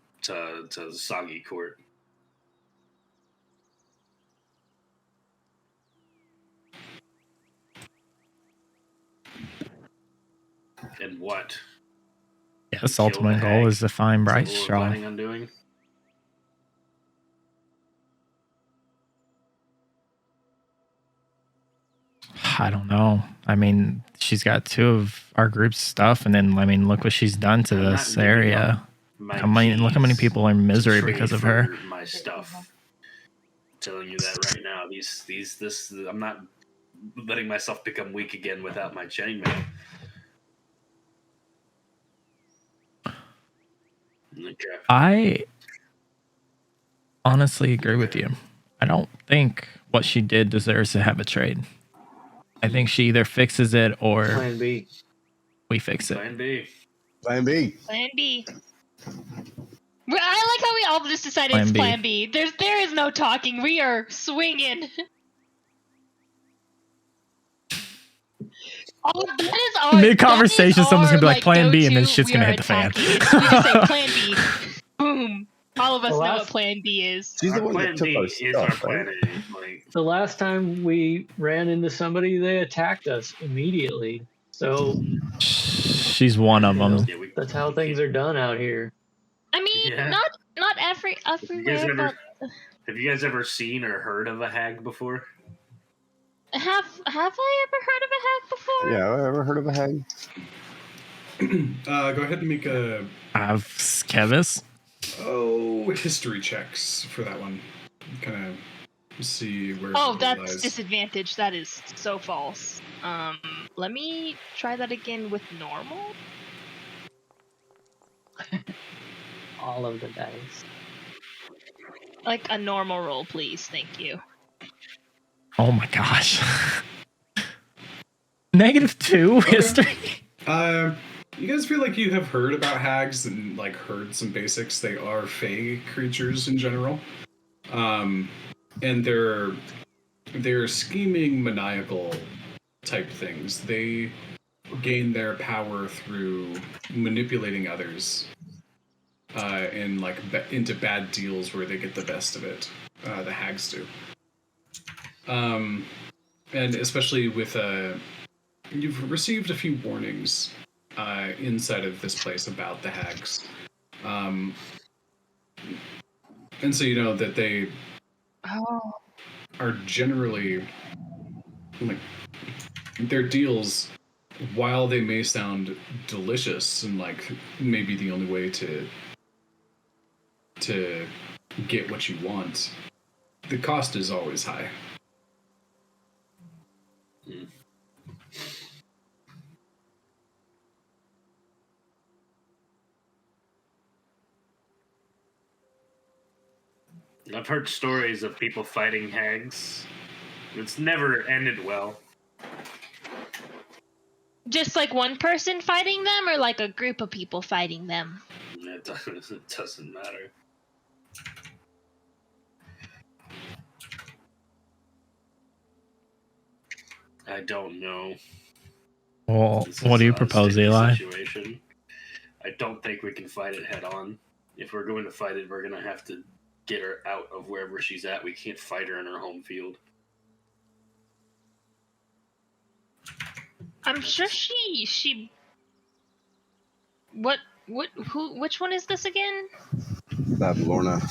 Soggy Court? And what? Yes, ultimate goal is to find Bryce Straw. Planning on doing? I don't know. I mean, she's got 2 of our group's stuff, and then look what she's done to this area. Look how many people are in misery because of her. My stuff. I'm telling you that right now. I'm not letting myself become weak again without my chainmail. Okay. I honestly agree with you. I don't think what she did deserves to have a trade. I think she either fixes it or Plan B. We fix it. Plan B. Plan B. Plan B. I like how we all just decided Plan it's B. Plan B. There is no talking. We are swinging. Mid-conversation, someone's gonna be like, Plan B, and then shit's gonna hit the fan. We just say Plan B. Boom. All of us know what Plan B is. She's the one Plan that took B our is stuff, our plan right? A. Like, The last time we ran into somebody, they attacked us immediately. So She's one of them. yeah, that's how things are done out here. I mean, Yeah. not everywhere, but Have you guys ever seen or heard of a hag before? have I ever heard of a hag before? Yeah, I ever heard of a hag? Go ahead and make a Kevis. history checks for that one. Kind of see where. Oh, it that's lies. disadvantage. That is so false. Let me try that again with normal. All of the dice. Like a normal roll, please. Thank you. Oh my gosh. -2 history. You guys feel like you have heard about hags and like heard some basics. They are fey creatures in general, and they're scheming, maniacal type things. They gain their power through manipulating others, and like into bad deals where they get the best of it. The hags do, and especially with you've received a few warnings. Inside of this place about the hags. And so you know that are generally like their deals, while they may sound delicious and like maybe the only way to get what you want, the cost is always high. I've heard stories of people fighting hags. It's never ended well. Just like one person fighting them, or like a group of people fighting them? It doesn't matter. I don't know. Well, This what is do you a propose, sticky Eli? Situation. I don't think we can fight it head on. If we're going to fight it, we're going to have to get her out of wherever she's at. We can't fight her in her home field. I'm sure she. Which one is this again? Lorna.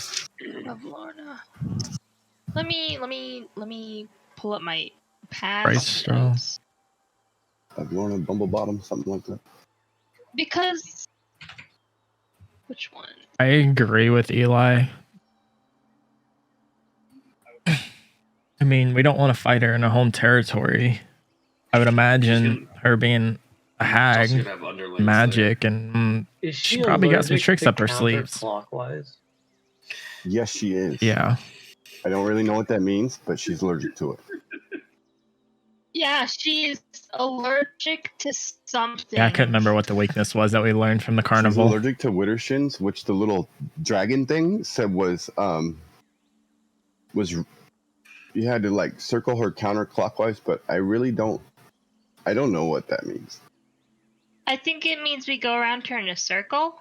Of Lorna. Let me pull up my past Price straw. notes. Lorna Bumblebottom, something like that. Because which one? I agree with Eli. I mean, we don't want to fight her in her home territory. I would imagine her being a She's hag, also gonna have underlings magic, and Is she she probably got some allergic tricks to up her sleeves. counterclockwise? Yes, she is. Yeah. I don't really know what that means, but she's allergic to it. Yeah, she's allergic to something. Yeah, I couldn't remember what the weakness was that we learned from the She's carnival. allergic to widdershins, which the little dragon thing said was you had to like circle her counterclockwise, but I don't know what that means. I think it means we go around her in a circle.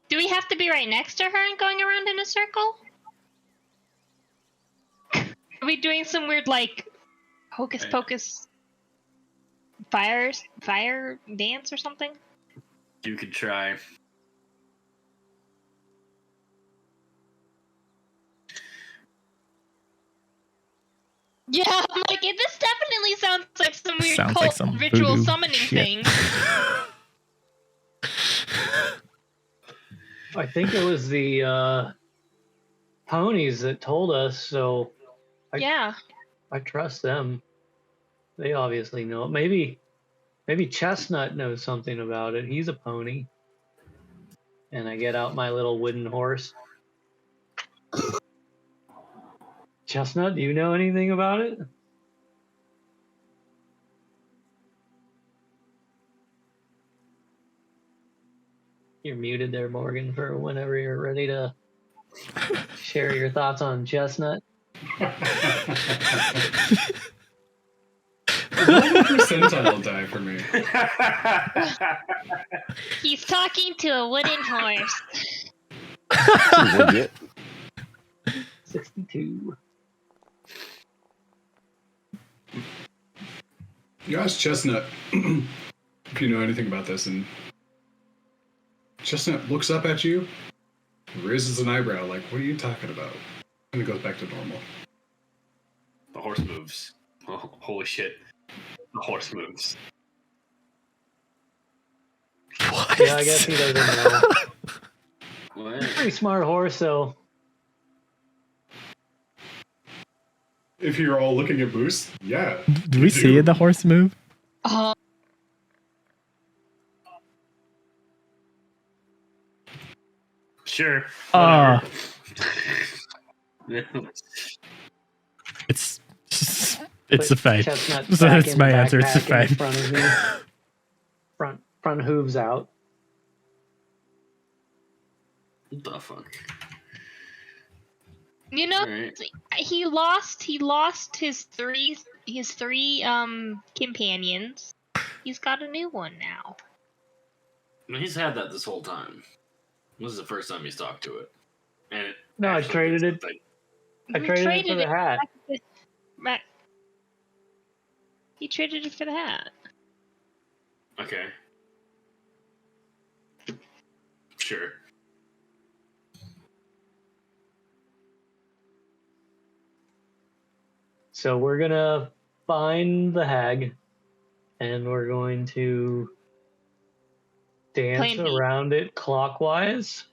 Do we have to be right next to her and going around in a circle? Are we doing some weird like hocus pocus fire dance or something? You could try. Yeah, I'm like, this definitely sounds like some weird Sounds cult like some ritual voodoo summoning shit. thing. I think it was the ponies that told us, so Yeah. I trust them. They obviously know it. Maybe Chestnut knows something about it. He's a pony. And I get out my little wooden horse. Chestnut, do you know anything about it? You're muted there, Morgan, for whenever you're ready to share your thoughts on Chestnut. Roll a percentile die for me. He's talking to a wooden horse. She's legit. 62. You ask Chestnut if you know anything about this, and Chestnut looks up at you, raises an eyebrow, like, what are you talking about? And it goes back to normal. The horse moves. Oh, holy shit. The horse moves. What? Yeah, I guess he doesn't know. What? Pretty smart horse, though. If you're all looking at Moose, yeah. Do we see the horse move? Sure. Uh, Whatever. it's Put a fact. Chestnut So back that's in my the answer. It's a backpack in fact. front of me. Front hooves out. What the fuck? You know, Alright. he lost his three companions. He's got a new one now. I mean, he's had that this whole time. This is the first time he's talked to it. And No, I actually traded did it. something. I traded it for the hat. Right. He traded it for the hat. Okay. Sure. So we're gonna find the hag, and we're going to dance Plan B. around it clockwise.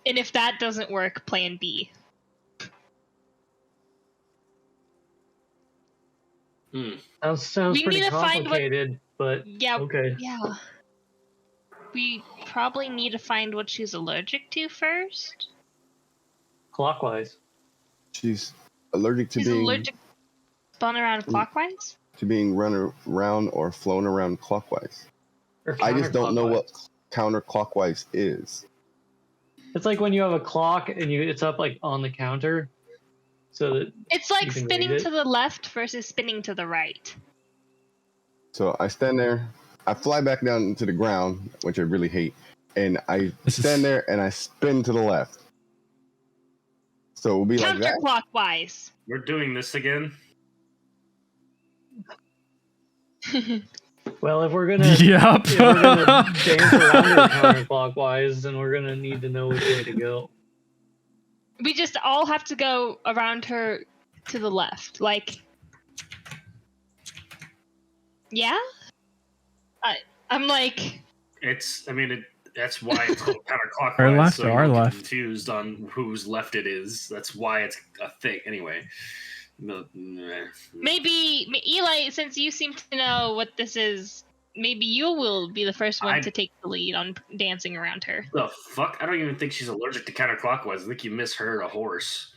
And if that doesn't work, plan B. Sounds We pretty need to find what- complicated, but Yeah. okay. Yeah. We probably need to find what she's allergic to first. Clockwise. She's allergic to She's being allergic spun around clockwise? run around or flown around clockwise. Or I just don't know counterclockwise. what counterclockwise is. It's like when you have a clock and it's up like on the counter, so that It's like You can spinning read it. to the left versus spinning to the right. So I stand there, I fly back down to the ground, which I really hate, and I stand there and I spin to the left. So it will be like that. Counterclockwise. We're doing this again. well, if we're gonna Yep. if we're gonna dance around it counterclockwise, then we're gonna need to know which way to go. We just all have to go around her to the left. Like, yeah? I'm like, It's. I mean, that's why it's called counterclockwise. Our left so or you our don't get left? confused on whose left it is. That's why it's a thing. Anyway. maybe, Eli, since you seem to know what this is, maybe you will be the first one to take the lead on dancing around her. The fuck? I don't even think she's allergic to counterclockwise. I think you misheard a horse.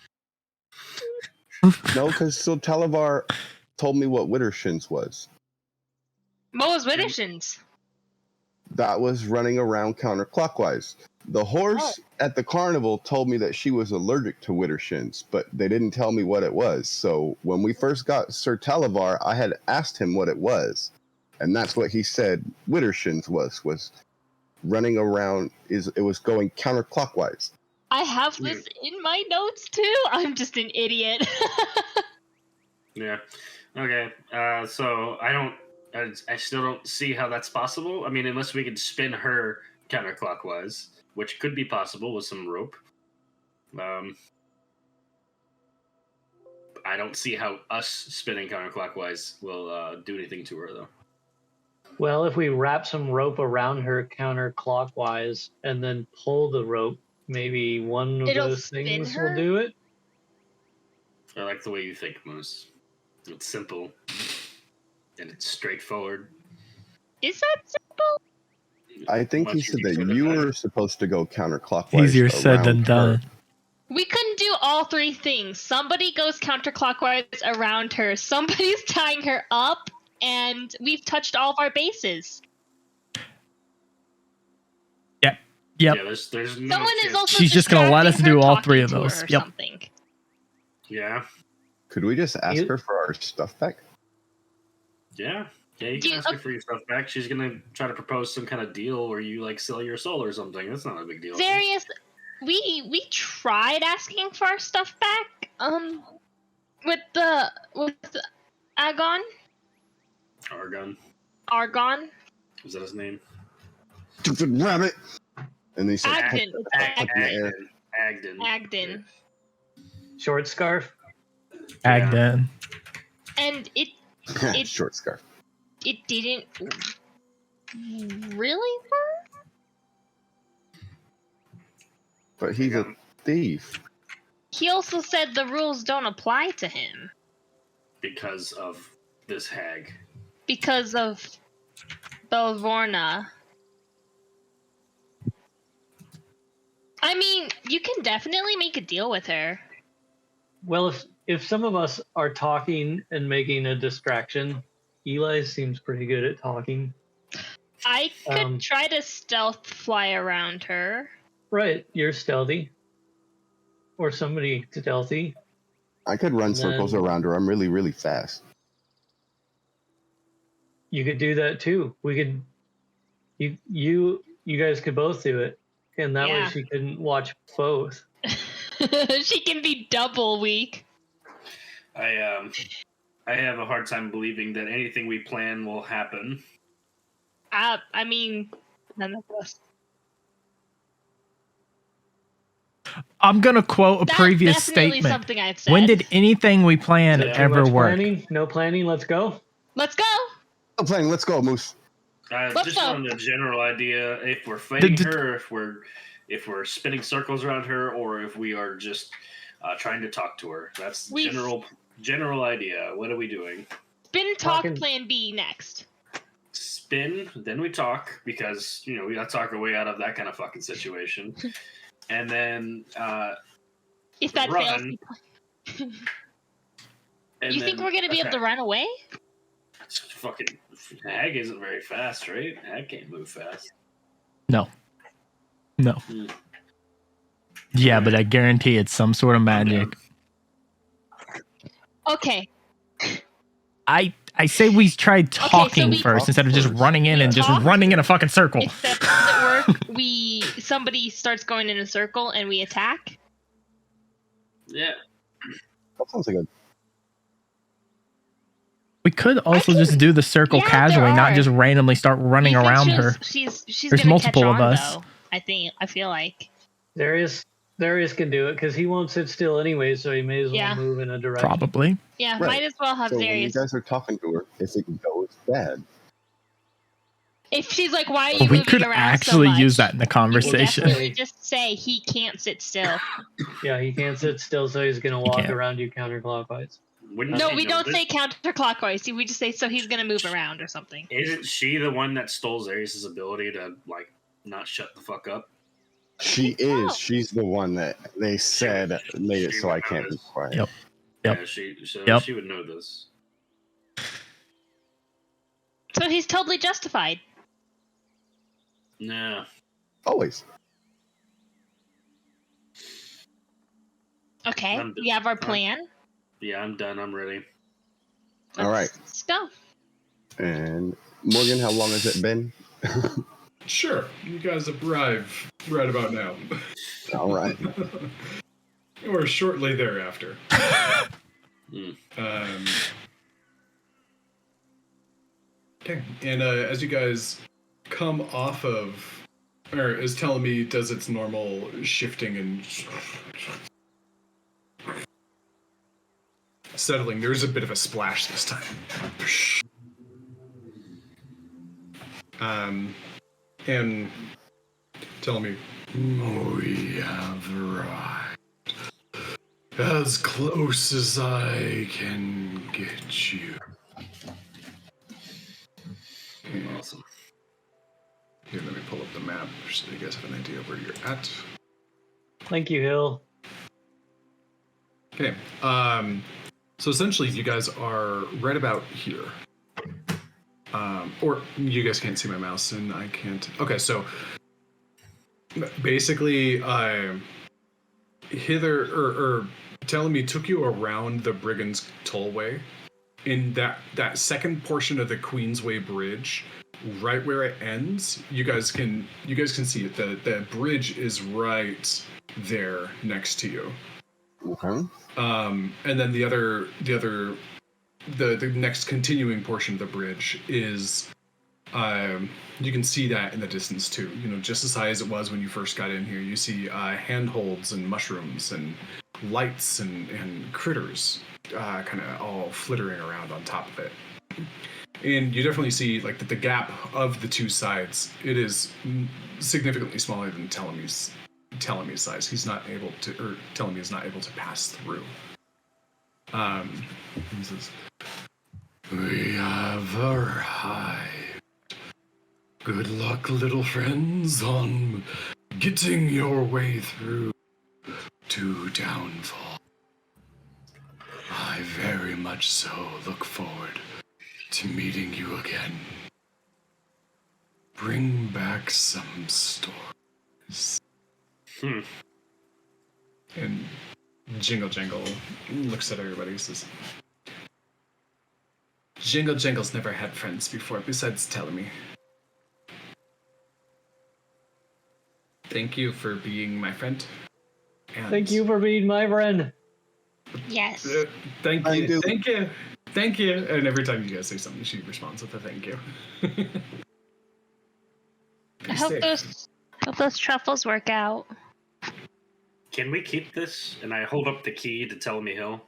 No, because so Talavar told me what Wittershins was. What was Widdershins? That was running around counterclockwise. The horse at the carnival told me that she was allergic to Wittershins, but they didn't tell me what it was. So when we first got Sir Talavar, I had asked him what it was. And that's what he said Wittershins was running around, it was going counterclockwise. I have this in my notes too. I'm just an idiot. Yeah. Okay. So I still don't see how that's possible. I mean, unless we could spin her counterclockwise, which could be possible with some rope. I don't see how us spinning counterclockwise will do anything to her, though. Well, if we wrap some rope around her counterclockwise and then pull the rope, maybe one of It'll those spin things her? will do it. I like the way you think, Moose. It's simple and it's straightforward. Is that simple? I think he Much said easier that than you that. were supposed to go counterclockwise. Easier said than around done. her. We couldn't do all three things. Somebody goes counterclockwise around her, somebody's tying her up, and we've touched all of our bases. Yep. Yeah, there's no Someone is chance. also She's just gonna let us distracting her, do all talking three of to her those. or Yep. Something. Yeah. Could we just ask her for our stuff back? Yeah. Yeah, you Do can you- ask her for your stuff back. She's gonna try to propose some kind of deal where you like sell your soul or something. That's not a big deal. Darius, we tried asking for our stuff back. With Agon. Argon. Was that his name? Stupid rabbit! And they said, Agden. in the air. Agden. Short scarf. Agden. And it short scarf. it didn't really work. But he's a thief. He also said the rules don't apply to him Because of this hag. because of Belvorna. I mean, you can definitely make a deal with her. Well, if some of us are talking and making a distraction, Eli seems pretty good at talking. I could try to stealth fly around her. Right, you're stealthy. Or somebody stealthy. I could run circles around her. I'm really, really fast. You could do that too. We could you guys could both do it. And that way she couldn't watch both. She can be double weak. I have a hard time believing that anything we plan will happen. I mean, none of us. I'm gonna quote a That's previous definitely statement. something I've said. When did anything we plan Is it too ever much work? planning? No planning. Let's go. Let's go. I'm playing. Let's go, Moose. Let's Just go. on the general idea, if we're fighting D- her, if we're spinning circles around her, or if we are just trying to talk to her. That's the general idea. What are we doing? Spin talk Talking- plan B next. Spin, then we talk, because we gotta talk our way out of that kind of fucking situation. And then If that run. fails, and you think then we're gonna be able to attack. run away? Fucking Hag isn't very fast, right? Hag can't move fast. No. Hmm. Yeah, but I guarantee it's some sort of magic. Okay. I say we try talking we- first instead of just running in and just talk. running in a fucking circle. Except does it work? Somebody starts going in a circle and we attack. Yeah. That sounds like a. We could also just do the circle Yeah, casually, there not are. just randomly start running You think around her. She's There's gonna multiple catch of on, us. Though, I feel like. Darius can do it because he won't sit still anyway, so he may as well Yeah. move in a direction. Probably. Yeah, Right. might as well have So when you Zarius. guys are talking to her, if it goes bad, If she's like, "Why are you We moving could around actually so much?" use that in the You can conversation. definitely just say he can't sit still. Yeah, he can't sit still, so he's gonna walk can't. around you counterclockwise. Wouldn't No, she we know don't this? say counterclockwise. We just say so he's gonna move around or something. Isn't she the one that stole Zarius' ability to not shut the fuck up? she so. is. She's the one that they said made it she so I would can't be notice. quiet. Yep. Yep. Yeah, Yep. she would know this. So he's totally justified. Nah. Always. Okay, I'm we have our plan. Yeah, I'm done. I'm ready. All right. Let's go. And Morgan, how long has it been? Sure, you guys arrive right about now. All right. Or shortly thereafter. Hmm. Okay, and as you guys come off of, or as Telemi does its normal shifting and settling, there's a bit of a splash this time. And Telemi, we have arrived. As close as I can get you. Awesome. Here, let me pull up the map so you guys have an idea of where you're at. Thank you, Hill. Okay. So essentially, you guys are right about here. Or you guys can't see my mouse, and I can't. Okay, so basically, hither or Telemi took you around the Brigand's Tollway. In that second portion of the Queensway Bridge, right where it ends, you guys can see it. The bridge is right there next to you. Okay. And then the next continuing portion of the bridge is, you can see that in the distance too. Just as high as it was when you first got in here. You see handholds and mushrooms and lights and critters, kind of all flittering around on top of it. And you definitely see like the gap of the two sides. It is significantly smaller than Telemi's size. He's not able to, or Telemi is not able to pass through. He says, "We have arrived. Good luck, little friends, on getting your way through to Downfall. I very much so look forward to meeting you again. Bring back some stories." And Jingle Jangle looks at everybody and says, "Jingle Jangle's never had friends before besides Telemi. Thank you for being my friend. And Thank you for being my friend. Yes. Thank I you. do. Thank you. Thank you." And every time you guys say something, she responds with a thank you. I hope those truffles work out. Can we keep this? And I hold up the key to Tellamy Hill,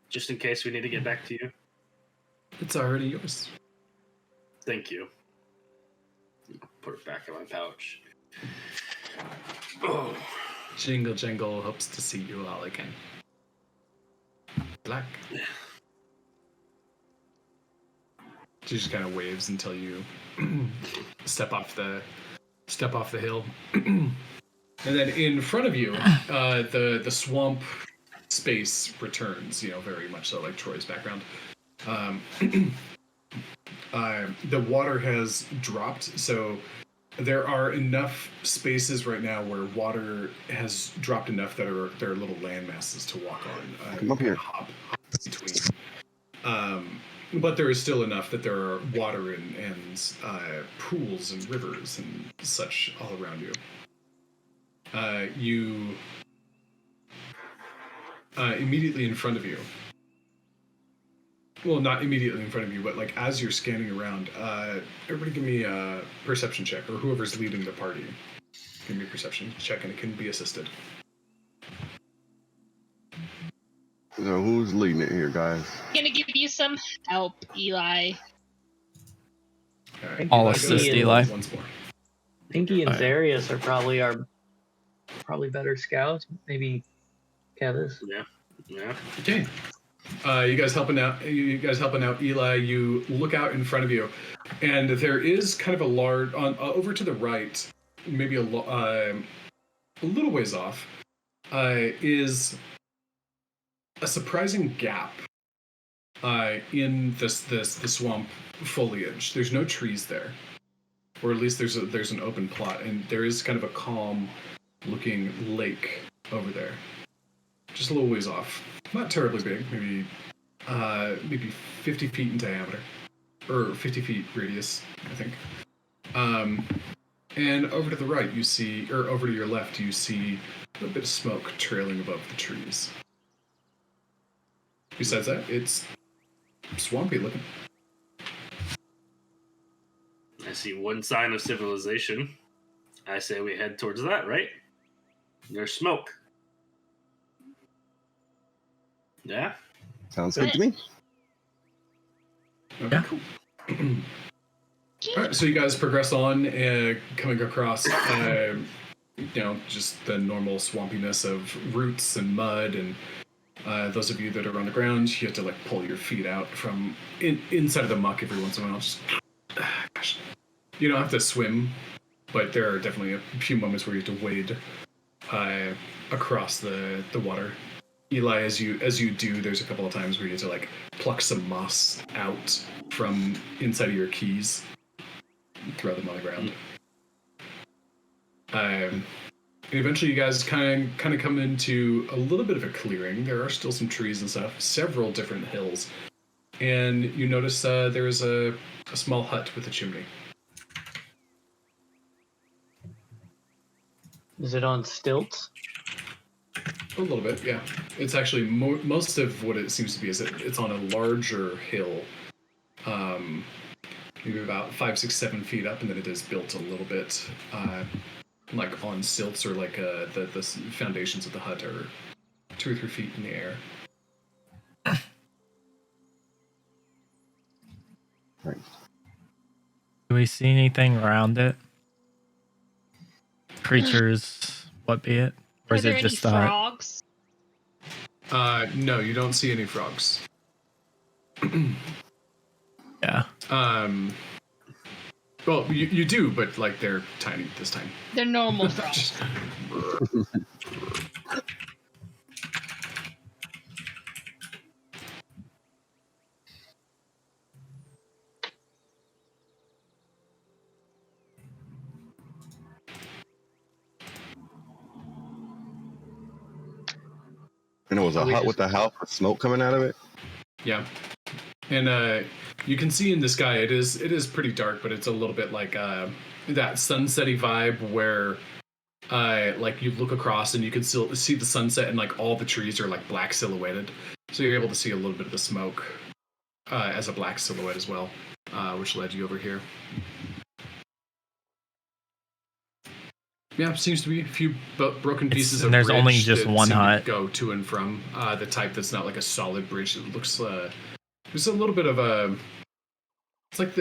just in case we need to get back to you. It's already yours. Thank you. I'll put it back in my pouch. Oh. Jingle Jangle hopes to see you all again. Black. She just kind of waves until you step off the hill. And then in front of you, the swamp space returns, very much so like Troy's background. The water has dropped, so there are enough spaces right now where water has dropped enough that there are little land masses to walk on. Come up here. Hop between. But there is still enough that there are water and pools and rivers and such all around you. You immediately in front of you. Well, not immediately in front of you, but like as you're scanning around, everybody give me a perception check, or whoever's leading the party. Give me a perception check, and it can be assisted. So who's leading it here, guys? Gonna give you some help, Eli. All right. I'll Eli, go assist ahead and Eli. roll once more. Pinky and Alright. Zarius are probably better scouts. Maybe Kevis. Yeah. Okay. You guys helping out. Eli. You look out in front of you, and there is kind of a large over to the right, maybe a little ways off, is a surprising gap in the swamp foliage. There's no trees there, or at least there's an open plot, and there is kind of a calm-looking lake over there, just a little ways off. Not terribly big, maybe 50 feet in diameter, or 50 feet radius, I think. And over to the right, you see, or over to your left, you see a little bit of smoke trailing above the trees. Besides that, it's swampy looking. I see one sign of civilization. I say we head towards that, right? There's smoke. Yeah? Sounds good to me. Okay, Yeah. cool. All right, so you guys progress on, coming across, just the normal swampiness of roots and mud, and those of you that are on the ground, you have to like pull your feet out from inside of the muck every once in a while. Just, gosh, you don't have to swim, but there are definitely a few moments where you have to wade across the water. Eli, as you do, there's a couple of times where you have to like pluck some moss out from inside of your keys, throw them on the ground. And eventually, you guys kind of come into a little bit of a clearing. There are still some trees and stuff, several different hills, and you notice there is a small hut with a chimney. Is it on stilts? A little bit, yeah. It's actually most of what it seems to be is it's on a larger hill, maybe about 5, 6, 7 feet up, and then it is built a little bit like on stilts, or like the foundations of the hut are 2 or 3 feet in the air. Right. Do we see anything around it? Creatures, what be it? Or Are is there it any just a hut? frogs? No, you don't see any frogs. Yeah. Well, you do, but like they're tiny this time. They're normal frogs. And it was a hut with a house with smoke coming out of it. Yeah, and you can see in the sky it is pretty dark, but it's a little bit like that sunsetty vibe where like you look across and you can still see the sunset, and like all the trees are like black silhouetted, so you're able to see a little bit of the smoke as a black silhouette as well, which led you over here. Yeah, seems to be a few broken pieces of and there's bridge only just that one seem to hut. go to and from. The type that's not like a solid bridge. It looks there's a little bit of a. It's like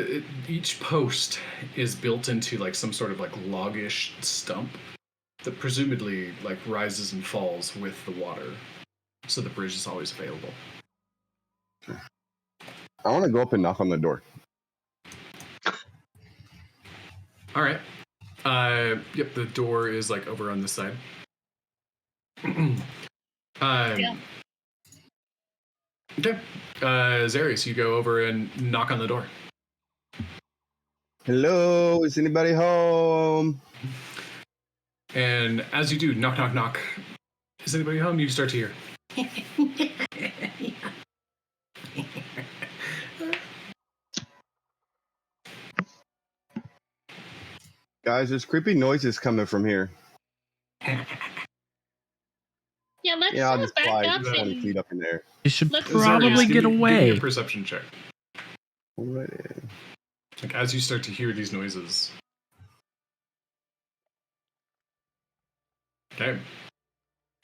each post is built into like some sort of like loggish stump that presumably like rises and falls with the water, so the bridge is always available. I want to go up and knock on the door. All right. Yep, the door is like over on this side. Yeah. Okay. Zarius, you go over and knock on the door. Hello, is anybody home? And as you do, knock, knock, knock. Is anybody home? You start to hear. Guys, there's creepy noises coming from here. Yeah, let's Yeah, I'll just back fly up 20 and feet up in there. You should Let's- probably Zarius, get give me away. a perception check. Alrighty. Like as you start to hear these noises. Okay.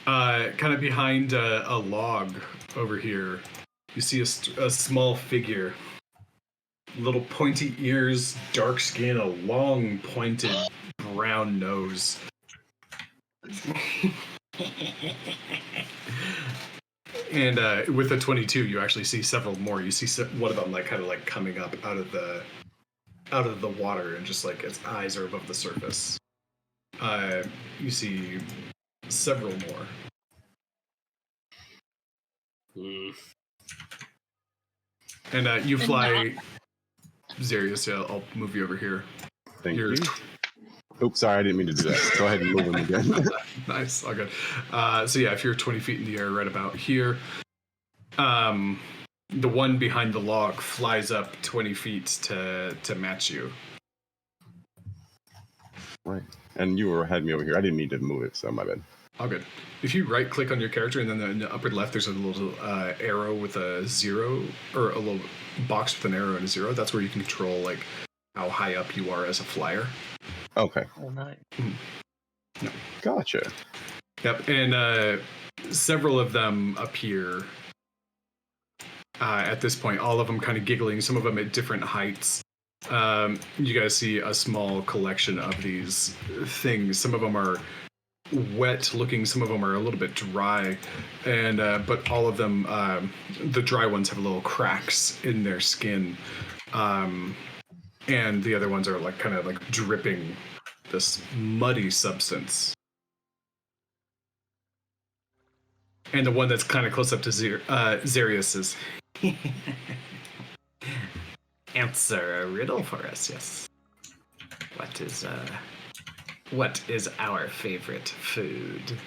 Kind of behind a log over here, you see a small figure. Little pointy ears, dark skin, a long pointed brown nose. And with a 22, you actually see several more. You see one of them like kind of like coming up out of the water, and just like its eyes are above the surface. You see several more. And you fly, Zarius. Yeah, I'll move you over here. Thank You're- you. Oops, sorry, I didn't mean to do that. Go ahead and move him again. Nice, all good. So yeah, if you're 20 feet in the air, right about here, the one behind the log flies up 20 feet to match you. Right. And you were had me over here. I didn't mean to move it, so my bad. All good. If you right click on your character and then in the upper left, there's a little arrow with a 0, or a little box with an arrow and a 0. That's where you can control like how high up you are as a flyer. Okay. Oh, nice. Gotcha. Yep, and several of them appear at this point. All of them kind of giggling. Some of them at different heights. You guys see a small collection of these things. Some of them are wet looking, some of them are a little bit dry, and but all of them, the dry ones have little cracks in their skin, and the other ones are like kind of like dripping this muddy substance. And the one that's kind of close up to Zarius is answer a riddle for us. Yes. What is our favorite food?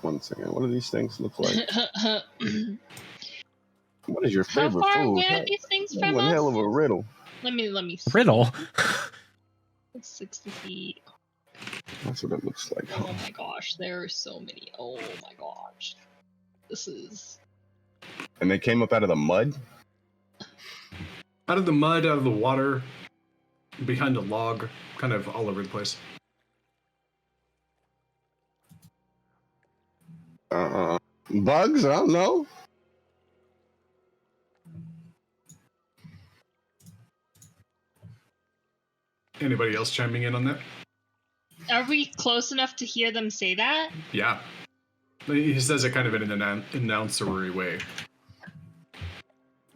One second. What do these things look like? What is your How favorite far food? away are these things That's from one us? hell of a riddle. Let me see. Riddle. 60 feet. That's what it looks like. Oh my gosh, there are so many. Oh my gosh. This is... And they came up out of the mud? Out of the mud, out of the water, behind a log, kind of all over the place. Bugs? I don't know. Anybody else chiming in on that? Are we close enough to hear them say that? Yeah. He says it kind of in an announcery way.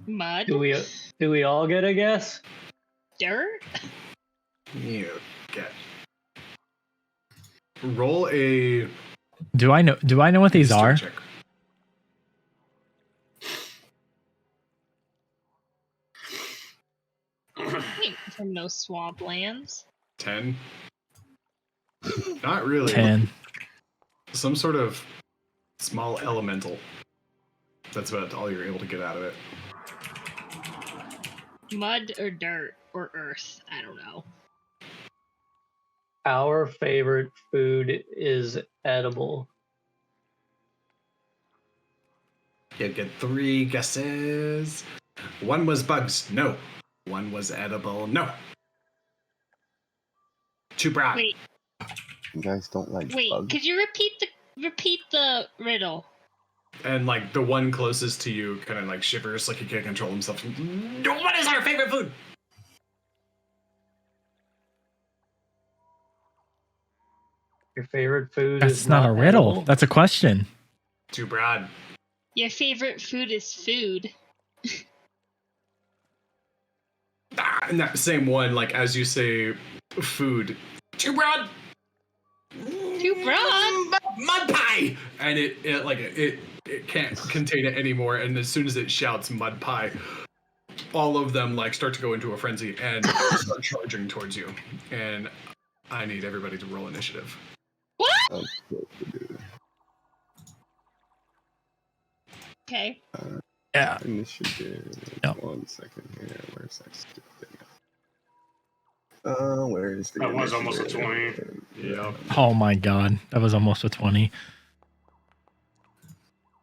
Mud? Do we all get a guess? Dirt? You get. Roll a Do I know what these history are? check. Wait, from no swamp lands. 10. Not really. 10. Some sort of small elemental. That's about all you're able to get out of it. Mud or dirt or earth? I don't know. Our favorite food is edible. You get 3 guesses. One was bugs. No. One was edible. No. Too broad. Wait, You guys don't like wait. bugs? Could you repeat the riddle? And like the one closest to you kind of like shivers, like he can't control himself. What is our favorite food? Your favorite food That's is not a riddle. edible? That's a question. Too broad. Your favorite food is food. And that same one, like as you say, food. Too broad. Too broad. Mud pie. And it can't contain it anymore. And as soon as it shouts mud pie, all of them like start to go into a frenzy and start charging towards you. And I need everybody to roll initiative. What? I'm supposed to do Okay. Yeah. initiative. Yep. 1 second here. Where's that stupid thing? Where is the That was almost a initiative? 20. Yeah. Oh my god. That was almost a 20.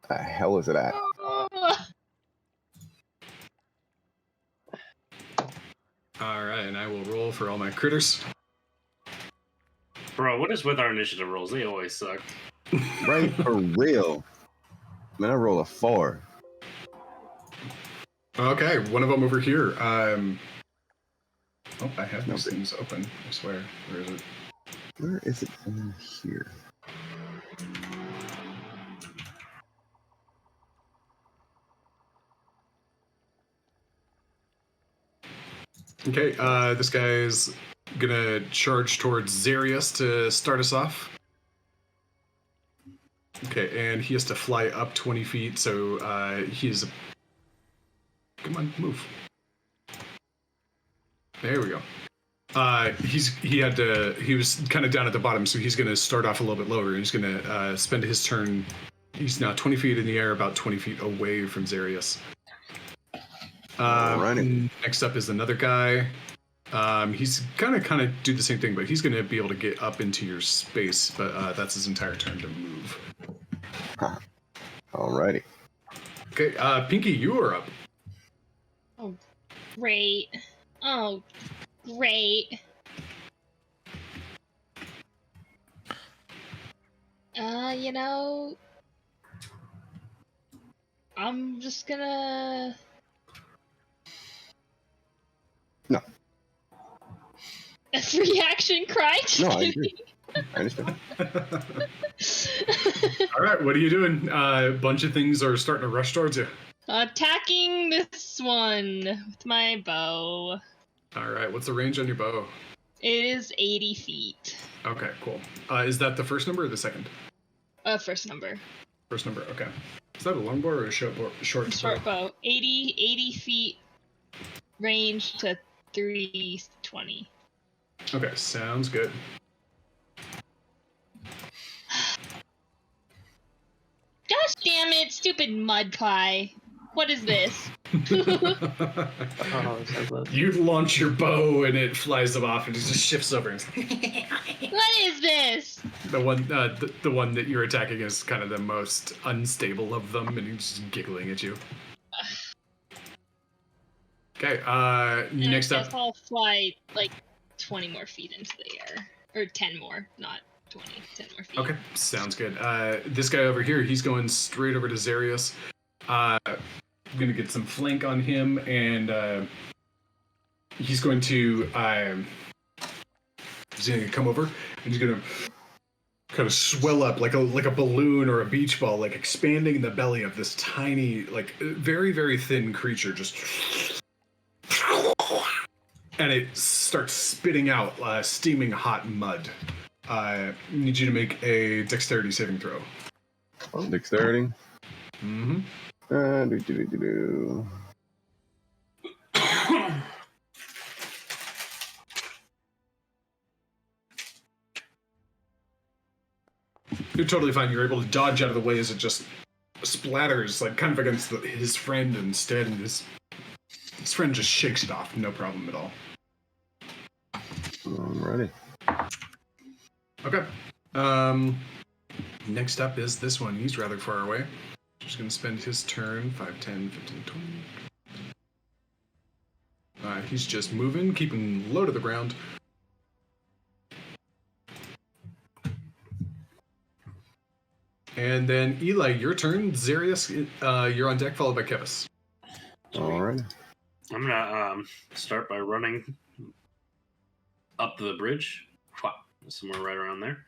The hell is it at? All right, and I will roll for all my critters. Bro, what is with our initiative rolls? They always suck. Right, for real. Man, I roll a 4. Okay, one of them over here. Oh, I have these Nothing. things open. I swear. Where is it? Where is it in here? Okay, this guy's gonna charge towards Zarius to start us off. Okay, and he has to fly up 20 feet, so he's... Come on, move. There we go. He was kind of down at the bottom, so he's gonna start off a little bit lower. He's gonna spend his turn... He's now 20 feet in the air, about 20 feet away from Zarius. Running. Next up is another guy. He's gonna do the same thing, but he's gonna be able to get up into your space. But that's his entire turn to move. Huh. Alrighty. Okay, Pinky, you are up. Oh, great. Oh, great. You know, I'm just gonna... No. A three-action cry? Just No, I kidding. agree. I understand. All right, what are you doing? A bunch of things are starting to rush towards you. Attacking this one with my bow. All right, what's the range on your bow? It is 80 feet. Okay, cool. Is that the first number or the second? First number. First number. Okay. Is that a long bow or a short bow? Short bow. 80 feet range to 320. Okay, sounds good. Gosh damn it, stupid mud pie. What is this? Oh, so close. You launch your bow and it flies them off and it just shifts over. And What is this? the one that you're attacking is kind of the most unstable of them, and he's just giggling at you. Okay, And next I up. guess I'll fly like 20 more feet into the air. Or 10 more, not 20. 10 more feet. Okay, sounds good. This guy over here, he's going straight over to Zarius. I'm gonna get some flank on him, and he's going to come over, and he's gonna kind of swell up like a balloon or a beach ball, like expanding the belly of this tiny, like very, very thin creature, just. And it starts spitting out steaming hot mud. I need you to make a dexterity saving throw. Dexterity. Mm-hmm. Do. You're totally fine. You're able to dodge out of the way as it just splatters, like kind of against his friend instead, and his friend just shakes it off. No problem at all. Alrighty. Okay. Next up is this one. He's rather far away. Just going to spend his turn, 5, 10, 15, 20. He's just moving, keeping low to the ground. And then Eli, your turn. Zarius, you're on deck, followed by Kevis. All right. I'm gonna start by running up the bridge. Wow, somewhere right around there.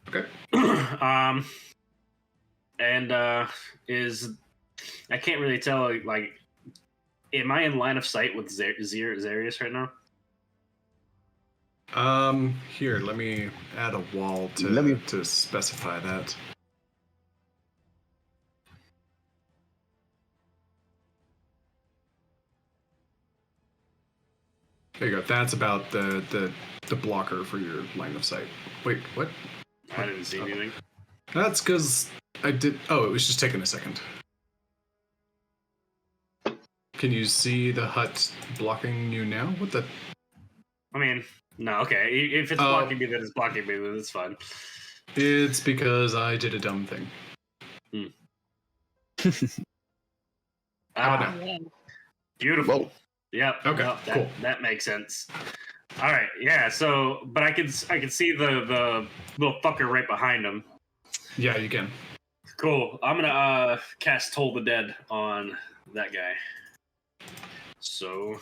Okay. And is I can't really tell. Like, am I in line of sight with Zarius right now? Here, let me add a wall to specify that. There you go. That's about the blocker for your line of sight. Wait, what? I didn't see anything. That's because I did. Oh, it was just taking a second. Can you see the hut blocking you now? What the? I mean, no. Okay, if it's blocking me, then it's blocking me. Then it's fine. It's because I did a dumb thing. How about now? Beautiful. Whoa. Yep. Okay, Well, cool. That makes sense. All right. Yeah. So, but I can see the little fucker right behind him. Yeah, you can. Cool. I'm gonna cast Toll the Dead on that guy. So,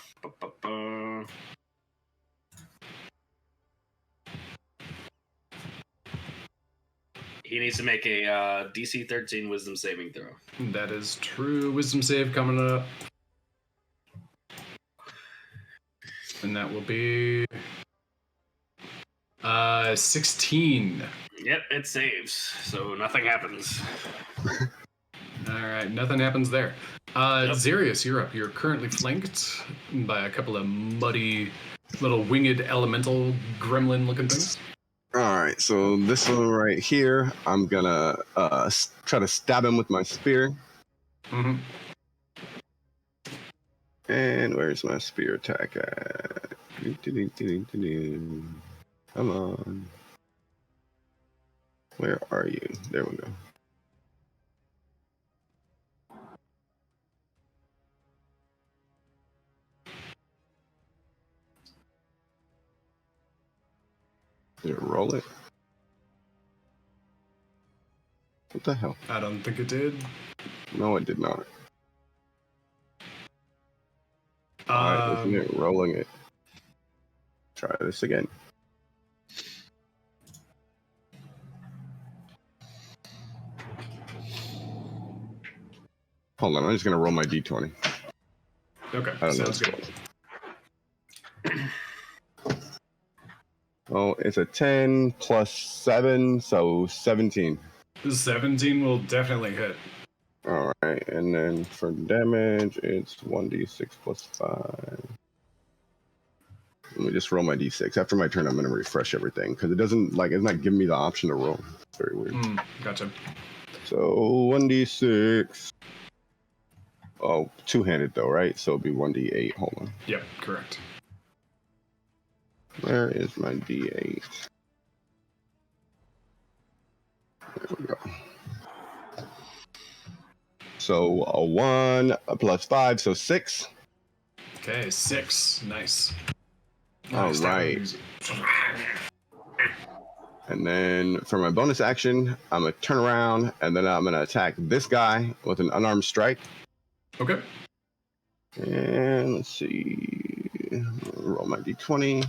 he needs to make a DC 13 Wisdom saving throw. That is true. Wisdom save coming up. And that will be 16. Yep, it saves, so nothing happens. All right, nothing happens there. Zarius, you're up. You're currently flanked by a couple of muddy, little winged elemental gremlin-looking things. All right, so this one right here, I'm gonna try to stab him with my spear. Mm-hmm. And where's my spear attack at? Come on. Where are you? There we go. Did it roll it? What the hell? I don't think it did. No, it did not. Why isn't it rolling it? Try this again. Hold on, I'm just gonna roll my d20. Okay, I don't know. sounds good. Oh, it's a 10 plus 7, so 17. 17 will definitely hit. All right, and then for damage, it's 1d6 plus 5. Let me just roll my d6. After my turn, I'm going to refresh everything because it doesn't it's not giving me the option to roll. It's very weird. Gotcha. So 1d6. Oh, two-handed though, right? So it'll be 1d8. Hold on. Yep, correct. Where is my d8? There we go. So a 1 plus 5, so 6. Okay, 6. Nice. All Nice. right. And then for my bonus action, I'm going to turn around and then I'm going to attack this guy with an unarmed strike. Okay. And let's see. Roll my d20.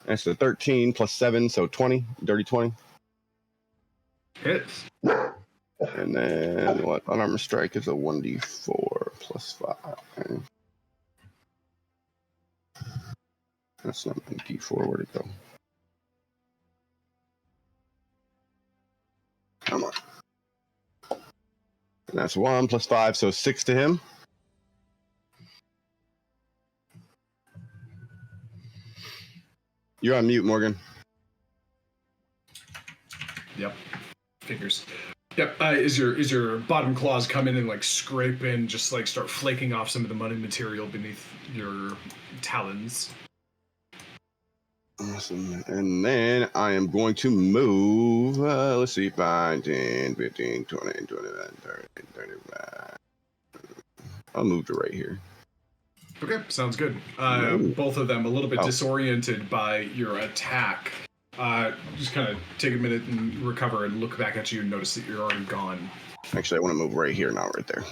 That's a 13 plus 7, so 20. Dirty 20. Hits. And then what? Unarmed strike is a 1d4 plus 5. That's not my d4. Where'd it go? Come on. And that's 1 plus 5, so 6 to him. You're on mute, Morgan. Yep. Figures. Yep. Is your bottom claws come in and like scrape in, just like start flaking off some of the muddy material beneath your talons. Awesome. And then I am going to move, let's see, 5, 10, 15, 20, 29, 30, 35. I'll move to right here. Okay, sounds good. Both of them a little bit disoriented by your attack. Just kind of take a minute and recover and look back at you and notice that you're already gone. Actually, I want to move right here, not right there.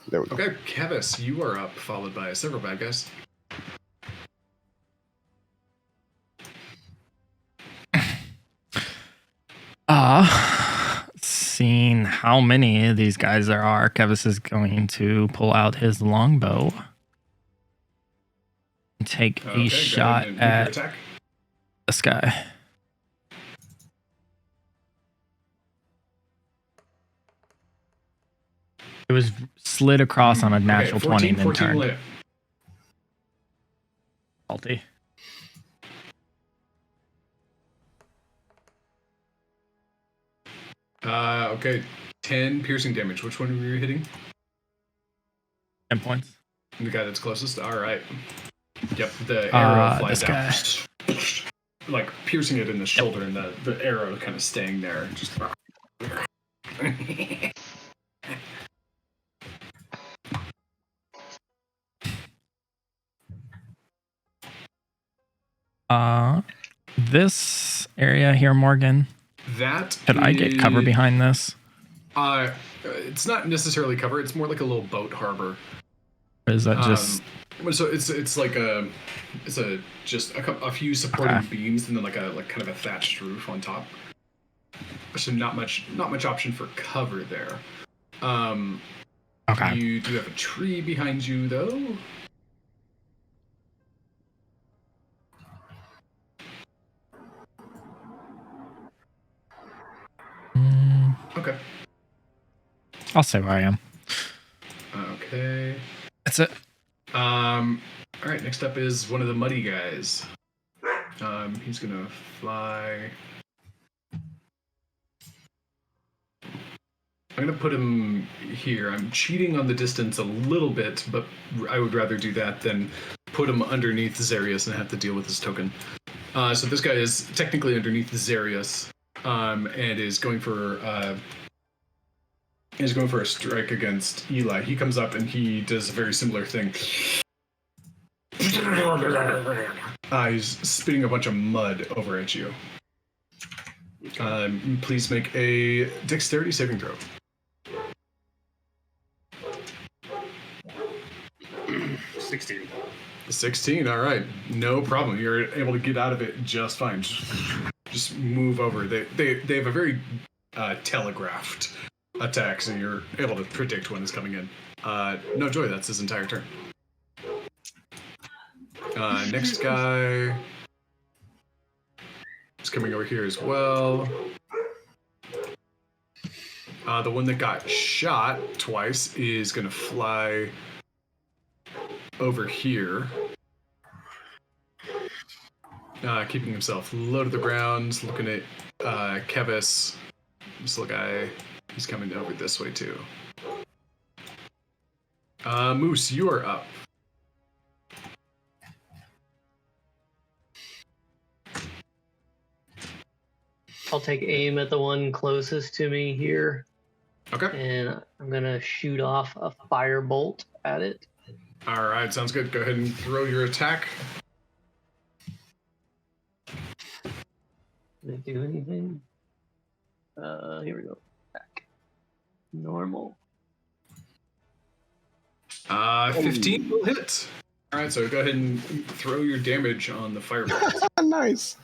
There we go. Okay, Kevis, you are up, followed by several bad guys. Seeing how many of these guys there are, Kevis is going to pull out his longbow and take Okay, a shot and make your at attack. this guy. It was slid across on a natural Okay, 20 and then 14 turned. lit. Salty. Okay, 10 piercing damage. Which one were you hitting? 10 points. The guy that's closest? Alright. Yep, the arrow flies this out. Like piercing it in the shoulder, and the arrow kind of staying there. Just. This area here, Morgan. That Could I get cover behind this? It's not necessarily cover. It's more like a little boat harbor. Or is that just So it's like just a few supporting beams and then like kind of a thatched roof on top. So not much option for cover there. okay? You do have a tree behind you though. Okay. I'll say where I am. Okay. That's it. All right. Next up is one of the muddy guys. He's gonna fly. I'm gonna put him here. I'm cheating on the distance a little bit, but I would rather do that than put him underneath Zarius and have to deal with his token. So this guy is technically underneath Zarius, and is going for a strike against Eli. He comes up and he does a very similar thing. He's spitting a bunch of mud over at you. Please make a dexterity saving throw. 16. 16, all right. No problem. You're able to get out of it just fine. Just move over. They have a very telegraphed attack, so you're able to predict when it's coming in. No joy, that's his entire turn. Next guy is coming over here as well. The one that got shot twice is going to fly over here. Keeping himself low to the ground, looking at Kevis. This little guy, he's coming over this way too. Moose, you are up. I'll take aim at the one closest to me here, Okay. and I'm gonna shoot off a firebolt at it. All right, sounds good. Go ahead and throw your attack. Did it do anything? Here we go. Back. Normal. 15 will hit. All right, so go ahead and throw your damage on the fireball. Nice.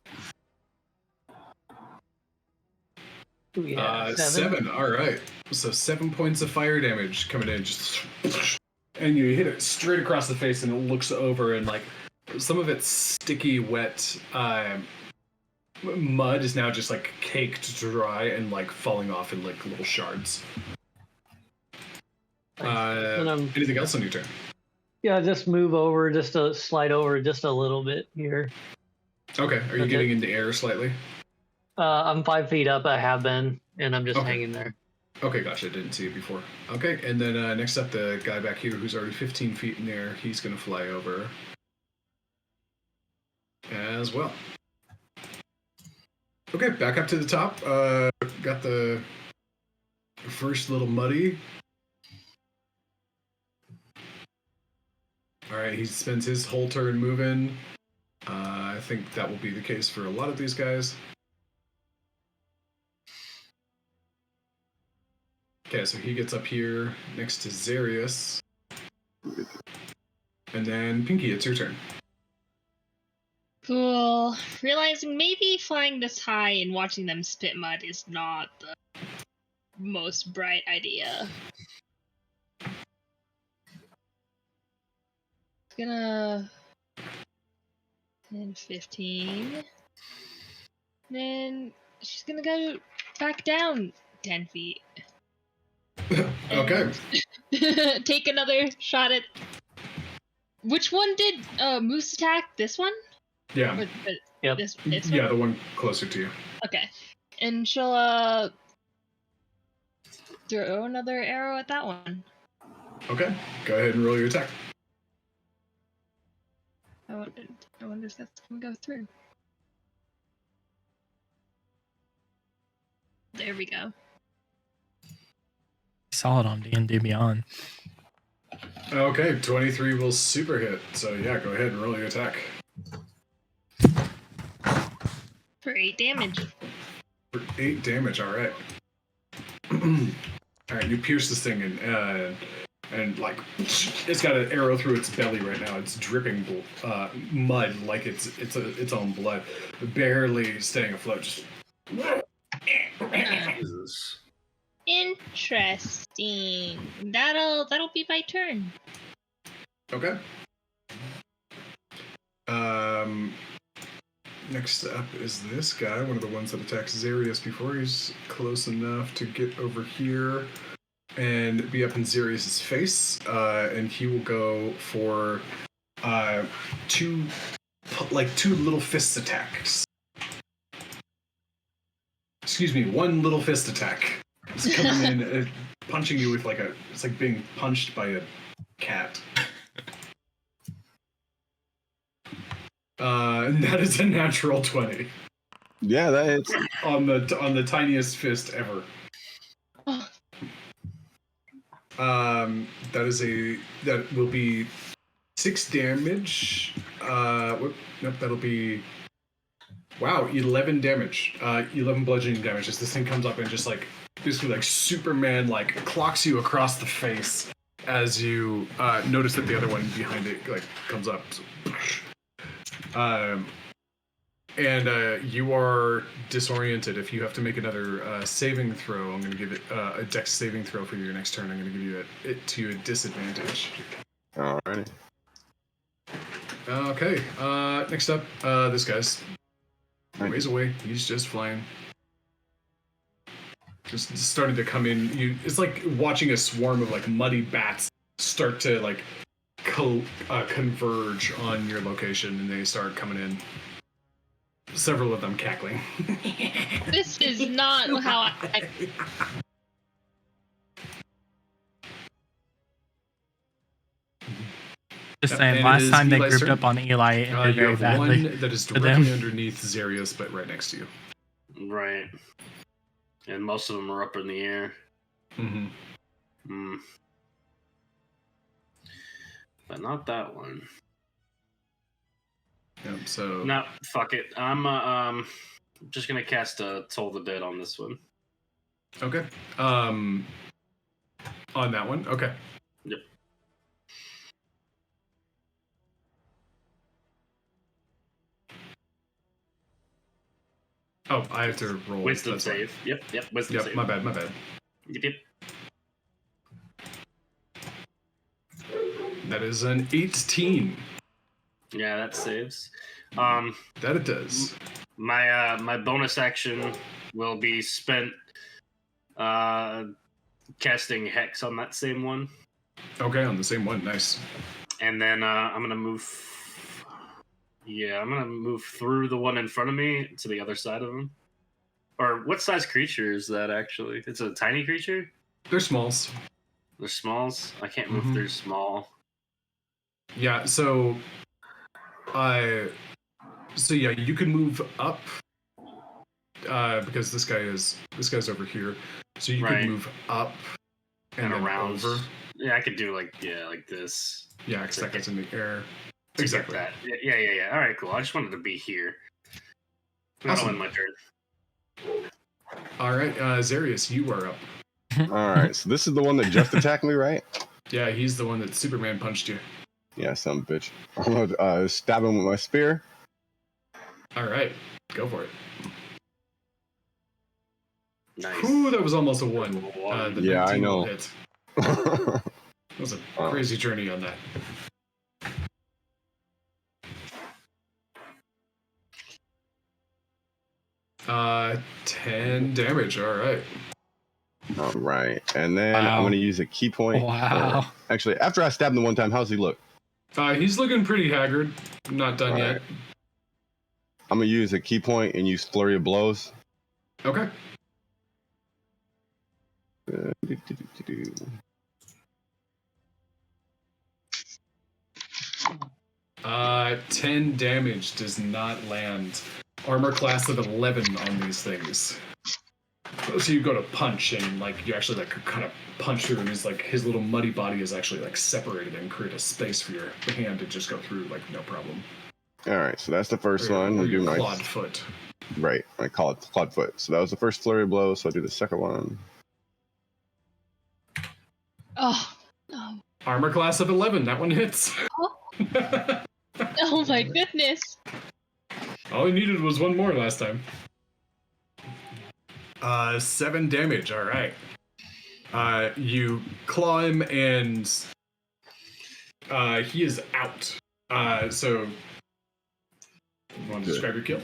Yeah, 7. All right. So 7 points of fire damage coming in. Just, and you hit it straight across the face, and it looks over, and like some of its sticky, wet mud is now just like caked dry and like falling off in like little shards. Anything else on your turn? Yeah, just move over, just to slide over just a little bit here. Okay. Are you getting in the air slightly? I'm 5 feet up. I have been, and I'm just hanging there. Okay, gotcha. I didn't see it before. Okay, and then next up, the guy back here who's already 15 feet in the air, he's going to fly over as well. Okay, back up to the top. Got the first little muddy. All right, he spends his whole turn moving. think that will be the case for a lot of these guys. Okay, so he gets up here next to Zarius. And then Pinky, it's your turn. Cool. Realizing maybe flying this high and watching them spit mud is not the most bright idea. Gonna 10, 15. Then she's gonna go back down 10 feet. Okay. Take another shot at. Which one did Moose attack? This one? Yeah. Yep. This Yeah, one? the one closer to you. Okay. And she'll throw another arrow at that one. Okay. Go ahead and roll your attack. I wonder if that's gonna go through. There we go. Solid on D&D Beyond. Okay, 23 will super hit. So yeah, go ahead and roll your attack. For 8 damage. For 8 damage, alright. Alright, you pierce this thing and like it's got an arrow through its belly right now. It's dripping mud like its own blood, barely staying afloat. Just Jesus. Interesting. That'll be my turn. okay. Next up is this guy, one of the ones that attacks Zarius before. He's close enough to get over here and be up in Zarius's face, and he will go for two little fist attacks. Excuse me, one little fist attack. He's coming in, punching you with it's like being punched by a cat. And that is a natural 20 Yeah, that hits. on the tiniest fist ever. That will be 6 damage. Nope, that'll be 11 damage. 11 bludgeoning damage as this thing comes up and just basically like Superman clocks you across the face as you notice that the other one behind it comes up. And you are disoriented. If you have to make another saving throw, I'm going to give it a dex saving throw for your next turn. I'm going to give you a disadvantage. Alrighty. Okay. Next up, this guy's a ways away. He's just flying. Just started to come in. It's like watching a swarm of muddy bats start to converge on your location, and they start coming in. Several of them cackling. This is not how I. Just And saying, it last is time they Eli's grouped turn. up on Eli, it ended You very have badly. one that is them. directly underneath Zarius, but right next to you. Right. And most of them are up in the air. Mm-hmm. Hmm. But not that one. Yep, so No, fuck it. I'm just gonna cast a Toll the Dead on this one. okay. On that one, okay. Yep. Oh, I have to roll. Wisdom that's fine. save. Yep. Wisdom Yep, save. my bad. Yep. That is an 18. Yeah, that saves. That it does. My bonus action will be spent casting Hex on that same one. Okay, on the same one. Nice. And then I'm gonna move. Yeah, I'm gonna move through the one in front of me to the other side of him. Or what size creature is that actually? It's a tiny creature? They're smalls. They're smalls? I can't move through small. Yeah, so yeah, you can move up because this guy's over here. So you Right. can move up and And then around. over. Yeah, I could do like this. Yeah, because that guy's in the air. to Exactly. get that. Yeah. All right, cool. I just wanted to be here. That'll end my turn. All right, Zarius, you are up. All right, so this is the one that just attacked me, right? Yeah, he's the one that Superman punched you. Yeah, son of a bitch. I'm gonna stab him with my spear. All right, go for it. Nice. Ooh, that was almost a 1. The Yeah, I 19 will know. hit. That was a crazy journey on that. Uh, 10 damage. All right. All right, and then Wow. I'm gonna use a key point. Wow. Actually, after I stab him the one time, how's he look? He's looking pretty haggard. Not done All yet. right. I'm gonna use a key point and use flurry of blows. Okay. 10 damage does not land. Armor class of 11 on these things. So you go to punch and like you actually like kind of punch through, and his little muddy body is actually like separated and create a space for your hand to just go through like no problem. All right, so that's the first one. Or I do your my clawed foot. right. I call it clawed foot. So that was the first flurry of blows. So I do the second one. Oh, no. Armor class of 11. That one hits. Oh my goodness. All he needed was one more last time. 7 damage. All right. You claw him, and he is out. So, you want to describe your kill?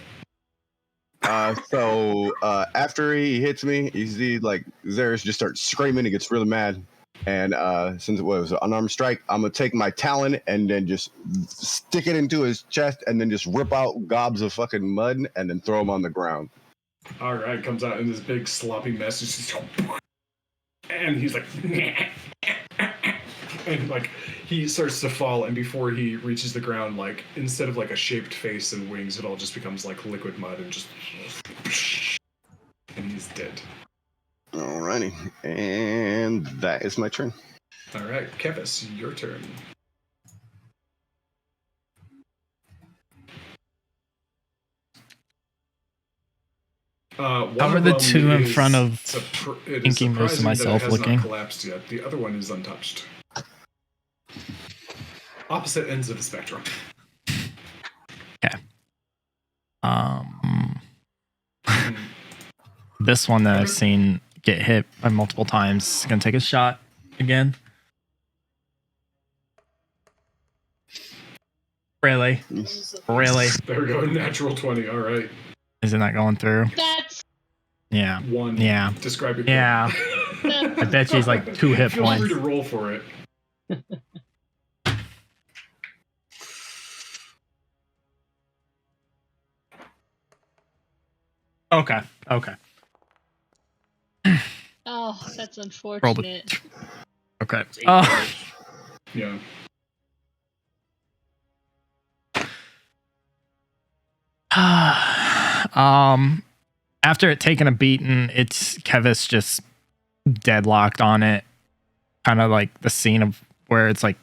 So after he hits me, you see like Zarius just starts screaming. He gets really mad, and since it was an unarmed strike, I'm gonna take my talon and then just stick it into his chest, and then just rip out gobs of fucking mud, and then throw him on the ground. All right, comes out in this big sloppy mess, just, and he's like, and like he starts to fall, and before he reaches the ground, like instead of like a shaped face and wings, it all just becomes like liquid mud and just, and he's dead. Alrighty, and that is my turn. All right, Kevis, your turn. One How are of the them two in is front of it is Inky Moose and surprising that myself it has looking? not collapsed yet. The other one is untouched. Opposite ends of the spectrum. Okay. This one that I've seen get hit by multiple times is gonna take a shot again. Really? Really? There we go. Natural 20. All right. Is it not going through? That's Yeah. 1. Yeah. Describe your Yeah. I bet she's like 2 hit Feel free points. to roll for it. Okay. Okay. oh, that's Roll unfortunate. the. Okay. It's 8 Oh. damage. Yeah. After it taking a beating, it's Kevis just deadlocked on it. Kind of like the scene of where it's like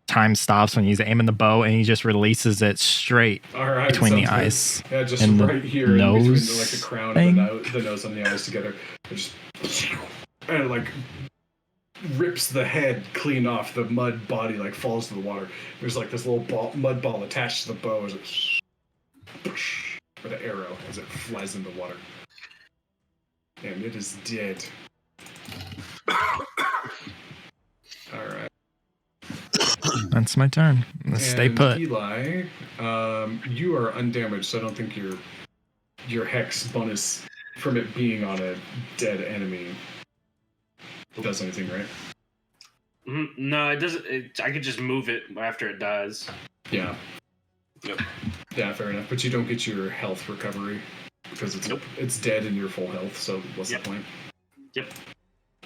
time stops when he's aiming the bow and he just releases it straight All right. between the sounds good. eyes. Yeah, just and the right here in nose between the, like the crown thing? and the nose and the eyes together. It just and it, like rips the head clean off. The mud body like falls to the water. There's like this little mud ball attached to the bow as it with an arrow as it flies into the water. And it is dead. All right. That's my turn. Let's stay And put. Eli, you are undamaged, so I don't think your hex bonus from it being on a dead enemy does anything, right? No, it doesn't. I could just move it after it dies. Yeah. Yep. Yeah, fair enough. But you don't get your health recovery because it's it's dead and you're full health. So what's the point? Yep.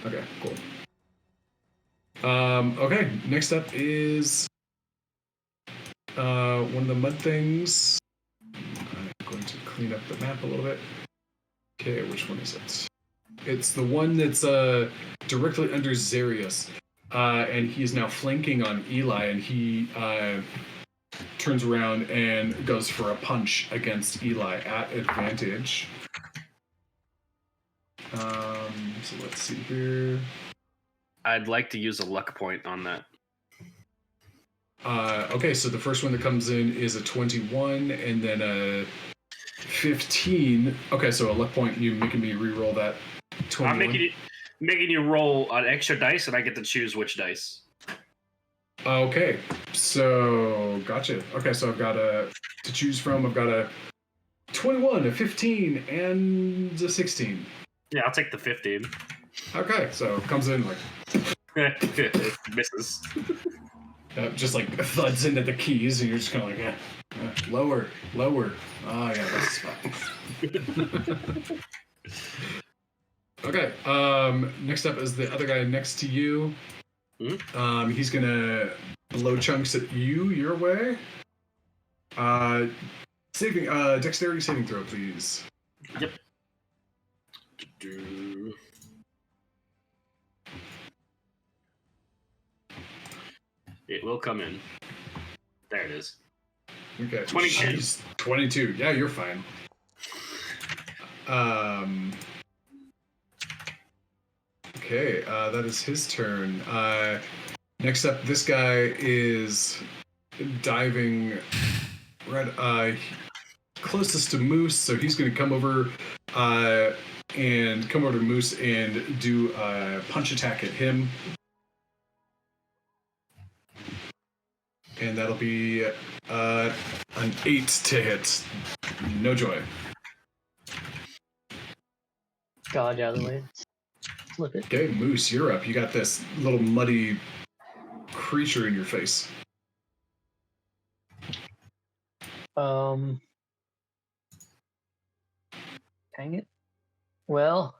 Okay, cool. Okay, next up is one of the mud things. I'm going to clean up the map a little bit. Okay, which one is it? It's the one that's directly under Zarius. And he's now flanking on Eli, and turns around and goes for a punch against Eli at advantage. So let's see here. I'd like to use a luck point on that. Okay, so the first one that comes in is a 21, and then a 15. Okay, so a luck point. You making me re-roll that 21. I'm making you roll an extra dice, and I get to choose which dice. Okay, so gotcha. Okay, so I've got to choose from. I've got a 21, a 15, and a 16. Yeah, I'll take the 15. Okay, so it comes in like It misses. just like thuds into the keys, and you're just kind of like, lower. Oh yeah, that's fine. Okay. Next up is the other guy next to you. Mm-hmm. He's gonna blow chunks at you your way. Dexterity saving throw, please. Yep. It will come in. There it is. Okay. 22. Jeez, 22. Yeah, you're fine. Okay, that is his turn. Next up, this guy is diving right closest to Moose, so he's going to come over to Moose and do a punch attack at him. And that'll be an 8 to hit. No joy. Dodge out of the way. Flip it. Okay, Moose, you're up. You got this little muddy creature in your face. Dang it. Well,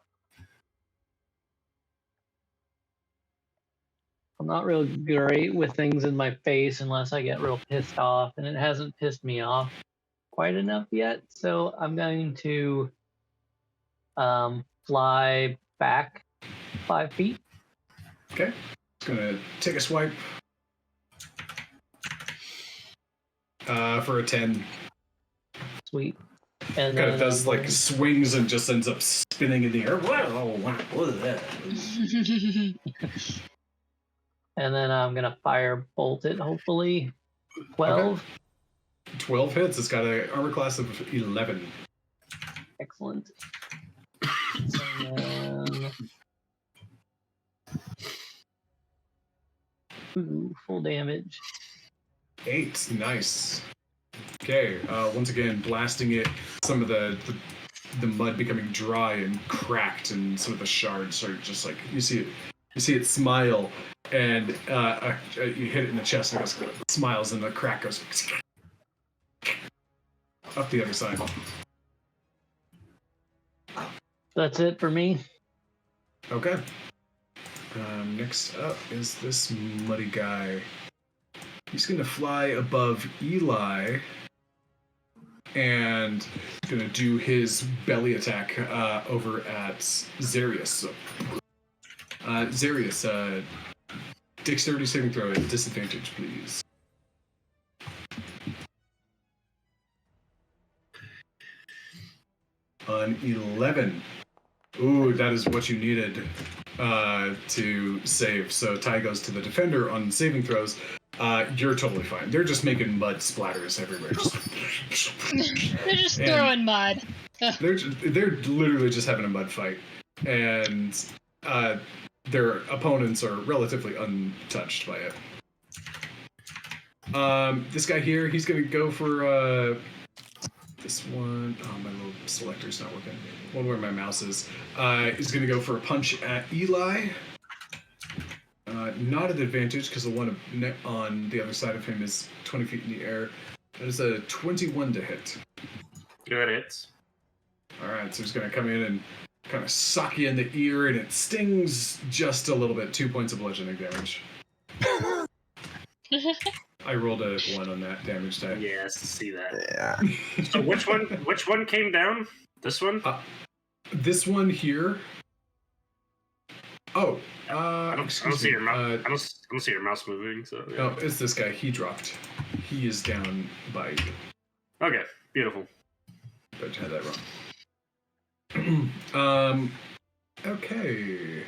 I'm not real great with things in my face unless I get real pissed off, and it hasn't pissed me off quite enough yet. So I'm going to fly back 5 feet. Okay. It's gonna take a swipe. For a 10. Sweet. And Kind then of does like swings and just ends up spinning in the air. And then I'm gonna fire bolt it. Hopefully, 12. Okay. 12 hits. It's got an armor class of 11. Excellent. And then, full damage. 8. Nice. Okay. Once again, blasting it. Some of the mud becoming dry and cracked, and some of the shards are just like you see it smile, and you hit it in the chest, and it goes, smiles, and the crack goes up the other side. That's it for me. Okay. Next up is this muddy guy. He's going to fly above Eli and going to do his belly attack over at Zarius. Zarius, dexterity saving throw at disadvantage, please. An 11. Ooh, that is what you needed to save. So Ty goes to the defender on saving throws. You're totally fine. They're just making mud splatters everywhere. They're just throwing mud. They're literally just having a mud fight, and their opponents are relatively untouched by it. This guy here, he's gonna go for this one. Oh, my little selector's not working. One where my mouse is. He's gonna go for a punch at Eli. Not at advantage because the one on the other side of him is 20 feet in the air. That is a 21 to hit. Good hits. Alright, so he's going to come in and kind of sock you in the ear, and it stings just a little bit. 2 points of bludgeoning damage. I rolled a 1 on that damage die. Yes, see that. Yeah. So which one came down? This one? This one here Oh, I don't excuse see me. your mouse. I don't see your mouse moving. So yeah. No, it's this guy. He dropped. He is down by you. Okay, beautiful. But I had that wrong. Okay.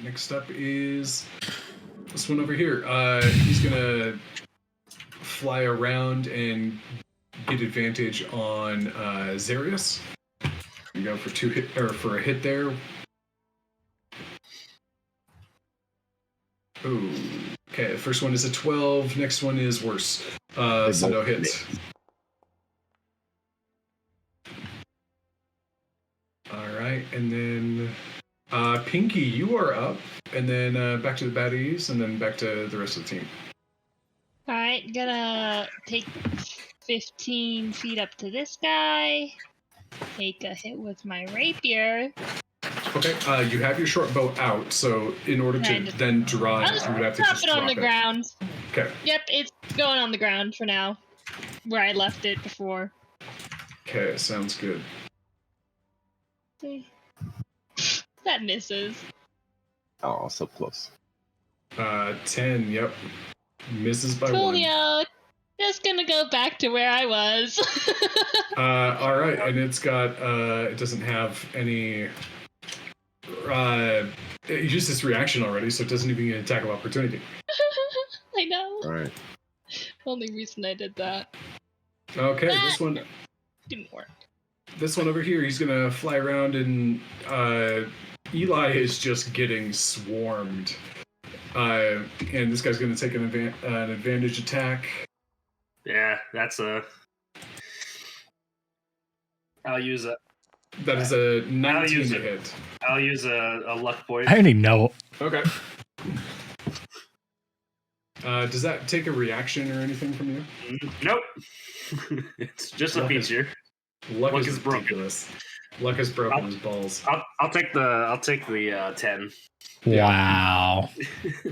Next up is this one over here. He's gonna fly around and get advantage on Zarius. You go for for a hit there. Ooh. Okay, the first one is a 12. Next one is worse. So no hits. All right, and then Pinky, you are up, and then back to the baddies, and then back to the rest of the team. Alright, gonna take 15 feet up to this guy. Take a hit with my rapier. Okay, you have your short bow out, so in order to then draw I'll it, just you would have to drop just it on drop the ground. Okay. Yep, it's going on the ground for now. Where I left it before. Okay, sounds good. That misses. Oh, so close. 10, yep. Misses by one. Coolio, just gonna go back to where I was. All right, and it's got, it doesn't have any, it used its reaction already, so it doesn't even get an attack of opportunity. I know. All right. Only reason I did that. Okay, That this one didn't work. This one over here, he's gonna fly around, and Eli is just getting swarmed. And this guy's gonna take an advantage attack. Yeah, that's a. I'll use a. That is a 19 I'll use to it. hit. I'll use a luck point. I already know. Okay. Does that take a reaction or anything from you? Nope. It's just a feature. Luck is broken. ridiculous. Luck is broken as balls. I'll take the 10. Wow.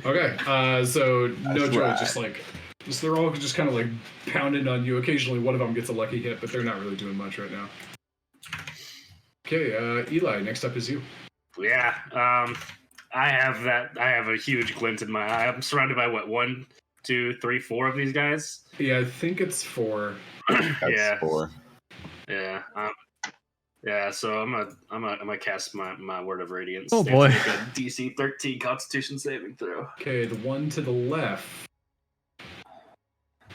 Okay, so no That's joy, right. they're all just kind of like pounding on you. Occasionally, one of them gets a lucky hit, but they're not really doing much right now. Okay, Eli, next up is you. Yeah. I have a huge glint in my eye. I'm surrounded by what, 1, 2, 3, 4 of these guys. Yeah, I think it's 4. That's Yeah. 4. Yeah. Yeah. So I'm gonna cast my word of radiance. Oh, They have boy. to make a DC 13 Constitution saving throw. Okay, the one to the left.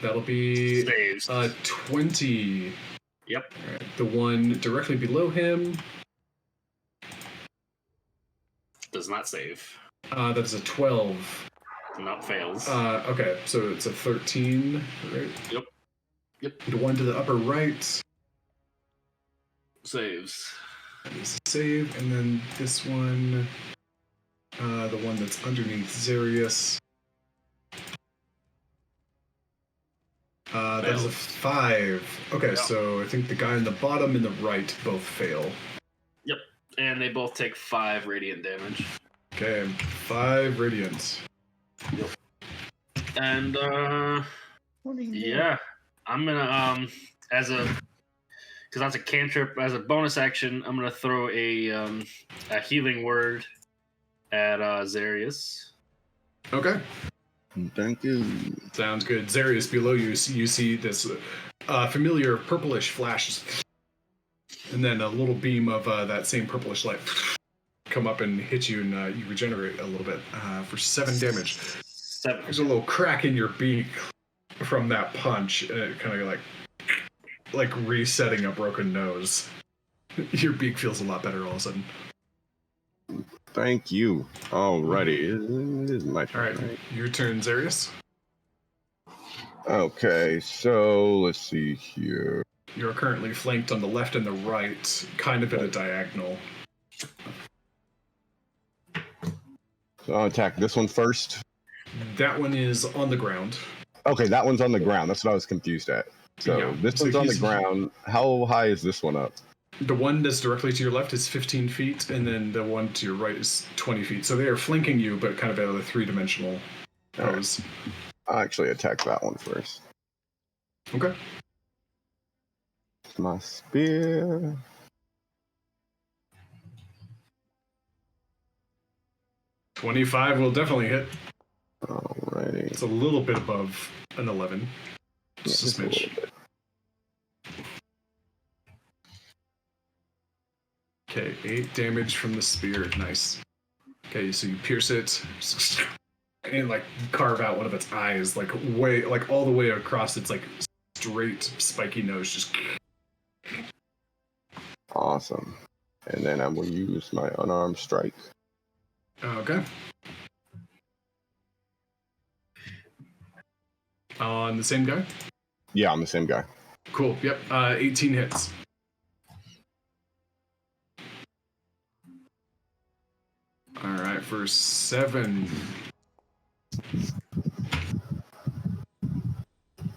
That'll be Saves. 20. Yep. All right, the one directly below him. Does not save. That is a 12. Not fails. Okay, so it's a 13, right? Yep. The one to the upper right Saves. is a save, and then this one, the one that's underneath Zarius. That is a 5. Okay, Yep. so I think the guy in the bottom and the right both fail. Yep. And they both take 5 radiant damage. Okay, 5 radiant. And yeah, I'm gonna because that's a cantrip, as a bonus action, I'm gonna throw a healing word at Zarius. Okay, Thank you. sounds good. Zarius, below you, you see this familiar purplish flash, and then a little beam of that same purplish light come up and hit you, and you regenerate a little bit for 7 damage. 7. There's a little crack in your beak from that punch, and it kind of like resetting a broken nose. Your beak feels a lot better all of a sudden. Thank you. Alrighty. It is my All turn. right, your turn, Zarius. Okay, so let's see here. You're currently flanked on the left and the right, kind of at a diagonal. So I'll attack this one first. That one is on the ground. Okay, that one's on the ground. That's what I was confused at. So Yeah, this so one's on the he's- ground. How high is this one up? The one that's directly to your left is 15 feet, and then the one to your right is 20 feet. So they are flanking you, but kind of at a 3-dimensional pose. I'll actually attack that one first. Okay. My spear. 25 will definitely hit. Alrighty. It's a little bit above an 11. Just a Just a smidge. little bit. Okay, 8 damage from the spear. Nice. Okay, so you pierce it and like carve out one of its eyes, like way, like all the way across its like straight spiky nose. Just Awesome. And then I will use my unarmed strike. okay. On the same guy. Yeah, I'm the same guy. Cool. Yep. 18 hits. All right, for 7.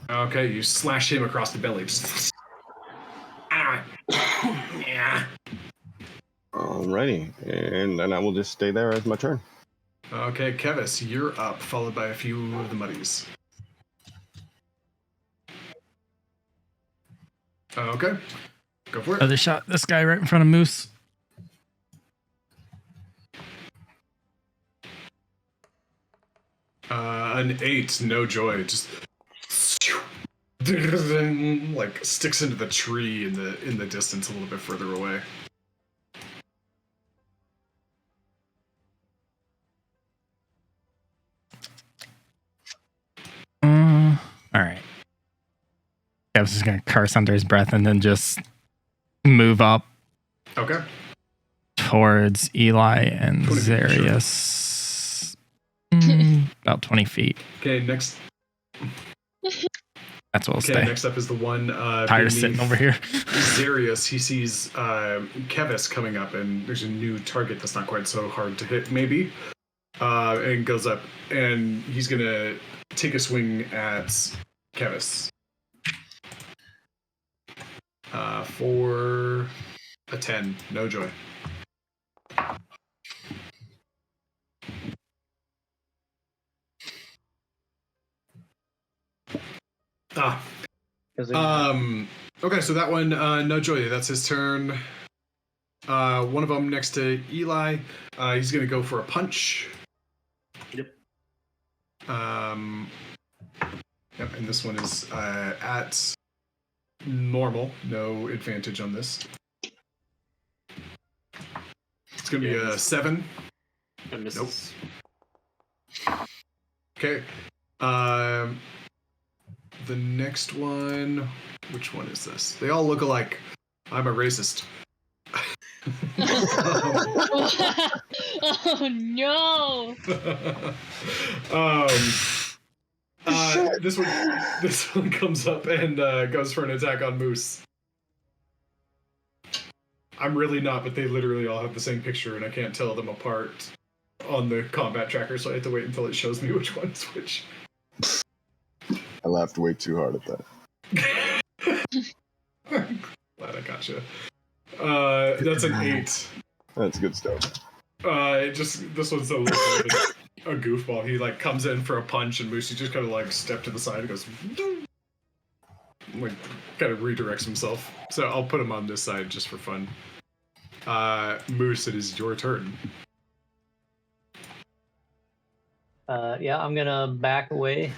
Okay, you slash him across the belly. Just ah, yeah. Alrighty. And then I will just stay there as my turn. Okay, Kevis, you're up, followed by a few of the muddies. Okay, go for it. Other shot. This guy right in front of Moose. An 8, no joy. Just like sticks into the tree in the distance a little bit further away. All right. I was just gonna curse under his breath and then just move up Okay. towards Eli and 20 feet, sure. Zarius. About 20 feet. Okay, next. That's what we'll Okay, stay. next up is the one Tired of sitting beneath over here. Zarius. He sees Kevis coming up, and there's a new target that's not quite so hard to hit, maybe. And goes up, and he's gonna take a swing at Kevis. For a 10, no joy. Ah. Okay, so that one, no joy. That's his turn. One of them next to Eli. He's gonna go for a punch. Yep. Yep, and this one is at normal. No advantage on this. It's gonna be a 7. That misses. Okay. The next one. Which one is this? They all look alike. I'm a racist. Oh no! This one comes up and goes for an attack on Moose. I'm really not, but they literally all have the same picture, and I can't tell them apart on the combat tracker, so I have to wait until it shows me which one's which. I laughed way too hard at that. Glad I gotcha. That's an 8. That's good stuff. This one's a little bit a goofball. He like comes in for a punch, and Moose just kind of like step to the side and goes, like kind of redirects himself. So I'll put him on this side just for fun. Moose, it is your turn. Yeah, I'm gonna back away.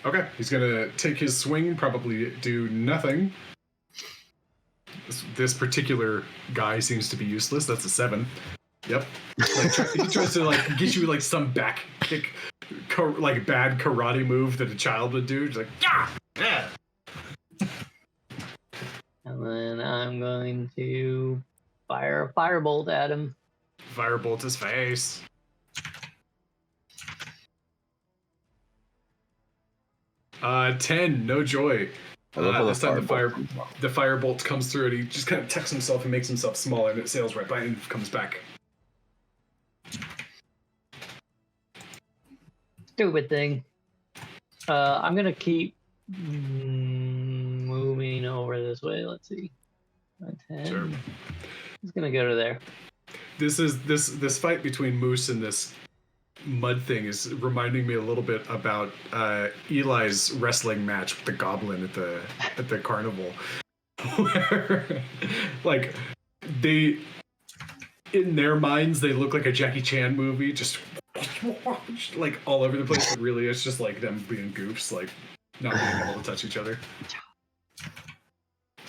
Okay, he's gonna take his swing, probably do nothing. This particular guy seems to be useless. That's a 7. Yep. Like, he tries to like get you like some back kick, like bad karate move that a child would do. He's like, yeah. And then I'm going to fire a firebolt at him. Firebolt his face. Uh, 10, no joy. I love how This time firebolt the firebolt comes through, and he just kind of tucks himself and makes himself smaller, and it sails right by and comes back. Stupid thing. I'm gonna keep moving over this way. Let's see. 10. Sure. He's gonna go to there. This fight between Moose and this mud thing is reminding me a little bit about Eli's wrestling match with the goblin at the carnival, where like in their minds, they look like a Jackie Chan movie, just like all over the place. But really, it's just like them being goofs, like not being able to touch each other.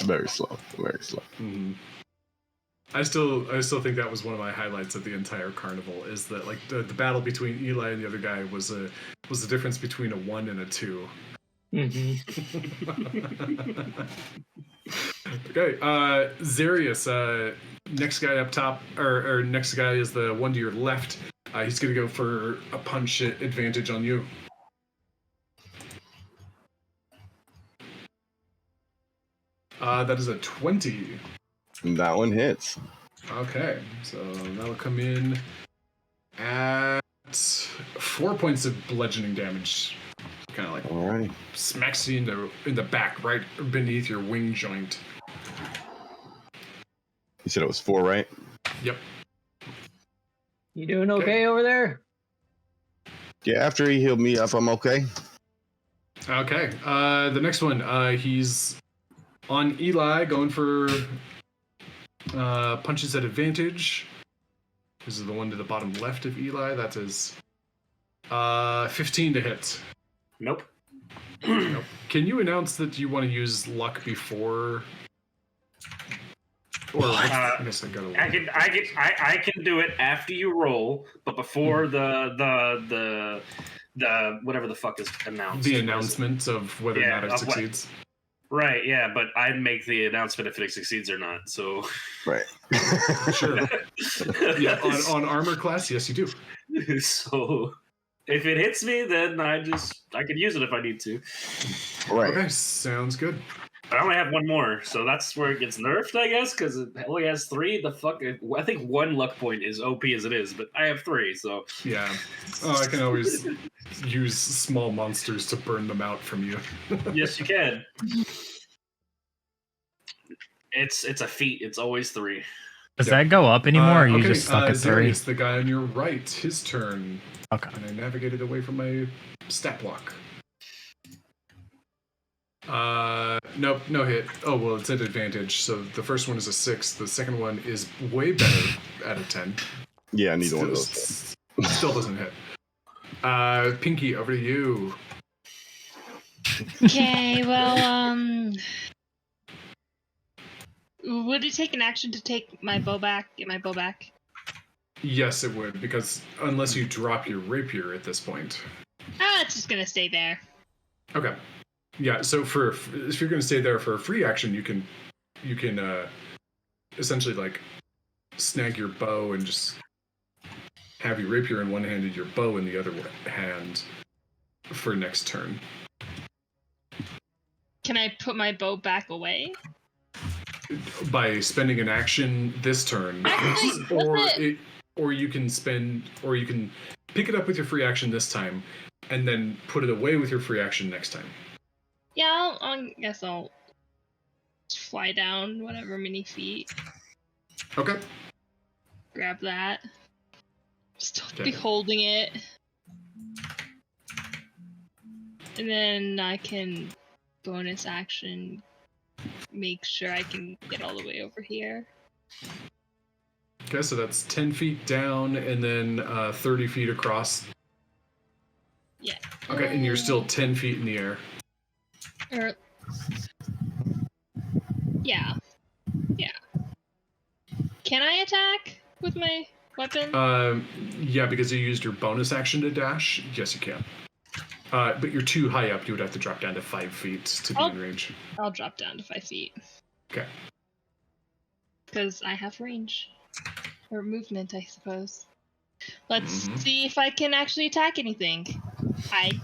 Very slow. Very slow. Mm-hmm. I still think that was one of my highlights of the entire carnival. Is that like the battle between Eli and the other guy was the difference between a 1 and a 2. Mm-hmm. Okay, Zarius, next guy up top, or next guy is the one to your left. He's gonna go for a punch advantage on you. That is a 20. That one hits. Okay, so that'll come in at 4 points of bludgeoning damage. Kind of like Alrighty. smacks you in the back, right beneath your wing joint. You said it was 4, right? Yep. You doing okay over there? Yeah, after he healed me up, I'm okay. Okay. The next one, he's on Eli, going for punches at advantage. This is the one to the bottom left of Eli. That is 15 to hit. Nope. Nope. Can you announce that you want to use luck before? Or I guess I gotta. I can do it after you roll, but before the whatever the fuck is announced. The announcement of whether or not it succeeds. Right, yeah, but I make the announcement if it succeeds or not. So Right. Sure. Yeah, on armor class, yes, you do. So if it hits me, then I can use it if I need to. Right. Okay, sounds good. But I only have one more, so that's where it gets nerfed, I guess, because it only has 3. The fuck, I think 1 luck point is OP as it is, but I have 3, so Yeah. Oh, I can always use small monsters to burn them out from you. yes, you can. It's a feat. It's always 3. Does that go up anymore, or are you okay, just stuck at 3? Zarius, the guy on your right, his turn. Okay. And I navigated away from my stat block. Nope, no hit. Oh, well, it's at advantage. So the first one is a 6. The second one is way better at a 10. Yeah, neither one of those. Still doesn't hit. Pinky, over to you. Okay, well, would it take an action to take my bow back? Get my bow back? Yes, it would, because unless you drop your rapier at this point. It's just gonna stay there. Okay. Yeah, so if you're going to stay there for a free action, you can essentially like snag your bow and just have your rapier in one hand and your bow in the other hand for next turn. Can I put my bow back away? By spending an action this turn, or you can pick it up with your free action this time, and then put it away with your free action next time. Yeah, I guess I'll just fly down whatever many feet. Okay. Grab that. Still Okay. be holding it. And then I can bonus action make sure I can get all the way over here. Okay, so that's 10 feet down and then 30 feet across. Yeah. Okay, and you're still 10 feet in the air. Yeah. Yeah. Can I attack with my weapon? Yeah, because you used your bonus action to dash. Yes, you can. But you're too high up. You would have to drop down to 5 feet to be in range. I'll drop down to 5 feet. Okay. Because I have range. Or movement, I suppose. Let's see if I can actually attack anything. I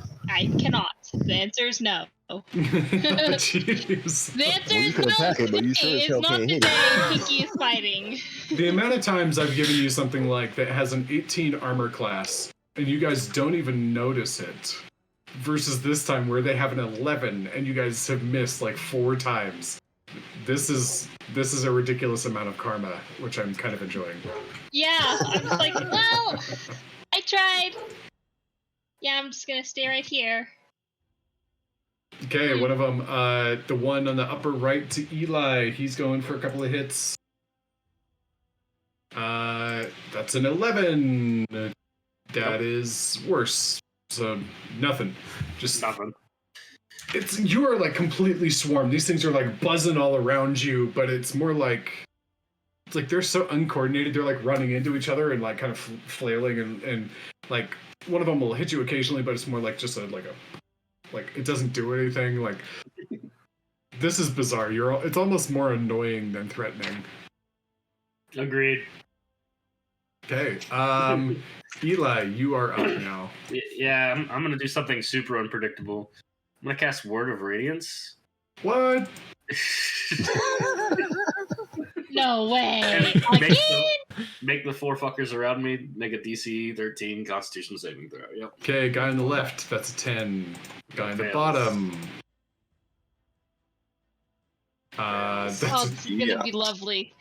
cannot. The answer is no. Jeez. The answer Well, you is can no. attack it, but you sure as It's hell not can't the hit day it. Pinky is fighting. The amount of times I've given you something like that has an 18 armor class, and you guys don't even notice it, versus this time where they have an 11, and you guys have missed like 4 times. This is a ridiculous amount of karma, which I'm kind of enjoying. Yeah, I'm just like, well, I tried. Yeah, I'm just gonna stay right here. Okay, one of them, the one on the upper right to Eli, he's going for a couple of hits. That's an 11. That is worse. So nothing. Just Nothing. you are like completely swarmed. These things are like buzzing all around you, but it's more like it's like they're so uncoordinated. They're like running into each other and like kind of flailing and like one of them will hit you occasionally, but it's more like just like it doesn't do anything. Like this is bizarre. It's almost more annoying than threatening. Agreed. Okay. Eli, you are up now. Yeah, I'm gonna do something super unpredictable. I'm gonna cast Word of Radiance. What? No way. Make the four fuckers around me make a DC 13 Constitution saving throw. Yep. Okay, guy on the left, that's a 10. Guy on the Fails. bottom. Oh, That's this is gonna be lovely.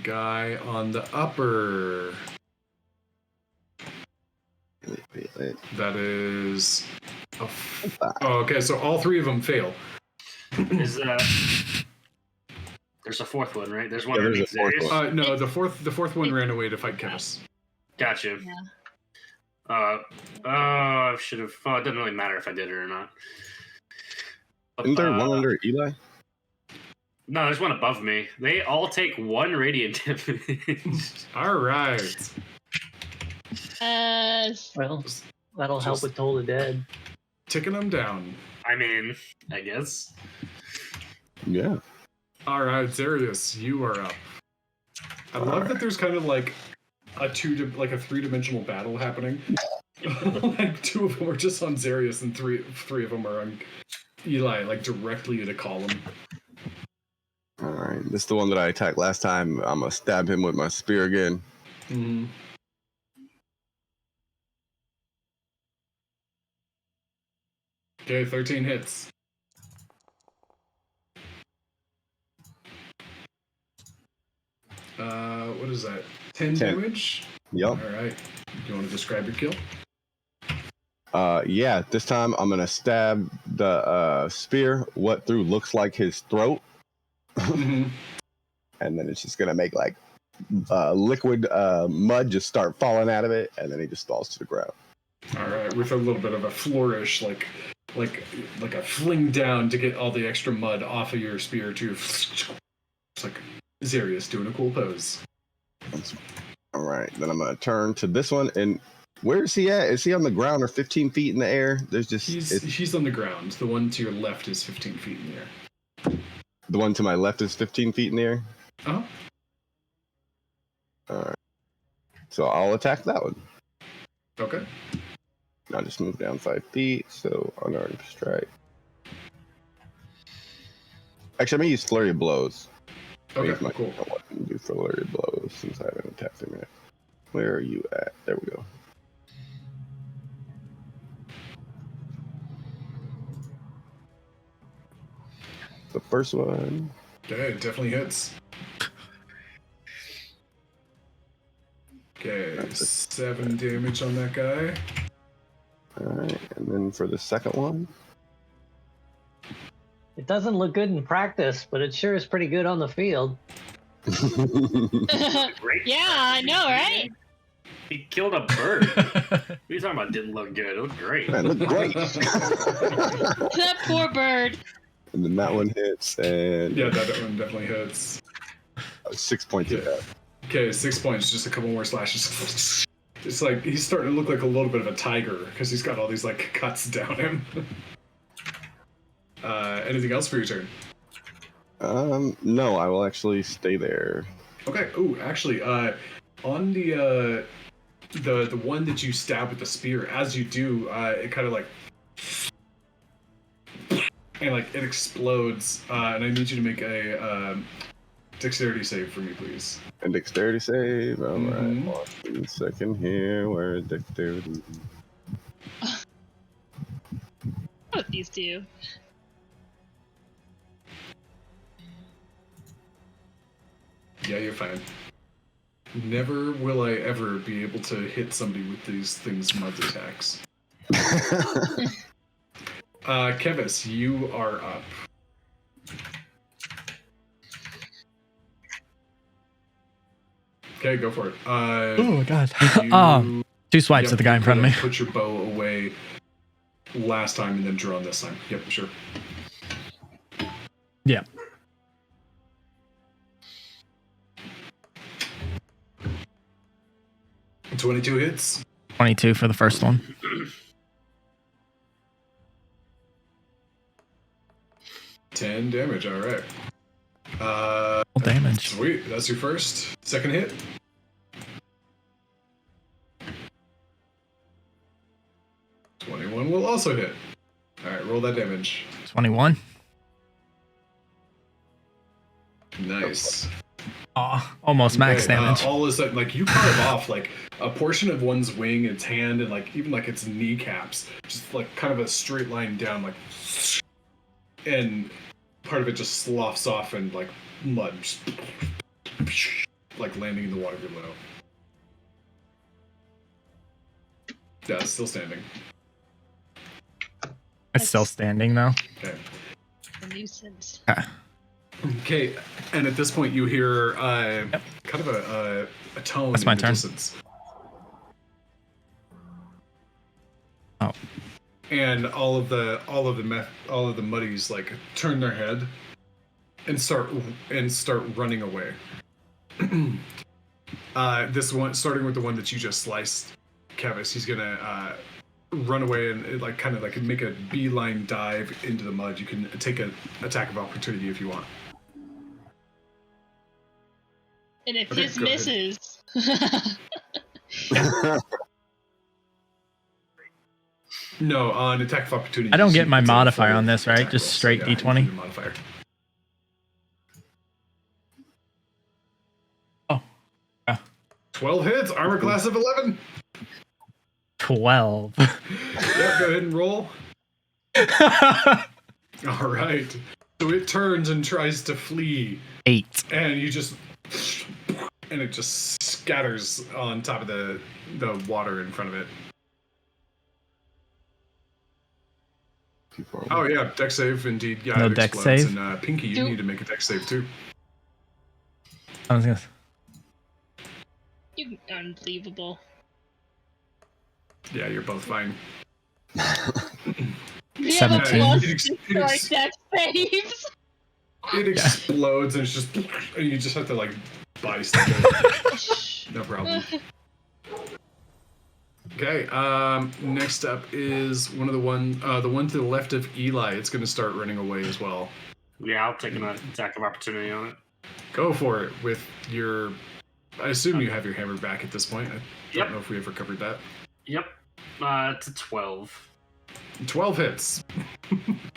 Guy on the upper. That is. Oh, okay, so all three of them fail. Is there's a fourth one, right? There's one. Yeah, there's a fourth Xerius? one. No, the fourth one ran away to fight Kevis. Gotcha. Yeah. I should have. Well, it doesn't really matter if I did it or not. Isn't there one under Eli? No, there's one above me. They all take 1 radiant damage. All right. Well, that'll help with Toll the Dead. Ticking them down. I mean, I guess. Yeah. All right, Zarius, you are up. I love that there's kind of like a 3-dimensional battle happening. Like 2 of them are just on Zarius, and three of them are on Eli, like directly at a column. All right. This is the one that I attacked last time. I'm gonna stab him with my spear again. Mm-hmm. Okay, 13 hits. What is that? 10 damage? Yep. All right. Do you want to describe your kill? Yeah. This time I'm gonna stab the spear what through looks like his throat, Mm-hmm. and then it's just gonna make like liquid mud just start falling out of it, and then he just falls to the ground. All right, with a little bit of a flourish, like a fling down to get all the extra mud off of your spear too. It's like Zarius doing a cool pose. All right, then I'm gonna turn to this one, and where is he at? Is he on the ground or 15 feet in the air? There's just He's on the ground. The one to your left is 15 feet in the air. the one to my left is 15 feet in the air. Oh. All right, so I'll attack that one. Okay. I'll just move down 5 feet, so unarmed strike. Actually, I'm gonna use flurry of blows. Okay. Cool. What I can do flurry of blows since I haven't attacked him yet. Where are you at? There we go. The first one. Okay, it definitely hits. Okay, 7 damage on that guy. Alright, and then for the second one. It doesn't look good in practice, but it sure is pretty good on the field. Great. Yeah, I know, right? He killed a bird. What are you talking about? Didn't look good. It looked great. Man, look great. That poor bird. And then that one hits, and Yeah, that one definitely hits. 6 points of that. Okay, 6 points, just a couple more slashes. It's like he's starting to look like a little bit of a tiger because he's got all these like cuts down him. Anything else for your turn? No, I will actually stay there. Okay. Oh, actually, on the one that you stab with the spear, as you do, it kind of like and like it explodes. And I need you to make a dexterity save for me, please. And dexterity save. All Mhm. right. 1 second here. Where is dexterity? What do these do? Yeah, you're fine. Never will I ever be able to hit somebody with these things mud attacks. Kevis, you are up. Okay, go for it. Oh god. You, 2 swipes yep, at the guy you in front of me. could've Put your bow away last time and then drawn this time. Yep, sure. Yeah. And 22 hits. 22 for the first one. $10 damage. All right. Damage. Sweet. That's your first. Second hit. $21 will also hit. All right, roll that damage. 21. Nice. Oh, almost max Okay, damage. all of a sudden, like you carve off like a portion of one's wing, its hand, and like even like its kneecaps, just like kind of a straight line down, like, and part of it just sloughs off and like mud, just, like landing in the water below. Yeah, it's still standing. It's still standing though. Okay. A nuisance. Okay, and at this point you hear kind of a tone That's in my the turn. distance. Oh. And all of the muddies like turn their head and start running away. This one, starting with the one that you just sliced, Kevis, he's gonna run away and like kind of like make a beeline dive into the mud. You can take an attack of opportunity if you want. And if Okay, his go ahead. misses, No, an attack of opportunity. I don't get it's my a modifier full on this, right? attack Just roll, so straight yeah, you D20? do your modifier. Oh. 12 hits, armor class of 11. 12. Yep, go ahead and roll. All right. So it turns and tries to flee, 8. and you just, and it just scatters on top of the water in front of it. Oh yeah, deck save indeed. Yeah, No it dex explodes. save? And Pinky, you Do- need to make a deck save too. I was gonna. you unbelievable. Yeah, you're both fine. We have a 17. plus It to our deck saves. It explodes and it's just, and you just have to like bystand it. No problem. Okay. Next up is the one to the left of Eli. It's going to start running away as well. Yeah, I'll take an attack of opportunity on it. Go for it with your. I assume you have your hammer back at this point. I Yep. don't know if we ever covered that. Yep. It's a 12. 12 hits.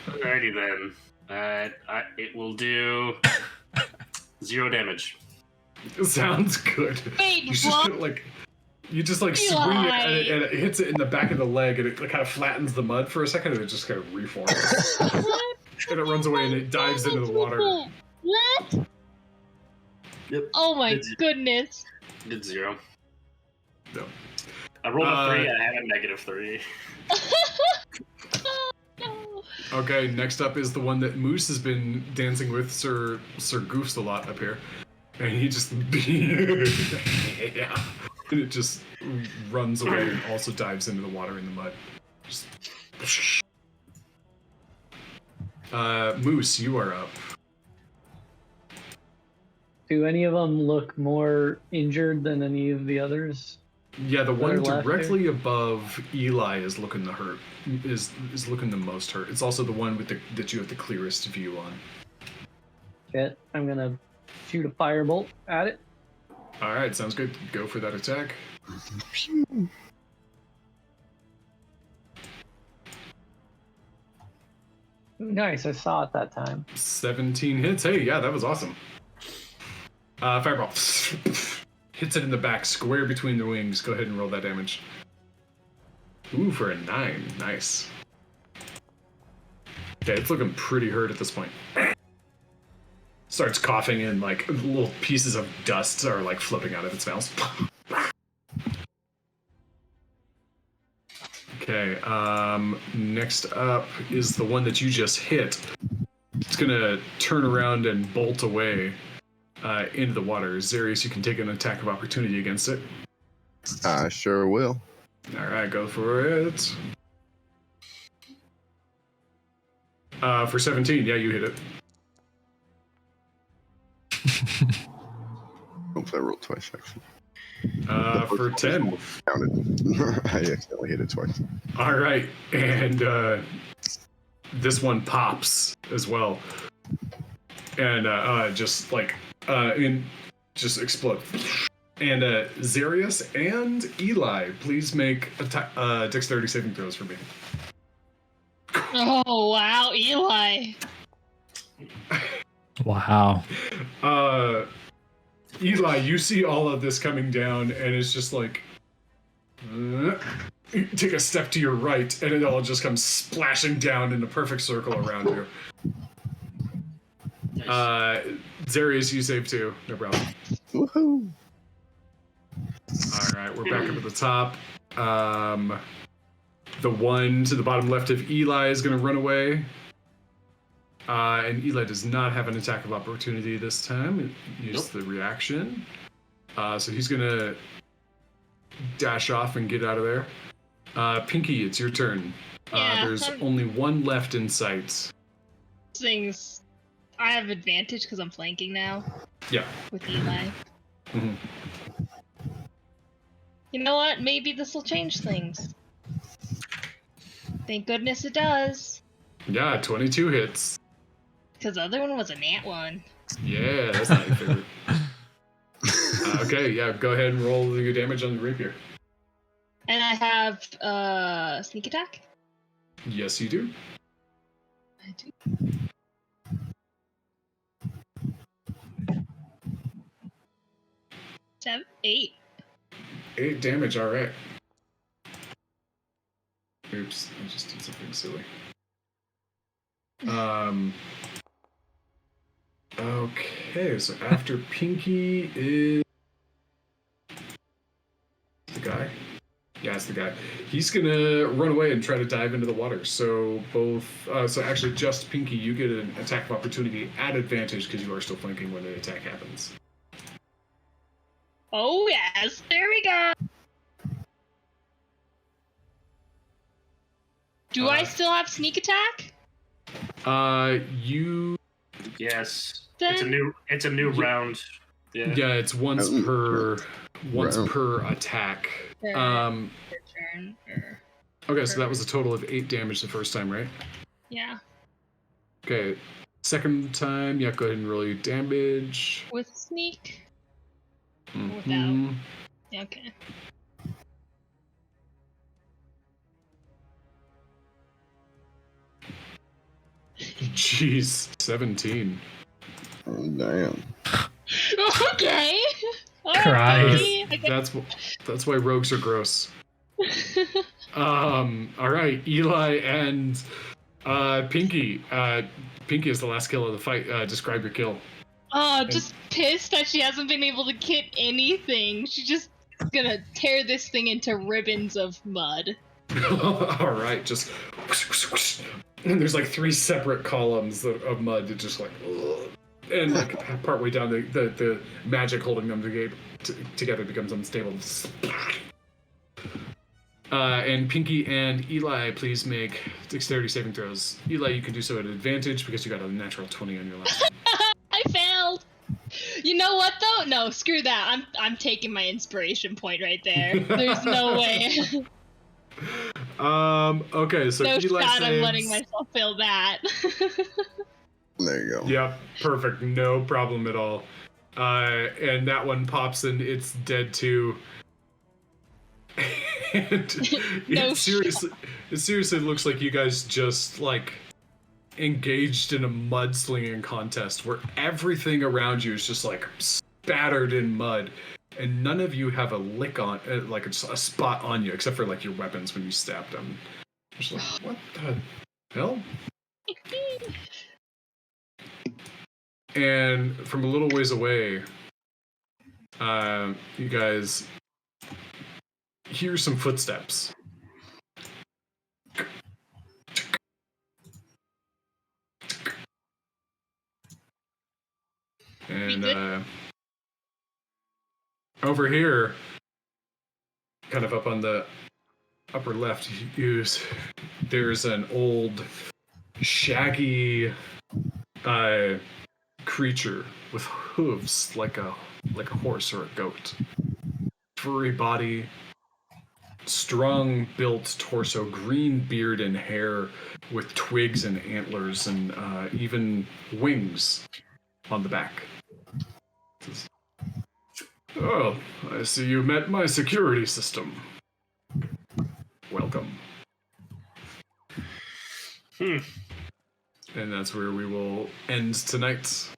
Alrighty then. It will do 0 damage. Sounds good. Wait, You just what? put, like. You just like swing it and it hits it in the back of the leg and it kind of flattens the mud for a second and it just kind of reforms. And it runs away and it dives into the water. What? Yep. Oh my It's- goodness. Did 0. No. I rolled a 3, I had a -3. Oh, no. Okay, next up is the one that Moose has been dancing with, Sir Goofs a lot up here. And he just yeah. And it just runs away and also dives into the water in the mud. Just Moose, you are up. Do any of them look more injured than any of the others? Yeah, the one left directly above Eli is looking the hurt. Is looking the most hurt. It's also the one with that you have the clearest view on. Shit, I'm gonna shoot a firebolt at it. All right, sounds good. Go for that attack. Nice, I saw it that time. 17 hits. Hey, yeah, that was awesome. Fireball. Hits it in the back, square between the wings. Go ahead and roll that damage. Ooh, for a 9. Nice. Okay, it's looking pretty hurt at this point. Starts coughing and like little pieces of dust are like flipping out of its mouth. Okay, next up is the one that you just hit. It's gonna turn around and bolt away. into the water. Zarius, you can take an attack of opportunity against it. I sure will. All right, go for it. For 17, yeah, you hit it. Hopefully I rolled twice, actually. For 10. Counted. I accidentally hit it twice. All right, and this one pops as well, and just explode. And Zarius and Eli, please make dexterity saving throws for me. Oh wow, Eli. Wow. Eli, you see all of this coming down, and it's just like, you take a step to your right, and it all just comes splashing down in a perfect circle around you. Nice. Zarius, you save too. No problem. Woohoo! All right, we're back up at the top. The one to the bottom left of Eli is going to run away. And Eli does not have an attack of opportunity this time. Use the reaction. So he's going to dash off and get out of there. Pinky, it's your turn. Yeah, There's only one left in sight. Things. I have advantage because I'm flanking now. Yeah. With Eli. Mhm. You know what? Maybe this will change things. Thank goodness it does. Yeah, 22 hits. Because the other one was a nat one. Yeah, that's not your favorite. Okay, yeah, go ahead and roll your damage on the rapier. And I have sneak attack. Yes, you do. I do. Eight. 8 damage, alright. Oops, I just did something silly. Okay, so after Pinky is the guy. Yeah, it's the guy. He's gonna run away and try to dive into the water. So so actually just Pinky, you get an attack of opportunity at advantage because you are still flanking when the attack happens. Oh yes, there we go. Do I still have sneak attack? You. Yes. Then- It's a new round. Yeah. Yeah, it's once per attack. Per turn. Okay, so that was a total of 8 damage the first time, right? Yeah. Okay, second time, yeah, go ahead and roll your damage. With sneak. Mhm. Yeah, okay. Jeez, 17. Oh, damn. Okay. Christ. That's why rogues are gross. All right, Eli and Pinky. Pinky is the last kill of the fight. Describe your kill. Oh, just pissed that she hasn't been able to get anything. She's just gonna tear this thing into ribbons of mud. All right, just and there's like 3 separate columns of mud that just like, and like partway down the magic holding them together becomes unstable. And Pinky and Eli, please make dexterity saving throws. Eli, you can do so at advantage because you got a natural 20 on your last one. I failed. You know what though? No, screw that. I'm taking my inspiration point right there. There's no way. Okay, so No Eli shot. saves... I'm letting myself fail that. There you go. Yep, perfect. No problem at all. And that one pops and it's dead too. And No it seriously looks like you guys just like engaged in a mudslinging contest where everything around you is just like spattered in mud, and none of you have a lick on, like a spot on you, except for like your weapons when you stabbed them. Just like, what the hell? And from a little ways away, you guys hear some footsteps. And good? over here, kind of up on the upper left, there's an old, shaggy creature with hooves like a horse or a goat. Furry body, strong built torso, green beard and hair with twigs and antlers and even wings on the back. Oh, I see you met my security system. Welcome. And that's where we will end tonight.